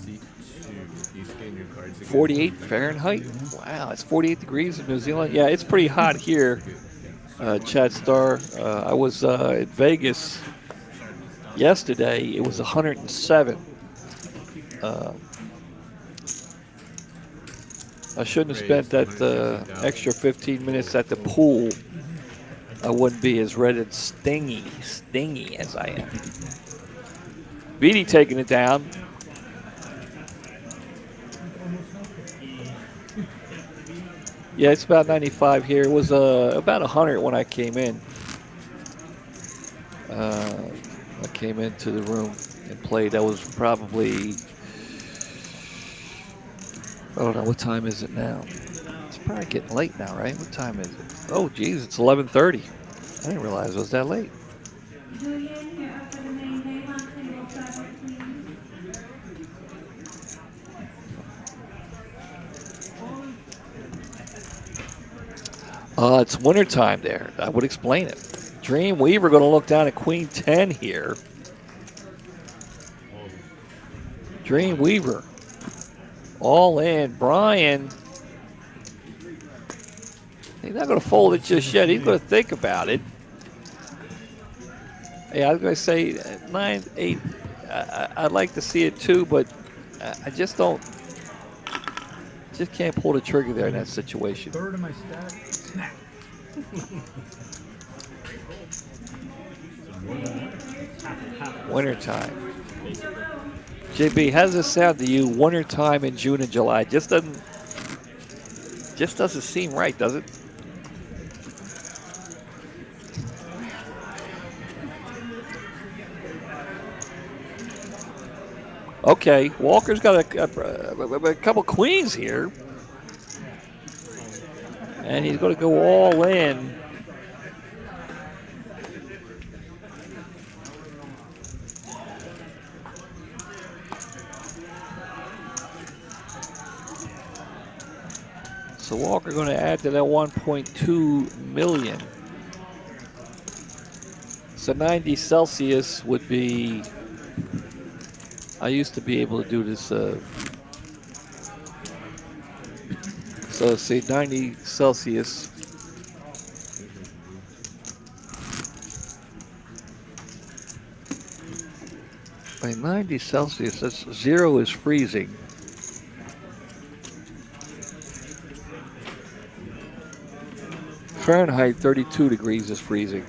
C2. You scan your cards again. 48 Fahrenheit? Wow, it's 48 degrees in New Zealand. Yeah, it's pretty hot here, Chad Star. I was at Vegas yesterday. It was 107. I shouldn't have spent that extra 15 minutes at the pool. I wouldn't be as red and stingy as I am. Beatty taking it down. Yeah, it's about 95 here. It was about 100 when I came in. I came into the room and played. That was probably, I don't know, what time is it now? It's probably getting late now, right? What time is it? Oh, geez, it's 11:30. I didn't realize it was that late. It's wintertime there. That would explain it. Dreamweaver going to look down at Queen 10 here. Dreamweaver. All in. Brian. He's not going to fold it just yet. He's going to think about it. Yeah, I was going to say 9, 8. I'd like to see it too, but I just don't. Just can't pull the trigger there in that situation. Third of my stack, snap. Wintertime. JB, how does it sound to you? Wintertime in June and July just doesn't seem right, does it? Okay, Walker's got a couple queens here. And he's going to go all in. So Walker going to add to that 1.2 million. So 90 Celsius would be, I used to be able to do this. So let's see, 90 Celsius. By 90 Celsius, that's 0 is freezing. Fahrenheit, 32 degrees is freezing.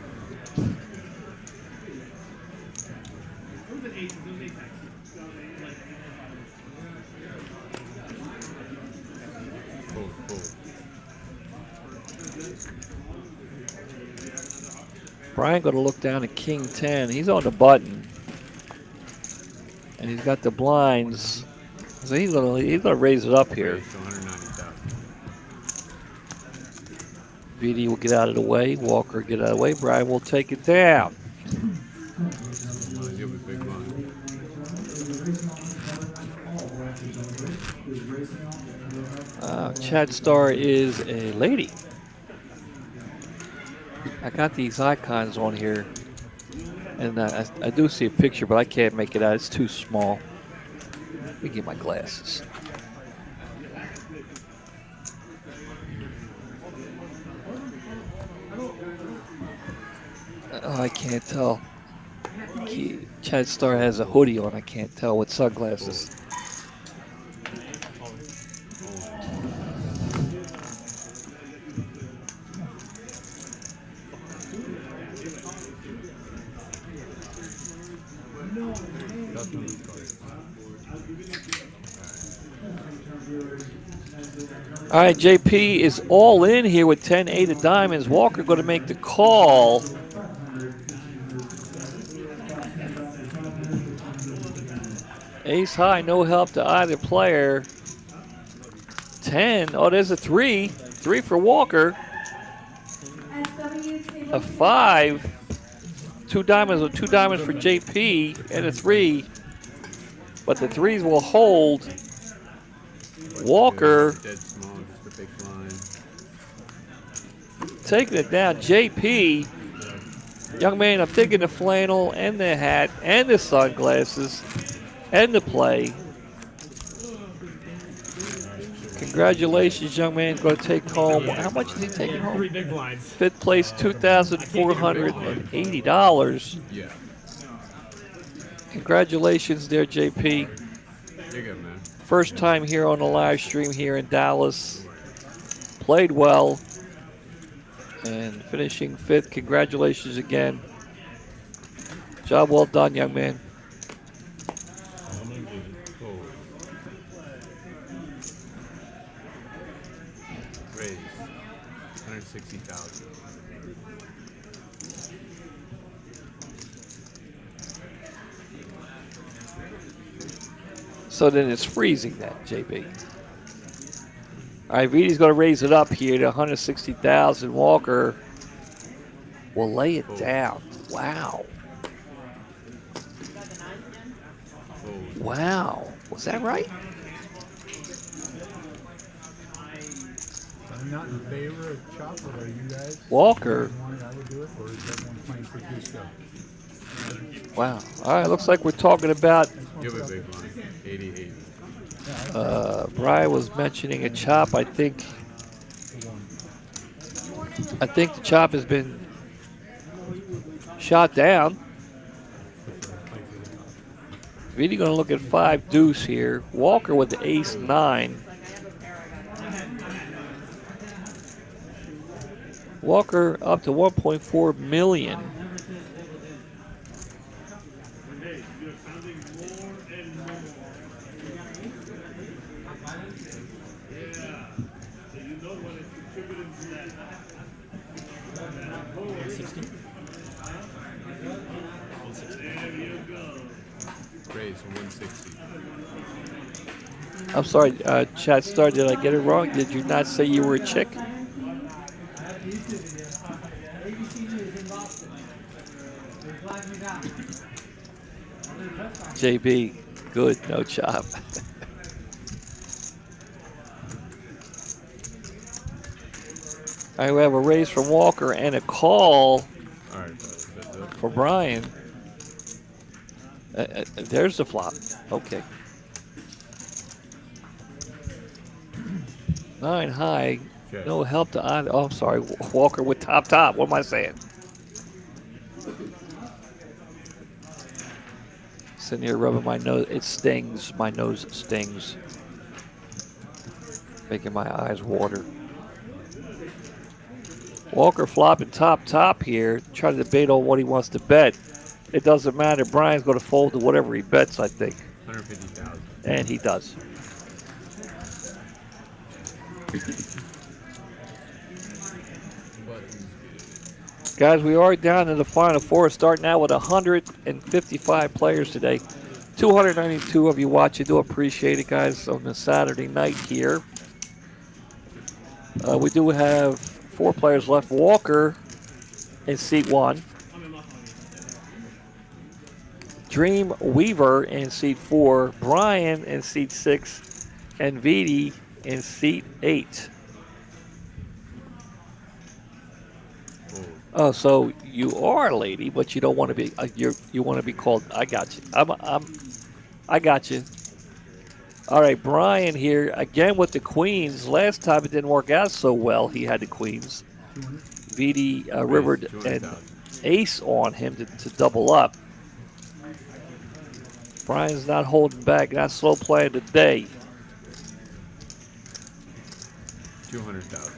Brian going to look down at King 10. He's on the button. And he's got the blinds. So he's gonna raise it up here. VD will get out of the way. Walker will get out of the way. Brian will take it down. Chad Star is a lady. I got these icons on here. And I do see a picture, but I can't make it out. It's too small. Let me get my glasses. Oh, I can't tell. Chad Star has a hoodie on. I can't tell with sunglasses. All right, JP is all in here with 10-8 of diamonds. Walker going to make the call. Ace high, no help to either player. 10, oh, there's a 3. 3 for Walker. A 5. 2 diamonds, or 2 diamonds for JP, and a 3. But the 3s will hold. Walker taking it down. JP, young man, I'm taking the flannel and the hat and the sunglasses and the play. Congratulations, young man. Going to take home. How much is he taking home? 3 big blinds. 5th place, $2,480. Yeah. Congratulations there, JP. You're good, man. First time here on the live stream here in Dallas. Played well. And finishing 5th. Congratulations again. Job well done, young man. Raise 160,000. So then it's freezing that, JB. All right, Vita's going to raise it up here to 160,000. Walker will lay it down. Wow. Wow. Was that right? I'm not in favor of chocolate, are you guys? Walker. If you wanted, I would do it, or is everyone playing for Cusco? Wow. All right, looks like we're talking about. Give a big one. 88. Brian was mentioning a chop. I think the chop has been shot down. Really going to look at 5 deuce here. Walker with the ace 9. Walker up to 1.4 million. Raise 160. I'm sorry, Chat Star, did I get it wrong? Did you not say you were a chick? JB, good, no chop. All right, we have a raise from Walker and a call All right, fellas, that's it. for Brian. There's the flop. Okay. 9 high. Check. No help to on. Oh, I'm sorry. Walker with top. What am I saying? Sitting here rubbing my nose. It stings. My nose stings. Making my eyes water. Walker flopping top here. Trying to debate on what he wants to bet. It doesn't matter. Brian's going to fold to whatever he bets, I think. 150,000. And he does. Guys, we are down in the final four, starting out with 155 players today. 292 of you watching. Do appreciate it, guys, on the Saturday night here. We do have 4 players left. Walker in seat 1. Dream Weaver in seat 4. Brian in seat 6. And Vidi in seat 8. Oh, so you are a lady, but you don't want to be. You want to be called. I got you. I got you. All right, Brian here again with the queens. Last time it didn't work out so well. He had the queens. Vidi rivered an ace on him to double up. Brian's not holding back. Not slow playing today. 200,000.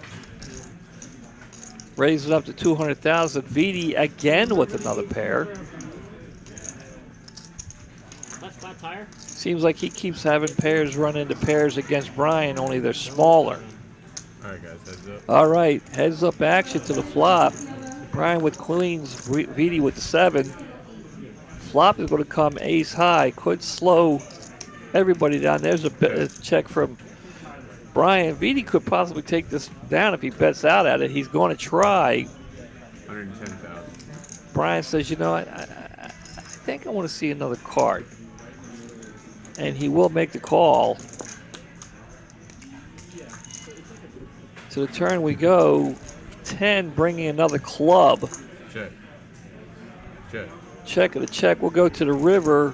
Raises up to 200,000. Vidi again with another pair. Flat tire. Seems like he keeps having pairs run into pairs against Brian, only they're smaller. All right, guys, heads up. All right, heads up action to the flop. Brian with queens, Vidi with the 7. Flop is going to come ace high. Could slow everybody down. There's a check from Brian. Vidi could possibly take this down if he bets out at it. He's going to try. 110,000. Brian says, you know, I think I want to see another card. And he will make the call. To the turn we go. 10 bringing another club. Check. Check. Check of the check. We'll go to the river.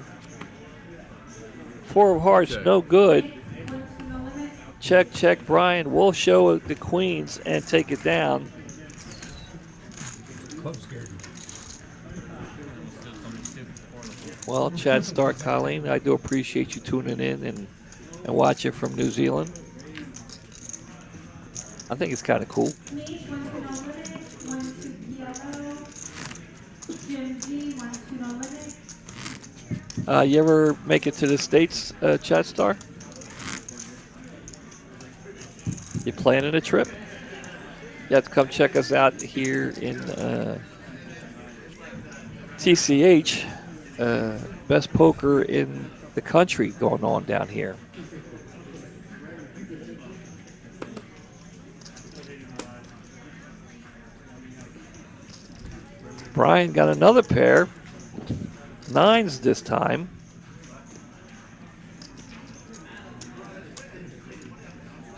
4 of hearts, Check. no good. Check. Brian will show the queens and take it down. Club scared me. Well, Chad Stark, Colleen, I do appreciate you tuning in and watching from New Zealand. I think it's kind of cool. You ever make it to the States, Chad Star? You planning a trip? You have to come check us out here in TCH. Best poker in the country going on down here. Brian got another pair. 9s this time.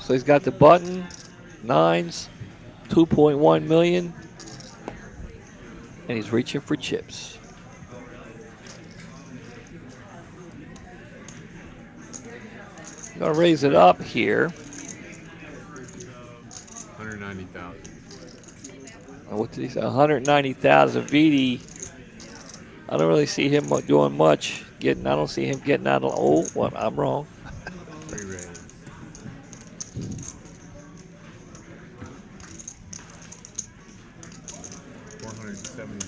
So he's got the button, 9s, 2.1 million, and he's reaching for chips. Gonna raise it up here. 190,000. What did he say? 190,000. Vidi. I don't really see him doing much. I don't see him getting out of. Oh, well, I'm wrong. Re-raise.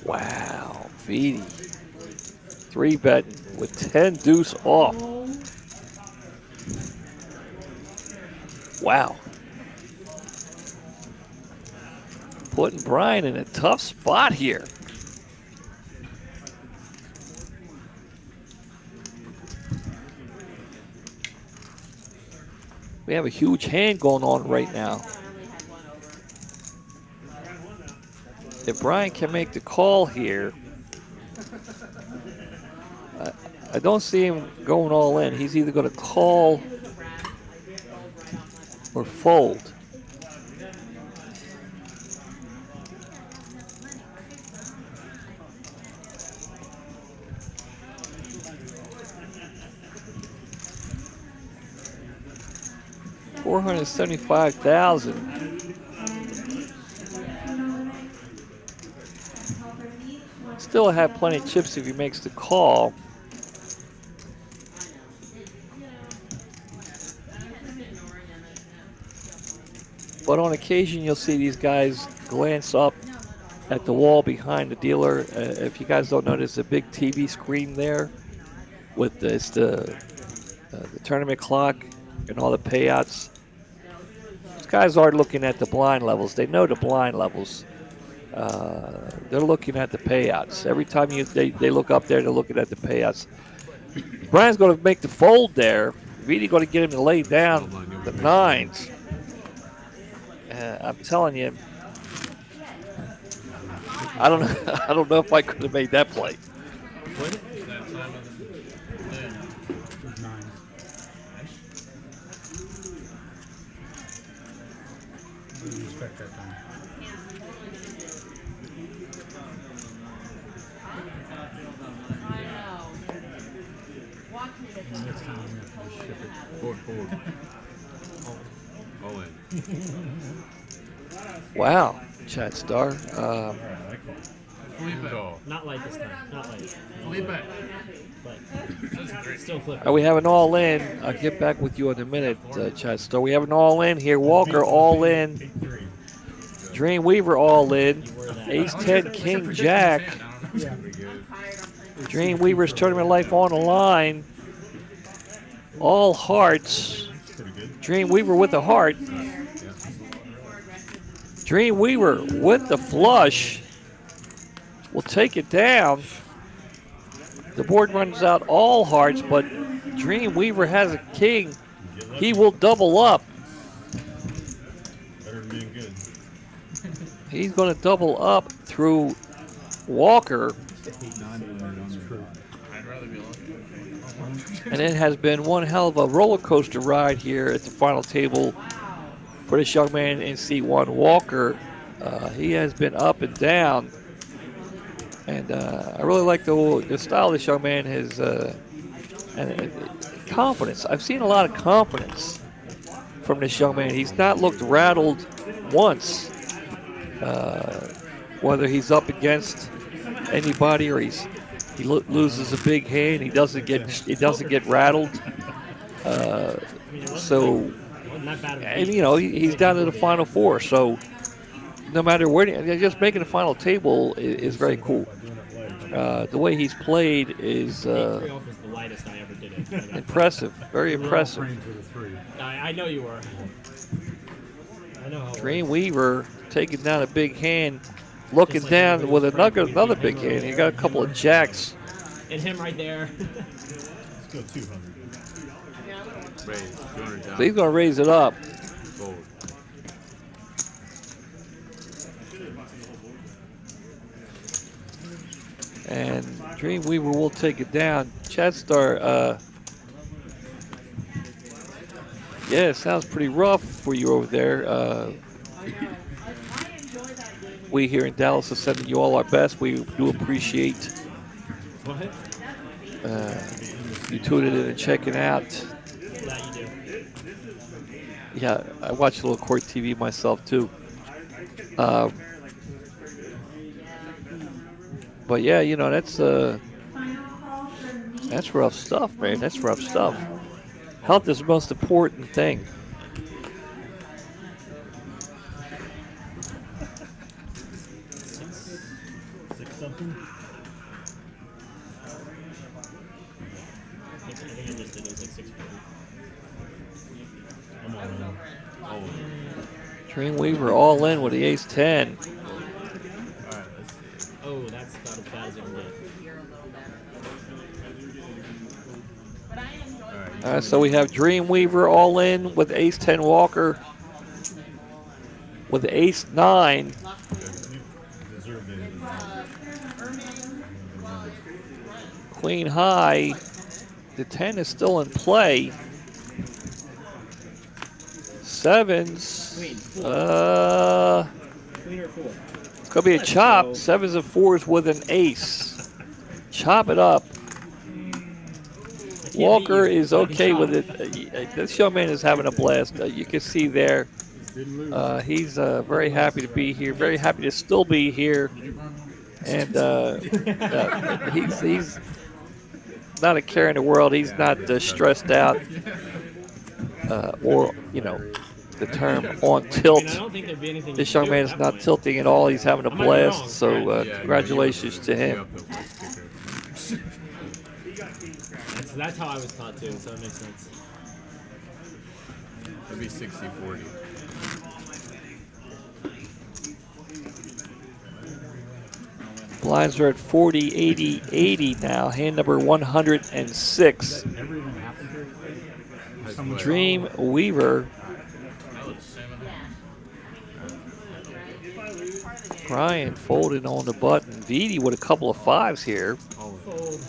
Wow, Vidi. 3 betting with 10 deuce off. Wow. Putting Brian in a tough spot here. We have a huge hand going on right now. If Brian can make the call here, I don't see him going all in. He's either going to call or fold. 475,000. Still have plenty of chips if he makes the call. But on occasion, you'll see these guys glance up at the wall behind the dealer. If you guys don't notice, a big TV screen there with the tournament clock and all the payouts. These guys are looking at the blind levels. They know the blind levels. They're looking at the payouts. Every time they look up there, they're looking at the payouts. Brian's going to make the fold there. Really going to get him to lay down the nines. I'm telling you, I don't know if I could have made that play. Respect that time. I know. Watch me to Next time I'm going to have to ship it. Forward. All in. Wow, Chat Star. Call. Not like this time. Not like. Lead back. But still flipping. We have an all in. I'll get back with you in a minute, Chat Star. We have an all in here. Walker all in. Dreamweaver all in. Ace 10, King Jack. Dreamweaver's tournament life on the line. All hearts. Dreamweaver with a heart. Dreamweaver with the flush. Will take it down. The board runs out all hearts, but Dreamweaver has a king. He will double up. Better than being good. He's going to double up through Walker. And it has been one hell of a roller coaster ride here at the final table for this young man in C1 Walker. He has been up and down. And I really like the style this young man has, and confidence. I've seen a lot of confidence from this young man. He's not looked rattled once, whether he's up against anybody or he loses a big hand. He doesn't get rattled. So, and you know he's down to the final four. So. No matter where, just making the final table is very cool. The way he's played is impressive, very impressive. I know you were. I know how. Dreamweaver taking down a big hand, looking down with another big hand. He got a couple of jacks. And him right there. Let's go 200. Raise. 200 down. So he's going to raise it up. Forward. And Dreamweaver will take it down. Chatstar, yeah, it sounds pretty rough for you over there. We here in Dallas are sending you all our best. We do appreciate you tuning in and checking out. That you do. Yeah, I watch a little court TV myself too. But yeah, you know, that's rough stuff, man. That's rough stuff. Health is the most important thing. Six something. I think I just did it. It was like 640. I'm all in. Dreamweaver all in with the ace 10. Oh, that's about as bad as it can get. So we have Dreamweaver all in with ace 10 Walker with ace 9. Queen high. The 10 is still in play. Sevens. Queen or four? It's going to be a chop. Sevens and fours with an ace. Chop it up. Walker beat you, is but he can okay shot. with it. This young man is having a blast. You can see there. Didn't lose. He's very happy to be here. Very happy to still be here. And he's not a care in the world. He's not stressed out, or the term on I tilt. don't think there'd be anything you This can young do man at is that not point. tilting at all. He's having a I might be wrong. blast. So Yeah, congratulations to him. That's how I was taught too, so it makes sense. That'd be 60-40. Blinds are at 40, 80, 80 now. Hand number 106. Never even happened here today. Has Someone what? Dream Weaver. Brian folded on the button. Vidi with a couple of fives here. Fold.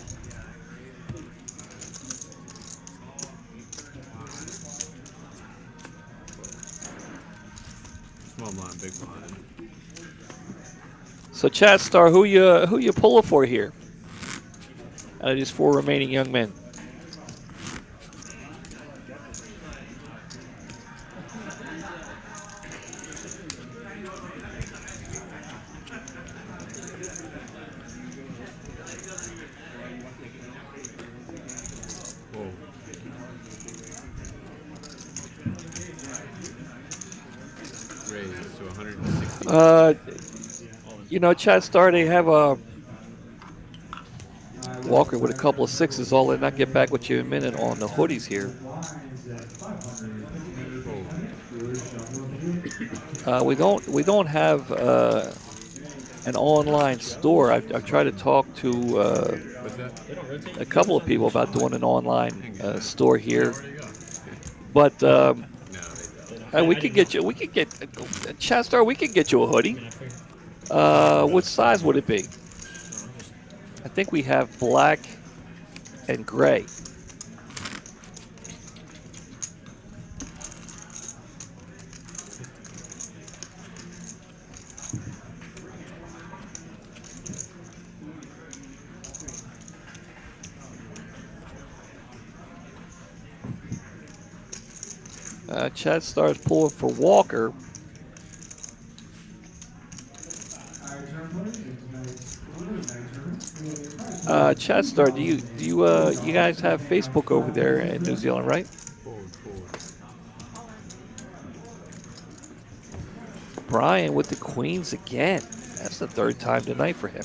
Small blind, big blind. So Chat Star, who you pulling for here? Out of these four remaining young men. Whoa. Raised to 160. Chat Star, they have a Walker with a couple of sixes. All in. I'll get back with you in a minute on the hoodies here. We don't have an online store. I've tried to talk to What's that? a couple of people about doing an online store here, but No, they don't. we could get Chat Star. We could get you a hoodie. What size would it be? I think we have black and gray. Chat Star's pulling for Walker. Chat Star, do you guys have Facebook over there in New Zealand, right? Forward. Brian with the queens again. That's the third time tonight for him.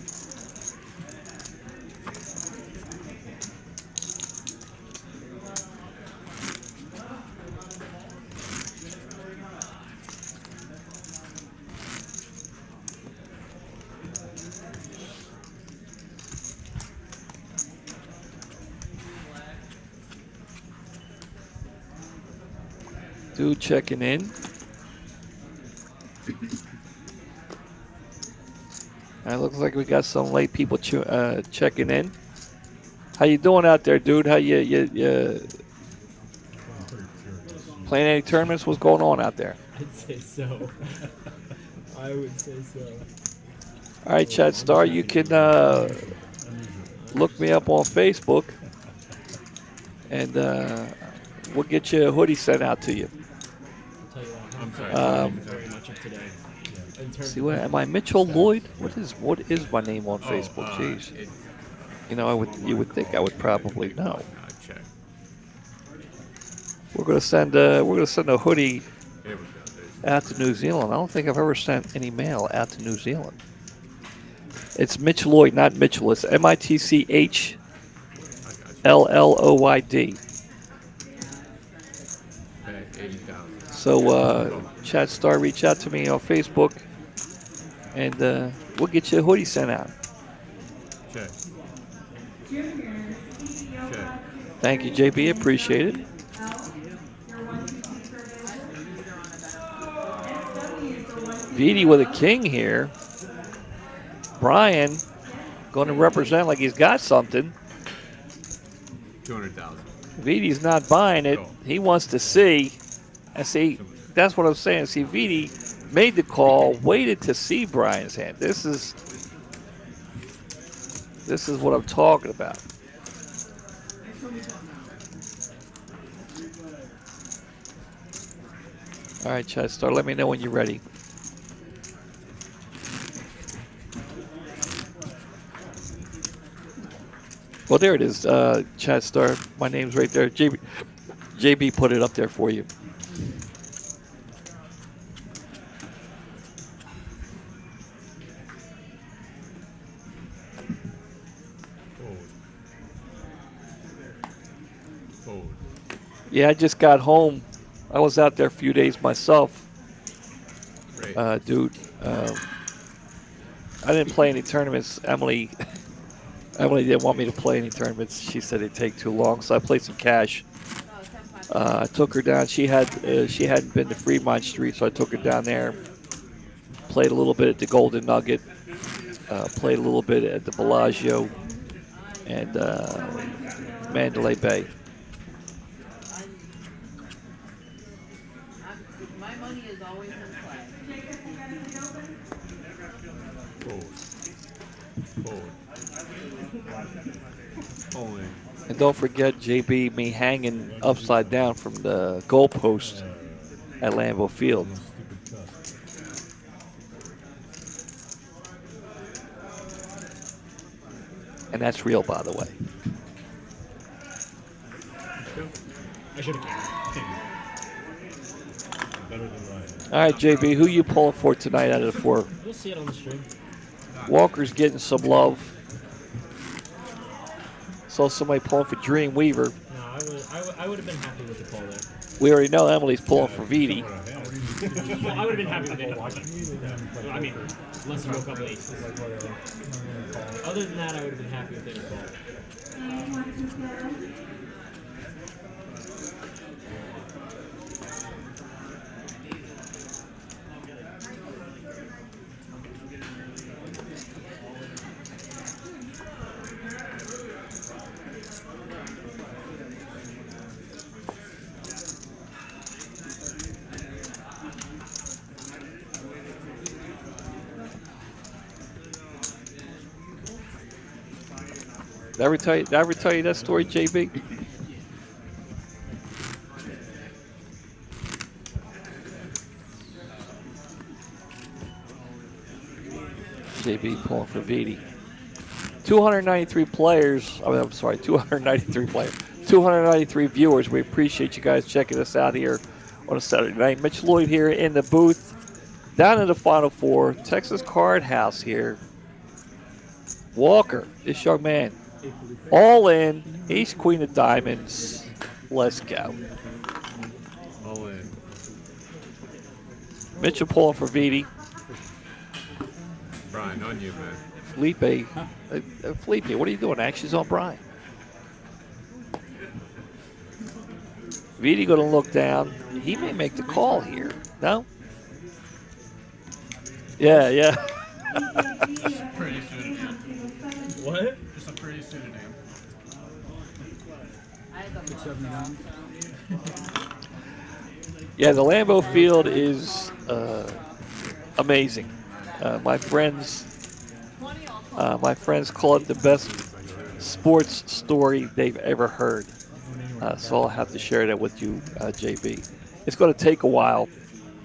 Dude checking in. It looks like we got some late people checking in. How you doing out there, dude? How you playing any tournaments? What's going on out there? I'd say so. I would say so. All right, Chat Star, you can look me up on Facebook, and we'll get you a hoodie sent out to you. I'll tell you what. I'm sorry. Very much of today. In terms See of what am I? Mitchell Lloyd? What is my name on Facebook? Oh, Jeez. You would think I would probably know. Check. We're gonna send a hoodie Here we go. out to New Zealand. I don't think I've ever sent any mail out to New Zealand. It's Mitch Lloyd, not Mitchell. It's MITCH LLOYD. Okay, 80,000. So Chat Star, reach out to me on Facebook, and we'll get you a hoodie sent out. Check. Thank you, JB. Appreciate it. Vidi with a king here. Brian going to represent like he's got something. 200,000. Vidi's not buying it. He wants to see. And see, that's what I'm saying. See, Vidi made the call, waited to see Brian's hand. This is what I'm talking about. All right, Chad Star, let me know when you're ready. Well, there it is, Chad Star. My name's right there. JB put it up there for you. Fold. Yeah, I just got home. I was out there a few days myself. Raise. Dude, I didn't play any tournaments. Emily didn't want me to play any tournaments. She said it'd take too long, so I played some cash. I took her down. She hadn't been to Fremont Street, so I took her down there. Played a little bit at the Golden Nugget. Played a little bit at the Bellagio and Mandalay Bay. My money is always in play. Fold. Only. And don't forget, JB, me hanging upside down from the goalpost at Lambeau Field. And that's real, by the way. I should have. Better than Ryan. All right, JB, who you pulling for tonight out of the four? You'll see it on the stream. Walker's getting some love. Saw somebody pulling for Dreamweaver. No, I would have been happy with the call there. We already know Emily's pulling for Vidi. Well, I would have been happy with it. I mean, unless you woke up with aces. Other than that, I would have been happy with any call. Did I ever tell you that story, JB? JB pulling for Vidi. 293 players. I'm sorry, 293 players. 293 viewers. We appreciate you guys checking us out here on a Saturday night. Mitch Lloyd here in the booth. Down in the Final Four. Texas Card House here. Walker, this young man. All in. Ace, Queen of Diamonds. Let's go. All in. Mitchell pulling for Vidi. Brian, on you, man. Felipe. Felipe, what are you doing? Actions on Brian. Vidi going to look down. He may make the call here. No? Yeah, yeah. Pretty suited hand. What? Just a pretty suited hand. I had the phone, Yeah, the Lambeau Field is amazing. My friends call it the best sports story they've ever heard. So I'll have to share that with you, JB. It's going to take a while,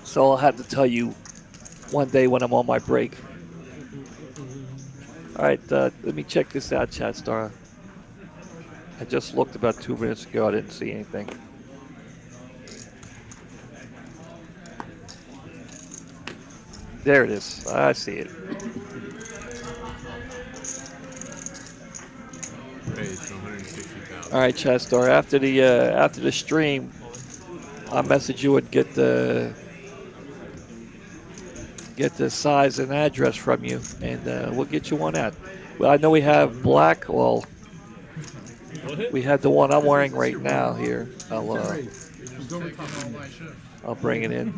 so I'll have to tell you one day when I'm on my break. All right, let me check this out, Chat Star. I just looked about 2 minutes ago. I didn't see anything. There it is. I see it. Raise 160,000. All right, Chat Star. After the stream, I'll message you and get the size and address from you, and we'll get you one out. Well, I know we have black. Well, we have the one I'm wearing right now here. I'll bring it in.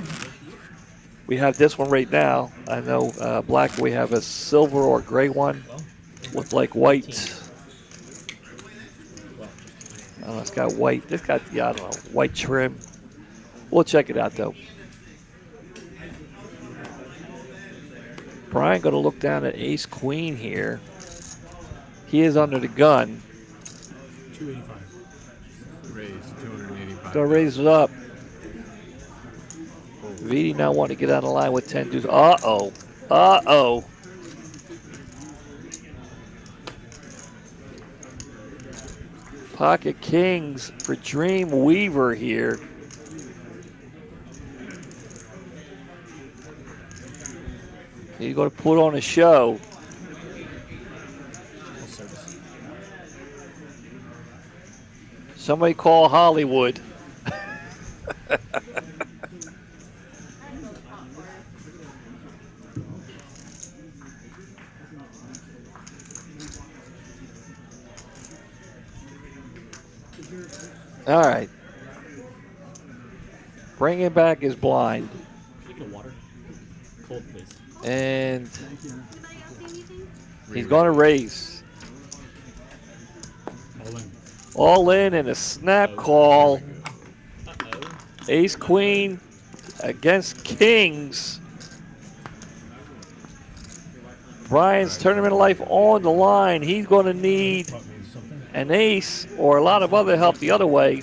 We have this one right now. I know black. We have a silver or gray one with like white. Oh, it's got white. It's got, yeah, I don't know, white trim. We'll check it out though. Brian going to look down at Ace Queen here. He is under the gun. 285. Raise 285. Going to raise it up. Fold. Vidi now want to get on the line with 10 deuce. Uh-oh. Uh-oh. Pocket kings for Dreamweaver here. He's going to put on a show. Somebody call Hollywood. All right. Bringing back his blind. Speaking of water, cold please. And he's going to raise. All in and a snap call. Uh-oh. Ace queen against kings. Brian's tournament life on the line. He's going to need an ace or a lot of other help the other way.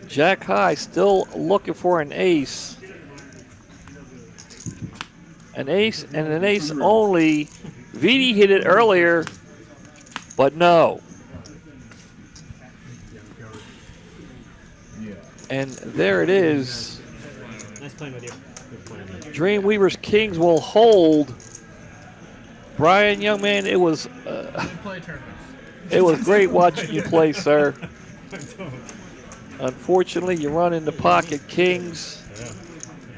Jack high still looking for an ace. An ace and an ace only. Vidi hit it earlier, but no. And there it is. Nice playing with you. Good playing with you. Dreamweaver's kings will hold. Brian, young man, it was Play tournaments. it was great watching you play, sir. Unfortunately, you run into pocket kings,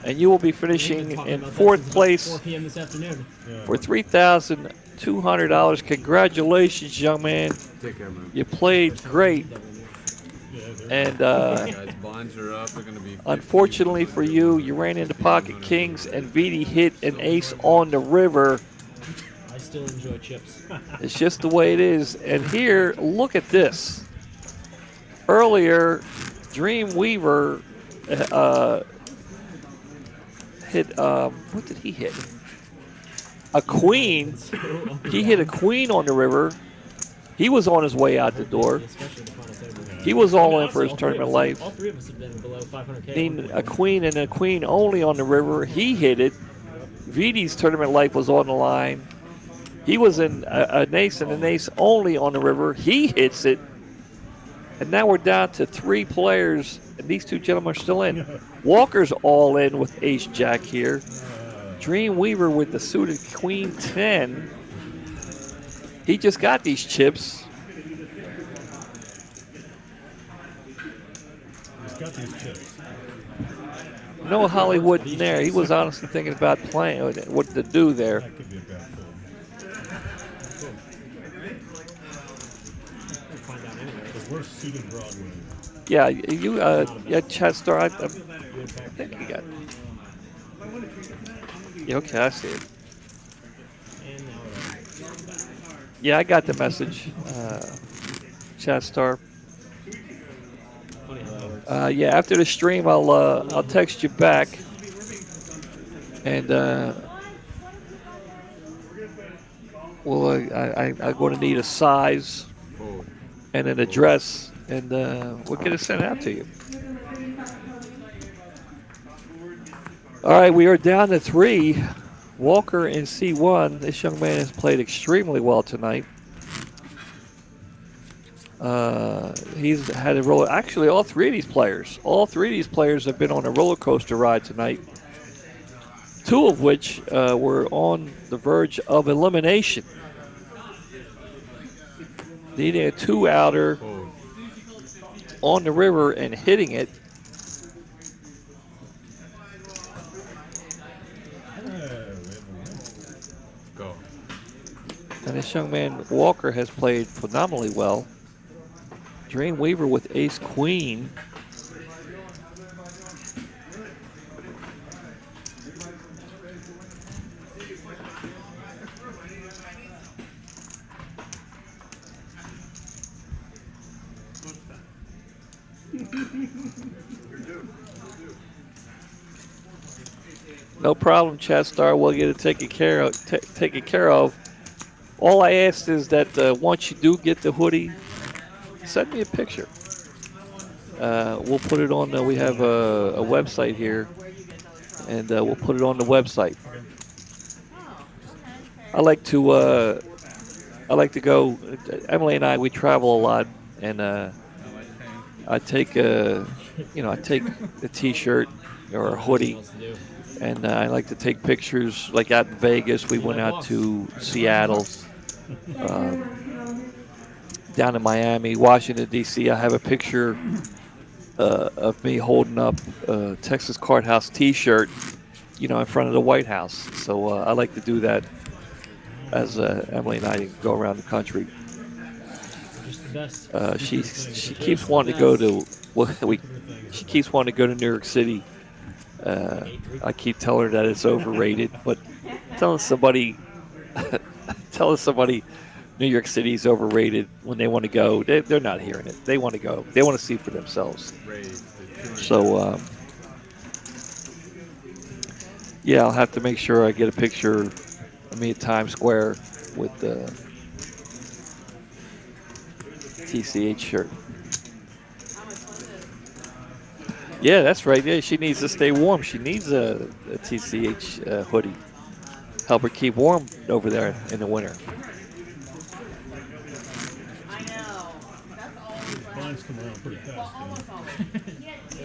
and you will be finishing in fourth place 4 p.m. this afternoon. for $3,200. Congratulations, young man. Take care, man. You played great. And Guys, blinds are up. They're going to be 50. unfortunately for you, you ran into pocket kings, and Vidi hit an ace on the river. I still enjoy chips. It's just the way it is. And here, look at this. Earlier, Dreamweaver hit, what did he hit? A queen. He hit a queen on the river. He was on his way out the door. Especially the final table. He was all in for his All three of tournament us- life. All three of us have been below 500K. Need a queen and a queen only on the river. He hit it. Vidi's tournament life was on the line. He was in an ace and an ace only on the river. He hits it. And now we're down to 3 players, and these 2 gentlemen are still in. Walker's all in with ace jack here. Dreamweaver with the suited queen 10. He just got these chips. He's got these chips. No Hollywood in there. He was honestly thinking about playing, what to do there. That could be a bad fold. Find out anyway. Because we're suited Broadway. Yeah, you, yeah, Chad Star, I think you got. Yeah, okay, I see it. And now we're Yeah, I got the message. Chat Star. funny how that works. Yeah, after the stream, I'll text you back, and well, I'm going to need a size Oh, and an address, and we'll get it sent out to you. All right, we are down to 3. Walker in C1. This young man has played extremely well tonight. He's had a roller. Actually, all 3 of these players have been on a roller coaster ride tonight. 2 of which were on the verge of elimination. Needing a 2-outer oh. on the river and hitting it. Go. And this young man, Walker, has played phenomenally well. Dreamweaver with ace queen. No problem, Chat Star. We'll get it taken care of. All I ask is that once you do get the hoodie, send me a picture. we'll put it on. We have a website here, and we'll put it on the website. I like to go. Emily and I, we travel a lot, and I take a T-shirt or a hoodie, and I like to take pictures. Like out in Vegas, we went out to Seattle, down in Miami, Washington D.C. I have a picture of me holding up a Texas Card House T-shirt, in front of the White House. So I like to do that as Emily and I go around the country. She keeps wanting to go to she keeps wanting to go to New York City. I keep telling her that it's overrated, but telling somebody New York City is overrated when they want to go, they're not hearing it. They want to go. They want to see for themselves. So yeah, I'll have to make sure I get a picture of me at Times Square with the TCH shirt. Yeah, that's right. Yeah, she needs to stay warm. She needs a TCH hoodie. Help her keep warm over there in the winter. I know. That's always Lines come around pretty fast.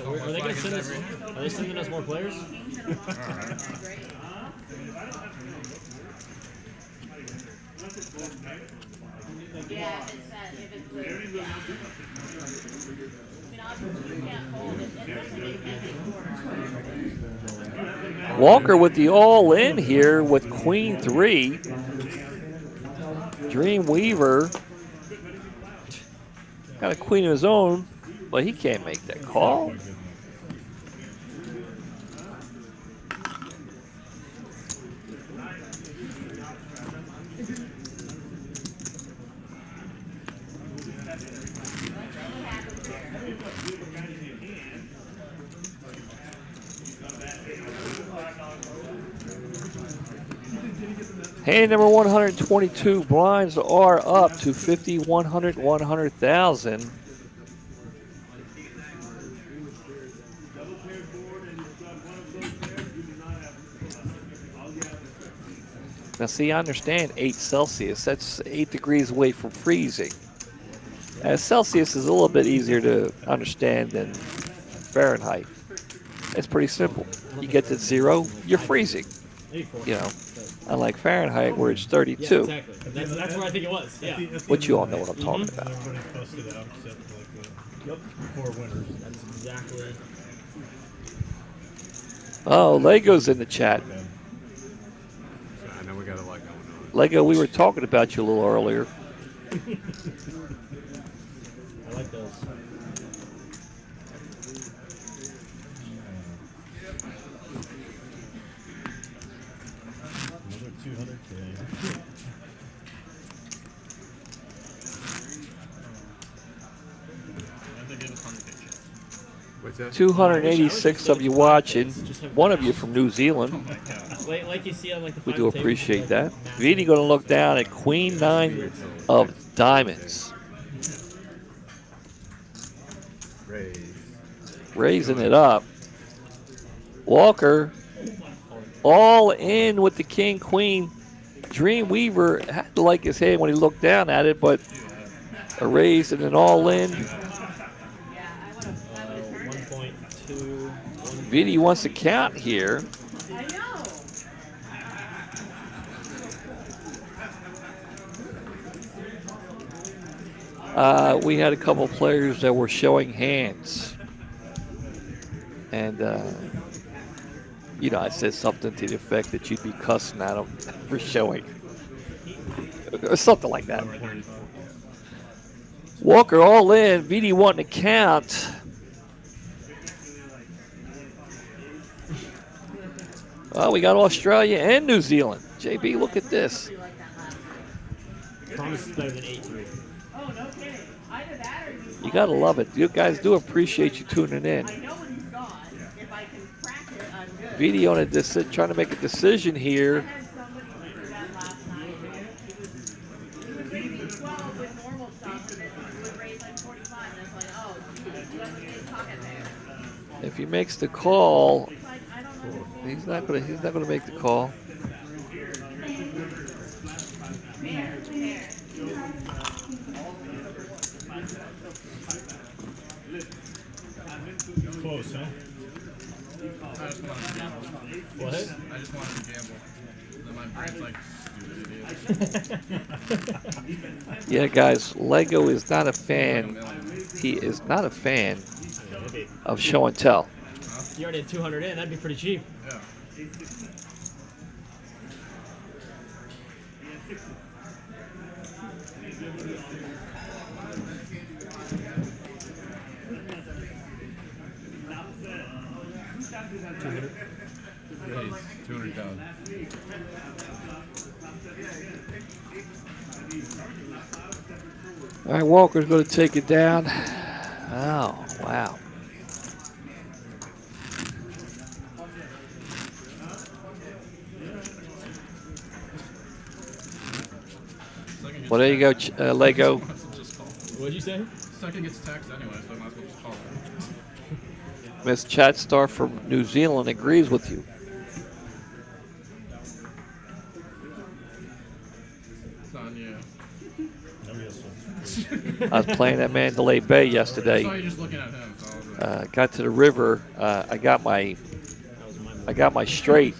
Are they going to send us? Are they sending us more players? Yeah, if it's that, if it's loose, yeah. I mean, obviously you can't hold it, especially if it's Walker with the all-in here with Queen 3. Dreamweaver got a queen of his own, but he can't make that call. Hand number 122, blinds are up to 50, 100, 100,000. Now see, I understand 8 Celsius. That's 8 degrees away from freezing. Celsius is a little bit easier to understand than Fahrenheit. It's pretty simple. You get to 0, you're freezing. Unlike Fahrenheit, where it's 32. Yeah, exactly. That's where I think it was. Yeah. Which you all know what I'm talking about. Everybody busted out except like the 4 winners. That's exactly. Oh, Lego's in the chat. I know we got a lot going on. Lego, we were talking about you a little earlier. I like those. Another 200K. What's that? 286 of you watching. One of you from New Zealand. Like you see on like the We final do table, appreciate like, that. massive- Vidi going to look down at Queen 9 of diamonds. Raising it up. Walker all in with the King Queen. Dreamweaver had to like his hand when he looked down at it, but a raise and an all in. 1.2. Vidi wants to count here. I know. We had a couple players that were showing hands. And, I said something to the effect that you'd be cussing at them for showing. Or something like that. Walker all in. Vidi wanting to count. Well, we got Australia and New Zealand. JB, look at this. Promise is better than 8-3. Oh, no kidding. Either that or You got to love it. You guys do appreciate you tuning in. I know when he's gone. If I can crack it, I'm good. Vidi on trying to make a decision here. I had somebody do that last night. He would raise 12 with normal stuff, and then he would raise like 45, and it's like, oh, geez, you have to pay If he makes the call, he's not gonna make the call. Close, huh? I just wanted to gamble. What? I just wanted to gamble. Then my brain's like, stupid idiot. Yeah, guys, Lego is not a fan. He is not a fan of show and tell. You already had 200 in. That'd be pretty cheap. Yeah. Yeah, he's 200,000. All right, Walker's going to take it down. Oh, wow. Well, there you go, Lego. What'd you say? Second gets taxed anyway, so I might as well just call it. Miss Chatstar from New Zealand agrees with you. It's on you. Oh, yes, I was playing at Mandalay Bay I saw yesterday. you just looking at him. So I was like, Got to the river. I got my straight.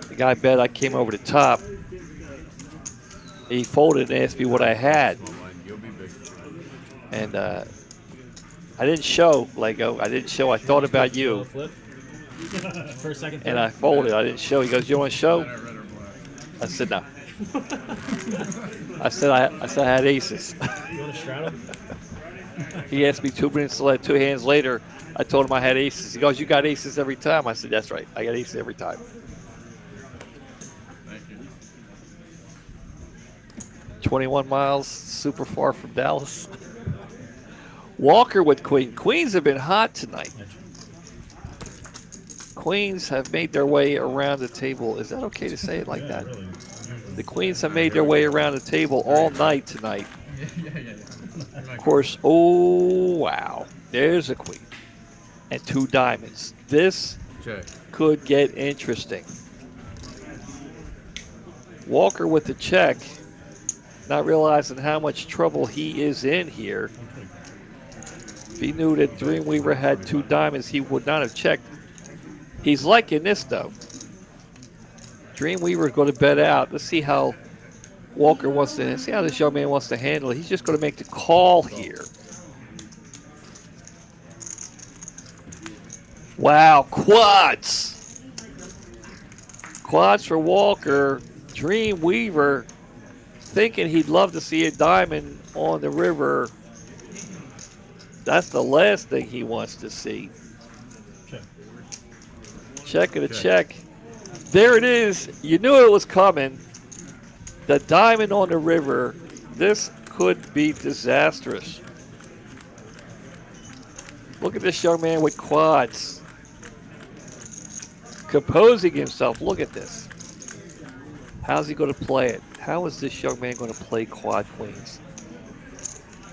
The guy bet I came over the top. He folded and asked me what I had. small line, you'll be big. And I didn't show, Lego. I didn't show. I thought about you. Flip. First, second, And third. I folded. I didn't show. He goes, "You want to show?" Red or black. I said, "No." I said I had aces. You want to straddle? He asked me 2 minutes later, 2 hands later. I told him I had aces. He goes, "You got aces every time?" I said, "That's right. I got aces every time." Thank you. 21 miles, super far from Dallas. Walker with queen. Queens have been hot tonight. Queens have made their way around the table. Is that okay to say it like that? really. The Queens have made their way around the table all night tonight. Yeah. Of course, oh, wow. There's a queen and 2 diamonds. This Check. could get interesting. Walker with the check, not realizing how much trouble he is in here. If he knew that Dreamweaver had 2 diamonds, he would not have checked. He's liking this, though. Dreamweaver's going to bet out. Let's see how Walker wants to, see how this young man wants to handle it. He's just going to make the call here. Wow, quads. Quads for Walker. Dreamweaver thinking he'd love to see a diamond on the river. That's the last thing he wants to see. Check of the check. There it is. You knew it was coming. The diamond on the river. This could be disastrous. Look at this young man with quads. Composing himself. Look at this. How's he going to play it? How is this young man going to play quad queens?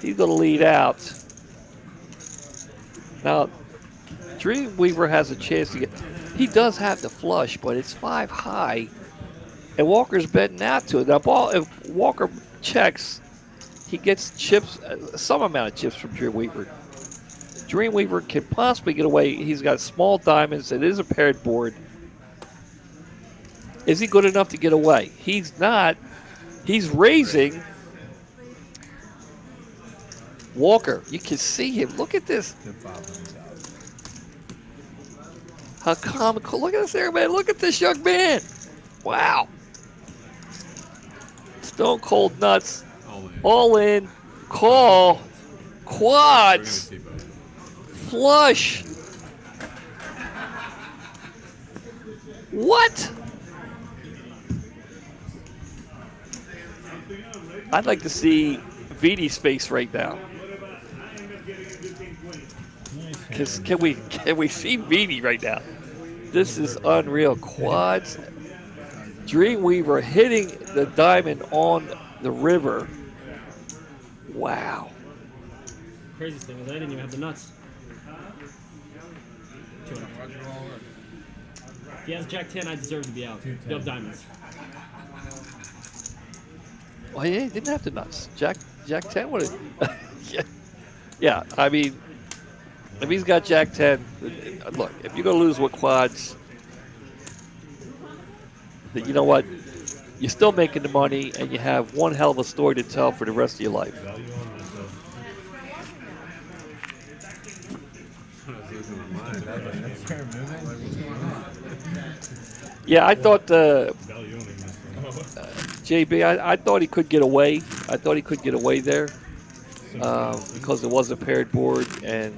He's going to lead out. Now, Dreamweaver has a chance to get. He does have the flush, but it's 5 high, and Walker's betting out to it. Now, if Walker checks, he gets chips, some amount of chips from Dreamweaver. Dreamweaver can possibly get away. He's got small diamonds. It is a paired board. Is he good enough to get away? He's not. He's raising. Walker, you can see him. Look at this. How comical. Look at this there, man. Look at this young man. Wow. Stone cold nuts. All in. Call. Quads. Flush. What? I'd like to see VD's face right now. Can we see VD right now? This is unreal. Quads. Dreamweaver hitting the diamond on the river. Wow. Craziest thing is I didn't even have the nuts. If he has Jack 10, I deserve to be out. Dub diamonds. Well, yeah, he didn't have to nuts. Jack 10 would have. Yeah, I mean, if he's got Jack 10, look, if you're going to lose with quads, then you know what? You're still making the money, and you have one hell of a story to tell for the rest of your life. Value on myself. Yeah, I thought Value on myself. JB, I thought he could get away. I thought he could get away there because it was a paired board, and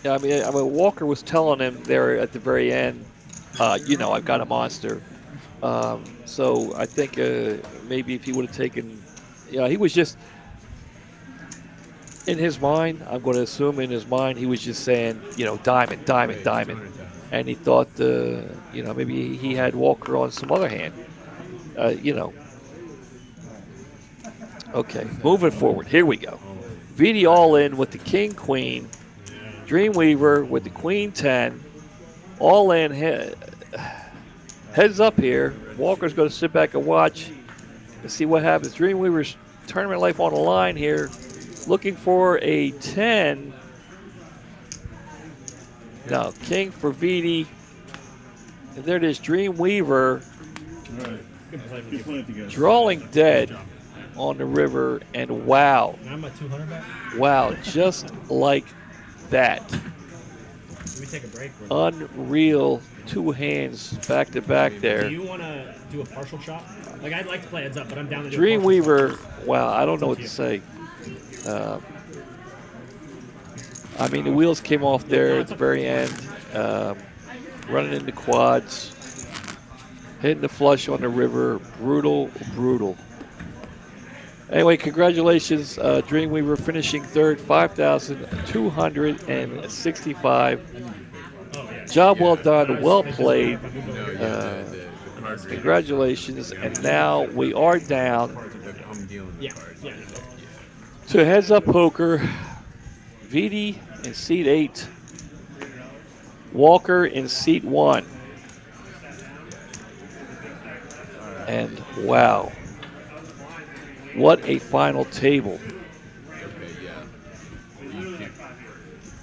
yeah, I mean, Walker was telling him there at the very end, I've got a monster. So I think maybe if he would have taken, he was just in his mind. I'm going to assume in his mind he was just saying, diamond, diamond, diamond, and he thought, maybe he had Walker on some other hand. Okay, moving forward. Here we go. VD all in with the king queen. Dreamweaver with the queen 10. All in. Heads up here. Walker's going to sit back and watch and see what happens. Dreamweaver's tournament life on the line here. Looking for a 10. Now, king for VD. And there it is, Dreamweaver. Drawing dead on the river, and wow. Now I'm at 200 back. Wow, just like that. Can we take a break? Unreal. Two hands back to back there. Do you want to do a partial shot? Like, I'd like to play heads up, but I'm down to do Dreamweaver, wow, I don't know what to say. I mean, the wheels came off there at the very end. Running into quads. Hitting the flush on the river. Brutal, brutal. Anyway, congratulations, Dreamweaver finishing third, 5,265. Job well done, well played. Congratulations, and now we are down to Heads Up Poker. VD in seat 8, Walker in seat 1. And wow. What a final table. Okay, yeah.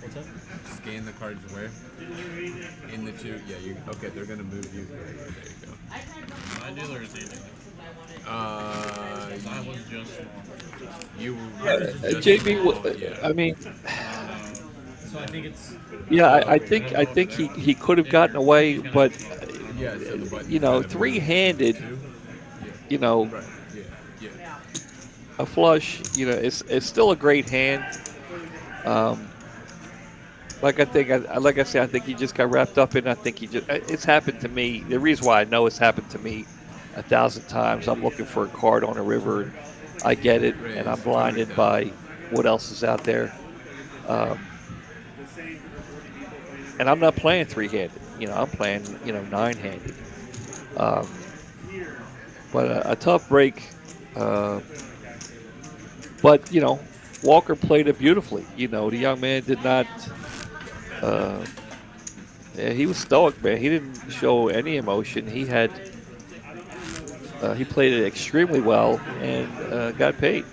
What's up? Scan the cards where? In the two. Yeah, okay, they're going to move you. There you go. My dealer is eating. Mine was just you JB, yeah. I mean, So I think it's. yeah, I think he could have gotten away, but Yeah, so the button three-handed, right. Yeah. a flush, it's still a great hand. Like I say, I think he just got wrapped up in. I think it's happened to me. The reason why I know it's happened to me 1,000 times. I'm looking for a card on a river, and I get it, and I'm blinded by what else is out there. And I'm not playing three-handed. I'm playing, nine-handed. But a tough break. But, Walker played it beautifully. The young man did not. He was stoic, man. He didn't show any emotion. He played it extremely well and got paid.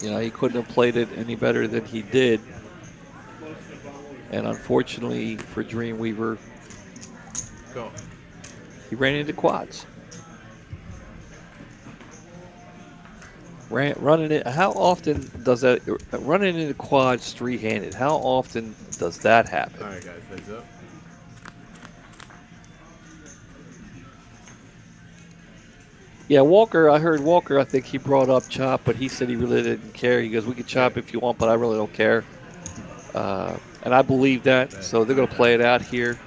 He couldn't have played it any better than he did. And unfortunately for Dreamweaver, he ran into quads. Running it. How often does that? Running into quads three-handed. How often does that happen? All right, guys, heads up. Yeah, Walker. I heard Walker. I think he brought up chop, but he said he really didn't care. He goes, "We can chop if you want, but I really don't care." And I believe that. So they're going to play it out here.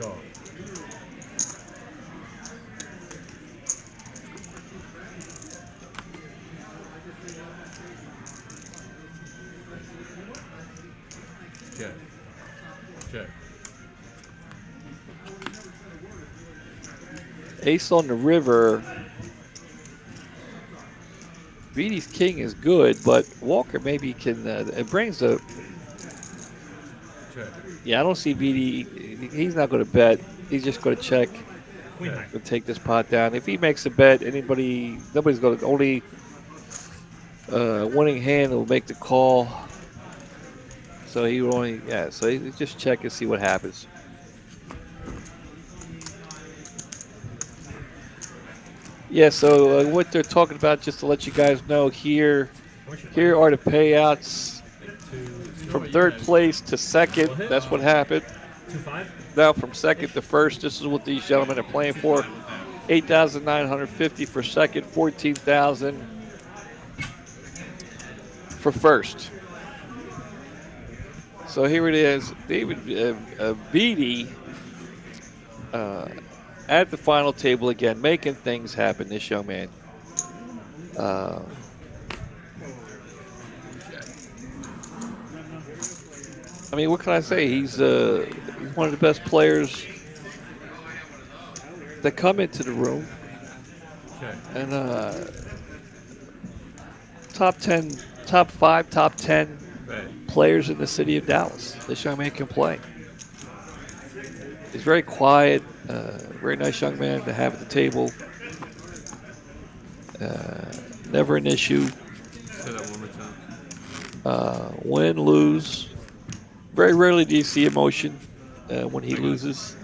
Go. Check. Ace on the river. Beatty's king is good, but Walker maybe can. It brings a. Check. Yeah, I don't see Beatty. He's not going to bet. He's just going to check. Queen high. Going to take this pot down. If he makes a bet, nobody's going to. Only winning hand will make the call. So he will only. Yeah. So he just check and see what happens. Yeah, so what they're talking about, just to let you guys know, here are the payouts from third place to second. That's what happened. 2-5. Now from second to first, this is what these gentlemen are playing for. $8,950 for second, $14,000 for first. So here it is, David Beatty at the final table again, making things happen, this young man. I mean, what can I say? He's one of the best players that come into the room. Check. And top 10, top 5, top 10 Bet. players in the city of Dallas. This young man can play. He's very quiet, very nice young man to have at the table. Never an issue. Say that one more time. Win, lose. Very rarely do you see emotion when he loses.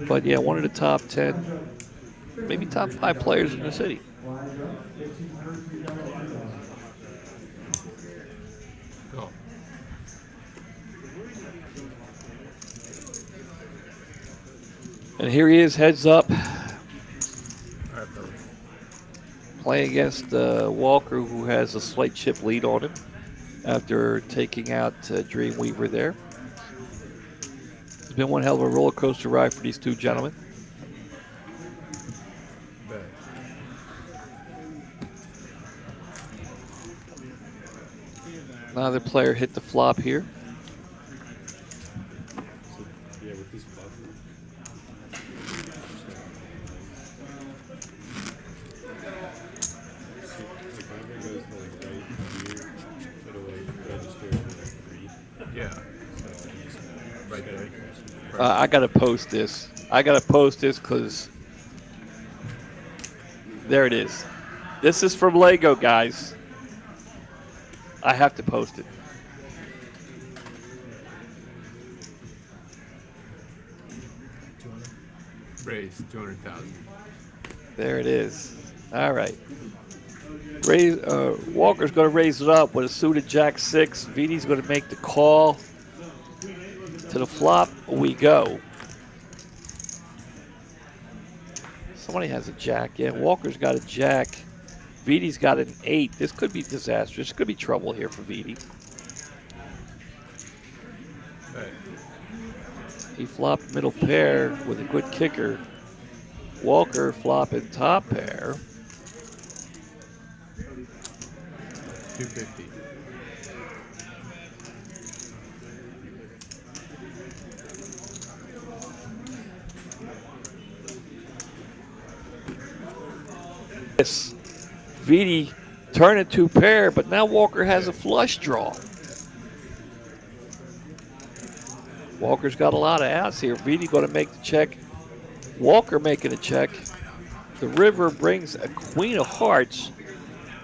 But yeah, one of the top 10, maybe top 5 players in the city. Go. And here he is, heads up, All right, fellas. playing against Walker, who has a slight chip lead on him after taking out Dreamweaver there. It's been one hell of a roller coaster ride for these two gentlemen. Bet. Another player hit the flop here. Yeah, with these flop. Yeah. Right there. I got to post this. Because there it is. This is from Lego, guys. I have to post it. Raise 200,000. There it is. All right. Walker's going to raise it up with a suited Jack-6. Viti's going to make the call. To the flop we go. Somebody has a Jack. Yeah, Walker's got a Jack. Viti's got an 8. This could be disastrous. Could be trouble here for Viti. Bet. He flopped middle pair with a good kicker. Walker flopping top pair. 250. Yes, Viti turning two pair, but now Walker has a flush draw. Walker's got a lot of outs here. Viti going to make the check. Walker making a check. The river brings a queen of hearts,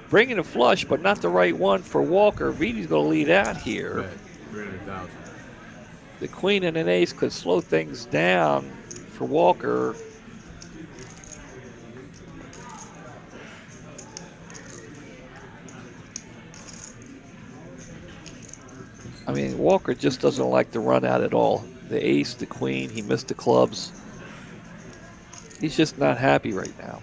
bringing a flush, but not the right one for Walker. Viti's going to lead out here. Bet. 300,000. The queen and an ace could slow things down for Walker. I mean, Walker just doesn't like to run out at all. The ace, the queen, he missed the clubs. He's just not happy right now.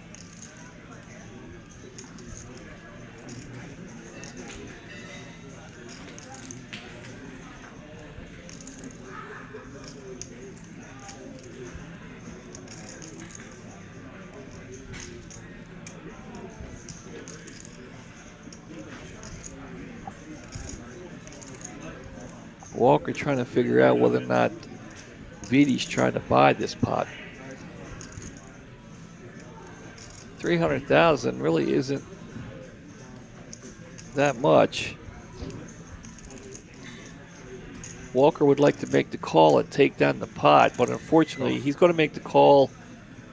Walker trying to figure out whether or not Vidi's trying to buy this pot. 300,000 really isn't that much. Walker would like to make the call and take down the pot, but unfortunately, he's going to make the call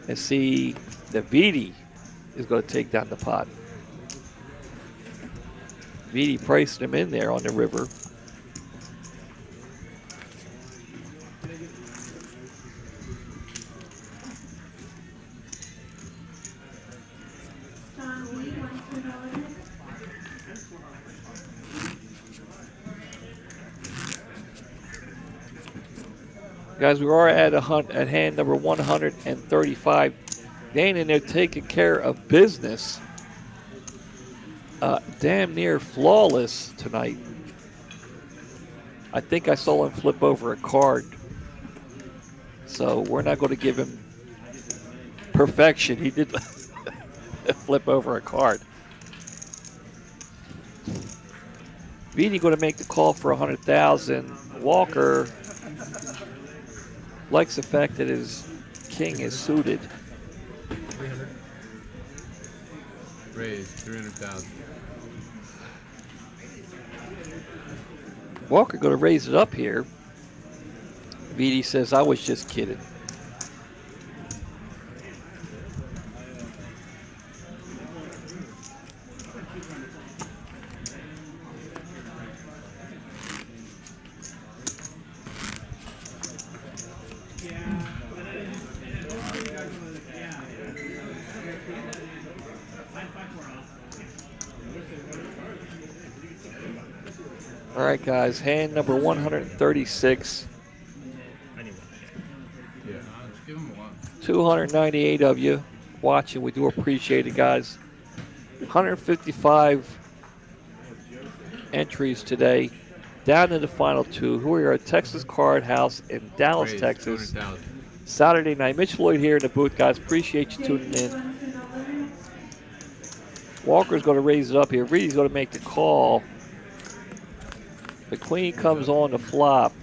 and see that Vidi is going to take down the pot. Vidi priced him in there on the river. Guys, we are at hand number 135. Dane in there taking care of business. Damn near flawless tonight. I think I saw him flip over a card. So we're not going to give him perfection. He did flip over a card. Vidi going to make the call for 100,000. Walker likes the fact that his king is suited. 300. Raise 300,000. Walker going to raise it up here. Vidi says, I was just kidding. All right, guys, hand number 136. Yeah, give him a lot. 298 of you watching. We do appreciate it, guys. 155 entries today. Down to the final two. Who are at Texas Card House in Dallas, Raise Texas. 200,000. Saturday night. Mitch Lloyd here in the booth, guys. Appreciate you tuning in. Walker's going to raise it up here. Reed's going to make the call. The queen comes on the flop.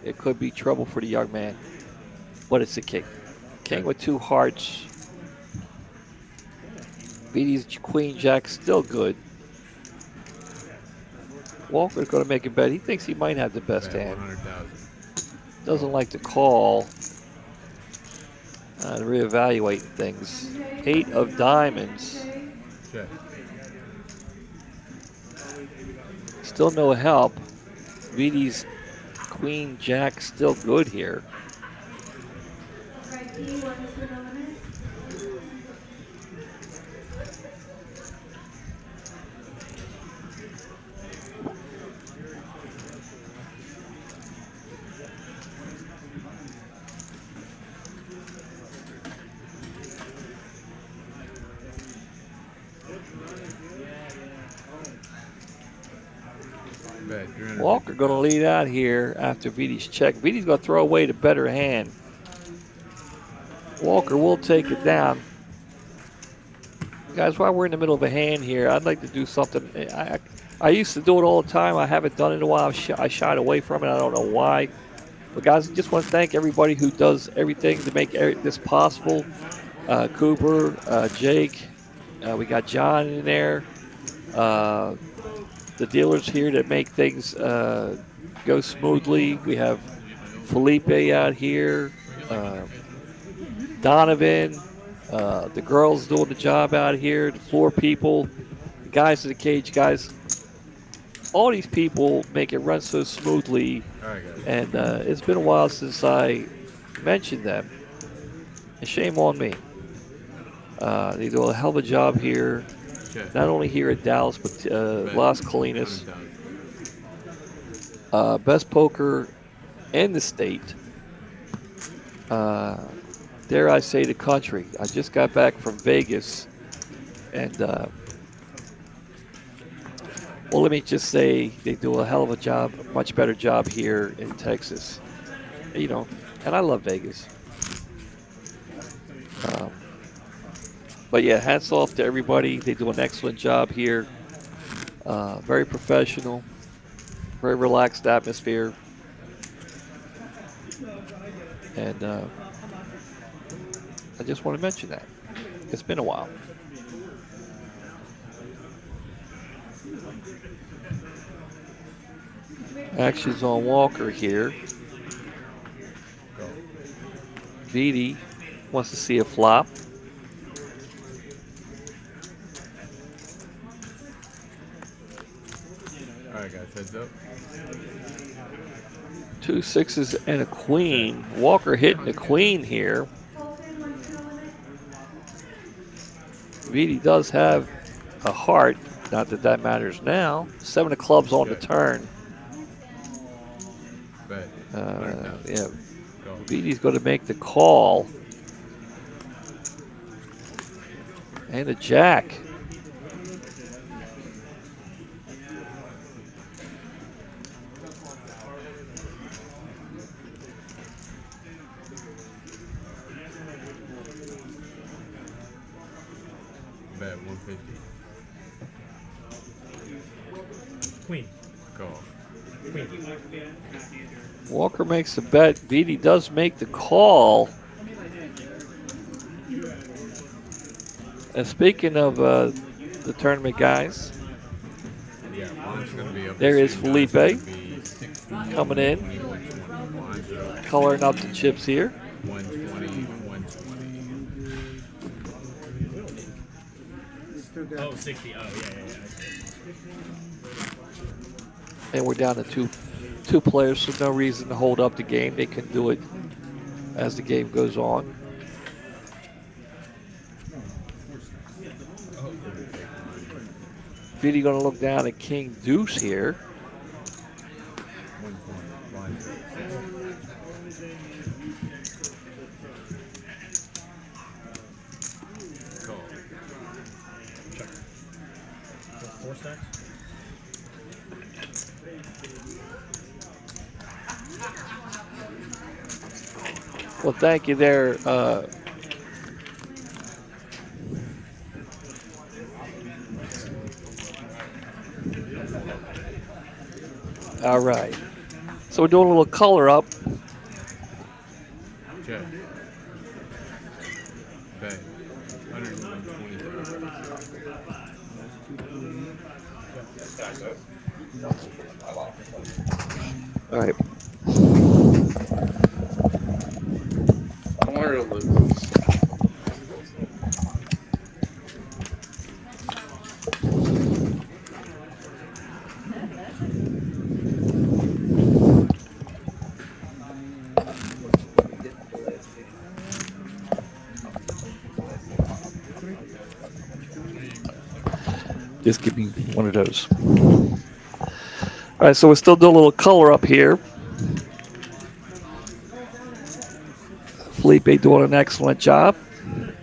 It could be trouble for the young man. But it's the king. King with two hearts. Vidi's queen jack still good. Walker's going to make a bet. He thinks he might have the best Bet hand. 100,000. Doesn't like to call. Reevaluate things. 8 of diamonds. Check. Still no help. Vidi's queen jack still good here. Bet 300. Walker going to lead out here after Vidi's check. Vidi's going to throw away the better hand. Walker will take it down. Guys, while we're in the middle of a hand here, I'd like to do something. I used to do it all the time. I haven't done it in a while. I shied away from it. I don't know why. But guys, I just want to thank everybody who does everything to make this possible. Cooper, Jake, we got John in there. The dealers here that make things go smoothly. We have Felipe out here, Donovan, the girls doing the job out here, the floor people, the guys in the cage, guys. All these people make it run so smoothly, All right, guys. and it's been a while since I mentioned them. And shame on me. They do a hell of a job here. Check. Not only here at Dallas, but Bet Las Colinas. 200,000. Best poker in the state. Dare I say the country. I just got back from Vegas. And, well, let me just say they do a hell of a job, a much better job here in Texas. You know, and I love Vegas. But yeah, hats off to everybody. They do an excellent job here. Very professional, very relaxed atmosphere. And I just want to mention that. It's been a while. Action's on Walker here. Beatty wants to see a flop. All right, guys, heads up. 2 6s and a queen. Walker hitting the queen here. Beatty does have a heart. Not that that matters now. 7 of clubs on the turn. Bet. Yeah. Go. Beatty's going to make the call. And a jack. Bet 150. Queen. Call. Queen. Walker makes the bet. Beatty does make the call. And speaking of the tournament guys, Yeah, Bond's gonna be up. there this is year. Bond's Felipe gonna be 60, coming in, 120. Bond's up coloring up the chips here. 120, 120. Oh, 60. Oh, yeah. And we're down to two players, so no reason to hold up the game. They can do it as the game goes on. Beatty going to look down at King Deuce here. 120. Bond's up. Call. Four stacks. Well, thank you there. All right. So we're doing a little color up. Check. Bet. 120. All right. I want her to lose. Just give me one of those. All right, so we're still doing a little color up here. Felipe doing an excellent job,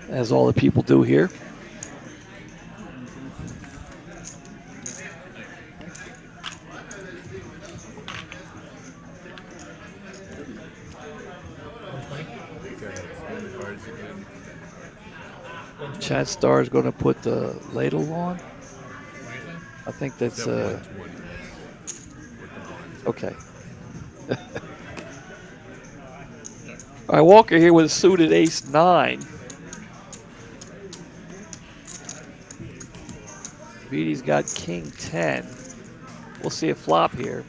as all the people do here. Chad Starr is going to put the ladle on. I think that's okay. All right, Walker here with a suited ace-9. Beatty's got king-10. We'll see a flop here.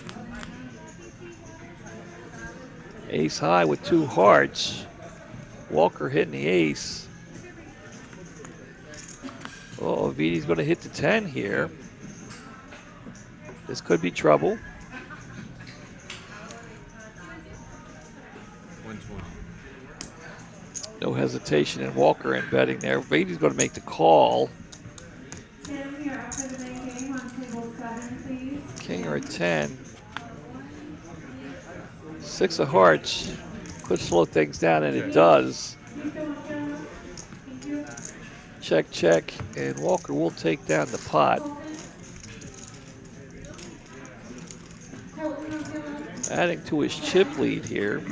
Ace high with 2 hearts. Walker hitting the ace. Oh, Beatty's going to hit the 10 here. This could be trouble. 120. No hesitation in Walker in betting there. Beatty's going to make the call. King or a 10. 6 of hearts could slow things down, and it does. Check, check, and Walker will take down the pot. Adding to his chip lead here.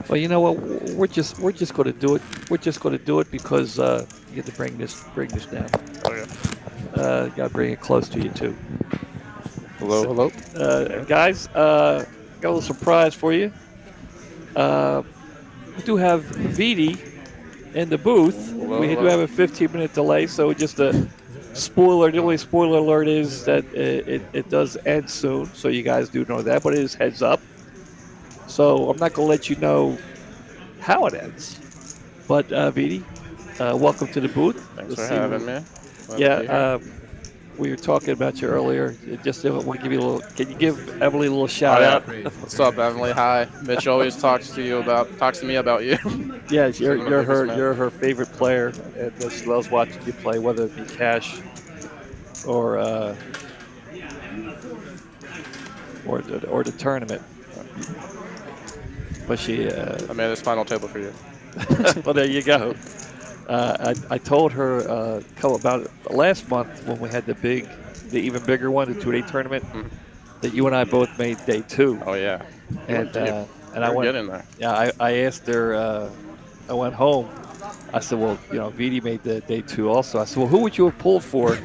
Well, you know what? We're just going to do it. We're just going to do it because you have to bring this down. Got to bring it close to you too. Hello. Guys, got a little surprise for you. We do have Vidi in the booth. We do have a 15-minute delay, so just a spoiler. The only spoiler alert is that it does end soon, so you guys do know that, but it is heads up. So I'm not going to let you know how it ends. But Vidi, welcome to the booth. Thanks for having me. We were talking about you earlier. Just want to give you a little. Can you give Emily a little shout out? What's up, Emily? Hi. Mitch always talks to me about you. Yes, you're her favorite player, and she loves watching you play, whether it be cash or the tournament. But she. I made this final table for you. Well, there you go. I told her about last month when we had the even bigger one, the 2-day tournament, that you and I both made day 2. Oh yeah. And I went in there. Yeah, I asked her. I went home. I said, well, Vidi made the day 2 also. I said, well, who would you have pulled for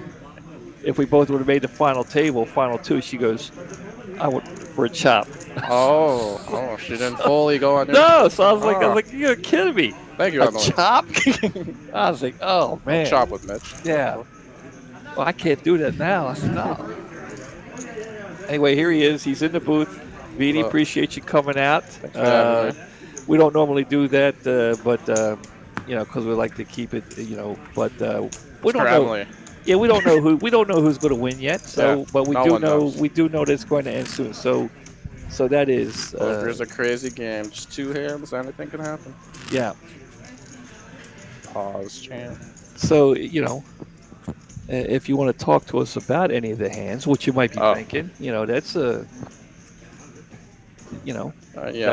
if we both would have made the final 2? She goes, I would for a chop. Oh, she didn't fully go on. No, so I was like, you're kidding me. Thank you, A Emily. chop? I was like, oh man. Chop with Mitch. Yeah. Well, I can't do that now. I said, no. Anyway, here he is. He's in the booth. Vidi, appreciate you coming out. We don't normally do that, but because we like to keep it, but we don't know. Emily. Yeah, we don't know who's going to win yet. So, Yeah, but we no do one know knows. that it's going to end soon. So that is. Poker's a crazy game. Just 2 hands, anything can happen. Yeah. Pause, champ. So if you want to talk to us about any of the hands, which you might be thinking, that's a. That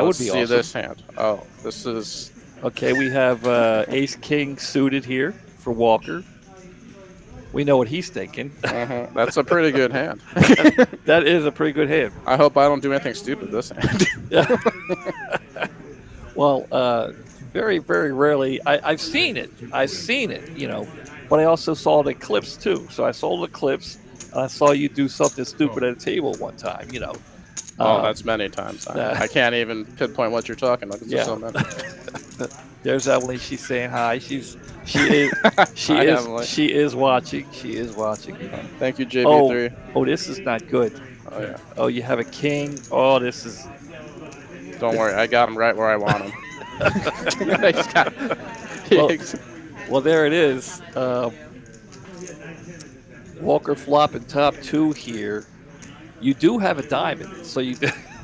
would be awesome. See this hand. Oh, this is. Okay, we have Ace King suited here for Walker. We know what he's thinking. That's a pretty good hand. That is a pretty good hand. I hope I don't do anything stupid this hand. Well, very, very rarely. I've seen it, but I also saw the clips too. So I saw the clips. I saw you do something stupid at a table one time, That's many times. I can't even pinpoint what you're talking about. There's so many. There's Emily. She's saying hi. She is watching. She is watching. Thank you, JB3. Oh, this is not good. Oh yeah. Oh, you have a king. Oh, this is. Don't worry, I got him right where I want him. Well, there it is. Walker flopping top 2 here. You do have a diamond, so you.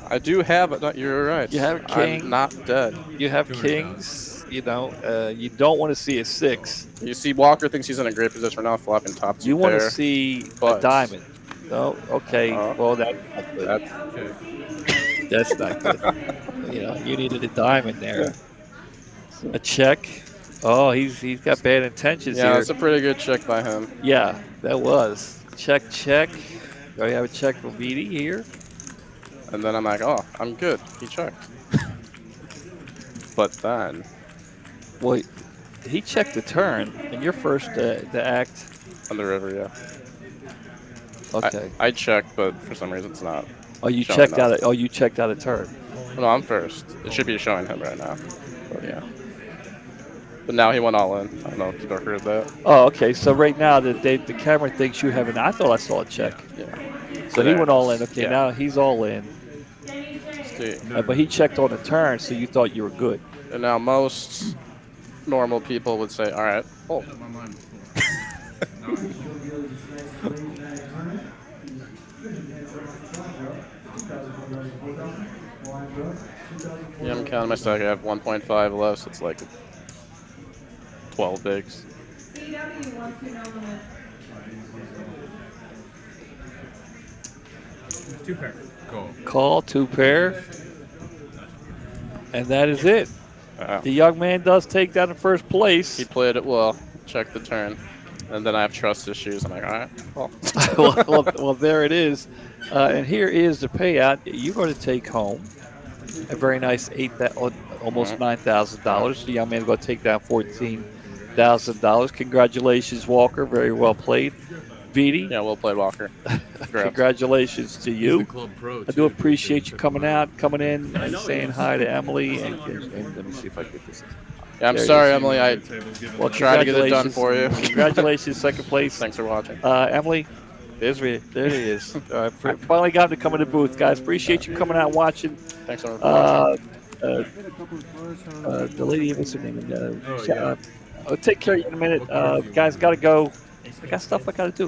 I do have it. You're right. You have a king. I'm not dead. You have kings. You don't want to see a 6. You see, Walker thinks he's in a great position right now, flopping top 2 You want to pair. see a diamond. No, okay. Well, that's not good. That's not good. You needed a diamond there. A check. Oh, he's got bad intentions here. Yeah, that's a pretty good check by him. Yeah, that was. Check. Oh, you have a check from Vidi here. And then I'm like, oh, I'm good. He checked. But then. Well, he checked the turn, and you're first to act. On the river, yeah. Okay. I checked, but for some reason it's not. Oh, you checked out. You checked out a turn. No, I'm first. It should be showing him right now. But yeah. But now he went all in. I don't know if you've ever heard that. Oh, okay. So right now the camera thinks you have an. I thought I saw a check. Yeah. So he went all in. Okay, Yeah. now he's all in. But he checked on the turn, so you thought you were good. And now most normal people would say, all right. Oh. Yeah, I'm counting my stack. I have 1.5 left, so it's like 12 bigs. Two pair. Call 2 pair. And that is it. The young man does take down in first place. He played it well. Check the turn. And then I have trust issues. I'm like, all right. well, there it is. And here is the payout. You're going to take home a very nice almost $9,000. The young man is going to take down $14,000. Congratulations, Walker. Very well played. Viti, Yeah, well played, Walker. Congrats. congratulations to He's you. the club pro, I do too. appreciate you Took coming him out, coming in, and saying hi to Emily. And let me see if I get this. Yeah, I'm There it sorry, is. Emily. I Well, tried to get it done congratulations. for you. Congratulations, second place. Thanks for watching. Emily, there it is. Finally got to come in the booth, guys. Appreciate you coming out and watching. Thanks for watching. The lady, what's her name? Oh, yeah. I'll take care of you in a minute. Guys, got to go. I got stuff I got to do.